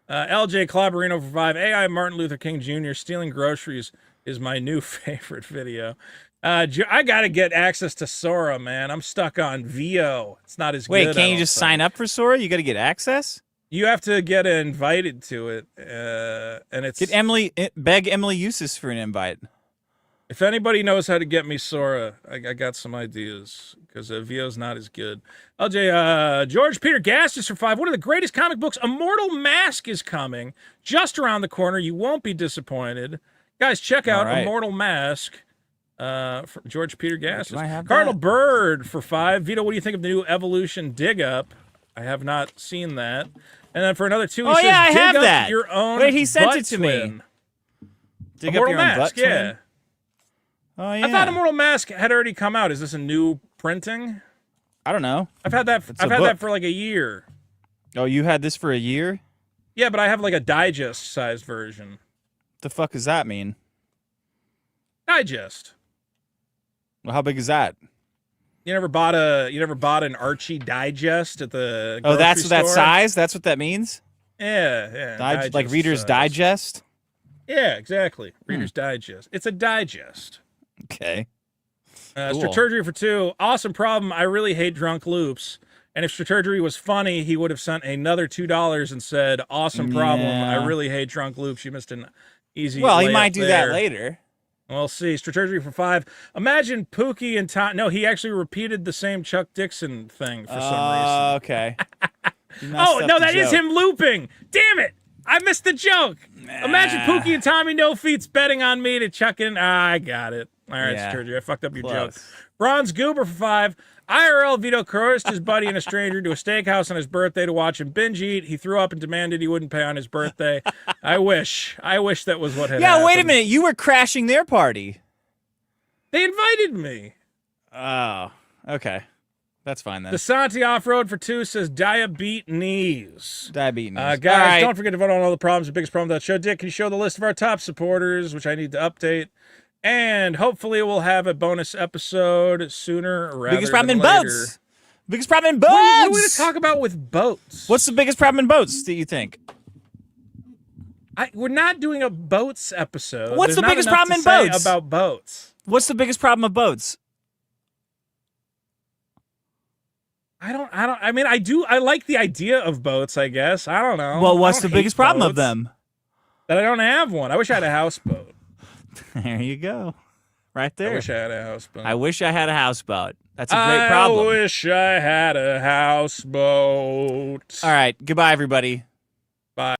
S2: LJ Clabarino for 5. AI Martin Luther King Jr. stealing groceries is my new favorite video. I gotta get access to Sora, man. I'm stuck on VO. It's not as good.
S1: Wait,
S2: I
S1: can't
S2: don't
S1: you just
S2: think.
S1: sign up for Sora? You got to get access.
S2: You have to get invited to it, and it's.
S1: Beg Emily Eustace for an invite.
S2: If anybody knows how to get me Sora, I got some ideas because VO's not as good. LJ, George Peter Gastus for 5. One of the greatest comic books. Immortal Mask is coming just around the corner. You won't be disappointed, guys. Check out
S1: All right.
S2: Immortal Mask. For George Peter Gastus.
S1: Do I have
S2: Cardinal
S1: that?
S2: Bird for 5. Vito, what do you think of the new Evolution Dig Up? I have not seen that. And then for another 2, he
S1: Oh,
S2: says,
S1: yeah, I
S2: dig
S1: have
S2: up
S1: that.
S2: your own
S1: Wait, he sent
S2: butt
S1: it to me.
S2: twin.
S1: Dig up
S2: Immortal
S1: your own
S2: Mask,
S1: butt
S2: yeah.
S1: twin? Oh yeah.
S2: I thought Immortal Mask had already come out. Is this a new printing?
S1: I don't know.
S2: I've had that.
S1: It's a
S2: I've had
S1: book.
S2: that for like a year.
S1: Oh, you had this for a year?
S2: Yeah, but I have like a digest-sized version.
S1: The fuck does that mean?
S2: Digest.
S1: Well, how big is that?
S2: You never bought an Archie Digest at the
S1: Oh, that's
S2: grocery
S1: that
S2: store?
S1: size. That's what that means.
S2: Yeah.
S1: Like
S2: digest
S1: Reader's
S2: size.
S1: Digest.
S2: Yeah, exactly. Reader's Digest. It's a digest.
S1: Okay. Cool.
S2: Strategy for 2. Awesome problem. I really hate drunk loops. And if Strategy was funny, he would have sent another $2 and said, "Awesome problem.
S1: Yeah.
S2: I really hate drunk loops." You missed an easy.
S1: Well, he
S2: layup
S1: might do
S2: there.
S1: that later.
S2: We'll see. Strategy for 5. Imagine Pookie and Tom. No, he actually repeated the same Chuck Dixon thing for some reason.
S1: Okay.
S2: Oh, no, that is him looping. Damn it. I missed the joke. Imagine Pookie and Tommy No Feet's betting on me to chuck in. I got it. All right,
S1: Yeah.
S2: Sturgis, I fucked up your
S1: Close.
S2: joke. Bronze Goober for 5. IRL Vito coerced his buddy and a stranger to a steakhouse on his birthday to watch him binge eat. He threw up and demanded he wouldn't pay on his birthday. I wish that was what had happened.
S1: Yeah, wait a minute. You were crashing their party.
S2: They invited me.
S1: Oh, okay. That's fine then.
S2: DeSanti Off-Road for 2 says diabetes.
S1: Diabetes.
S2: Guys,
S1: All right.
S2: don't forget to vote on all the problems. The biggest problem of that show. Dick, can you show the list of our top supporters, which I need to update? And hopefully we'll have a bonus episode sooner rather
S1: Biggest problem
S2: than
S1: in
S2: later.
S1: boats. Biggest problem in boats.
S2: What are we going to talk about with boats?
S1: What's the biggest problem in boats, do you think?
S2: We're not doing a boats episode.
S1: What's
S2: There's
S1: the
S2: not
S1: biggest
S2: enough
S1: problem
S2: to
S1: in
S2: say
S1: boats?
S2: about boats.
S1: What's the biggest problem of boats?
S2: I mean, I like the idea of boats, I guess. I don't know.
S1: Well,
S2: I
S1: what's
S2: don't
S1: the biggest
S2: hate
S1: problem of
S2: boats.
S1: them?
S2: That I don't have one. I wish I had a houseboat.
S1: There you go. Right
S2: I
S1: there.
S2: wish I had a houseboat.
S1: I wish I had a houseboat. That's a great problem.
S2: I wish I had a houseboat.
S1: All right. Goodbye, everybody.
S2: Bye.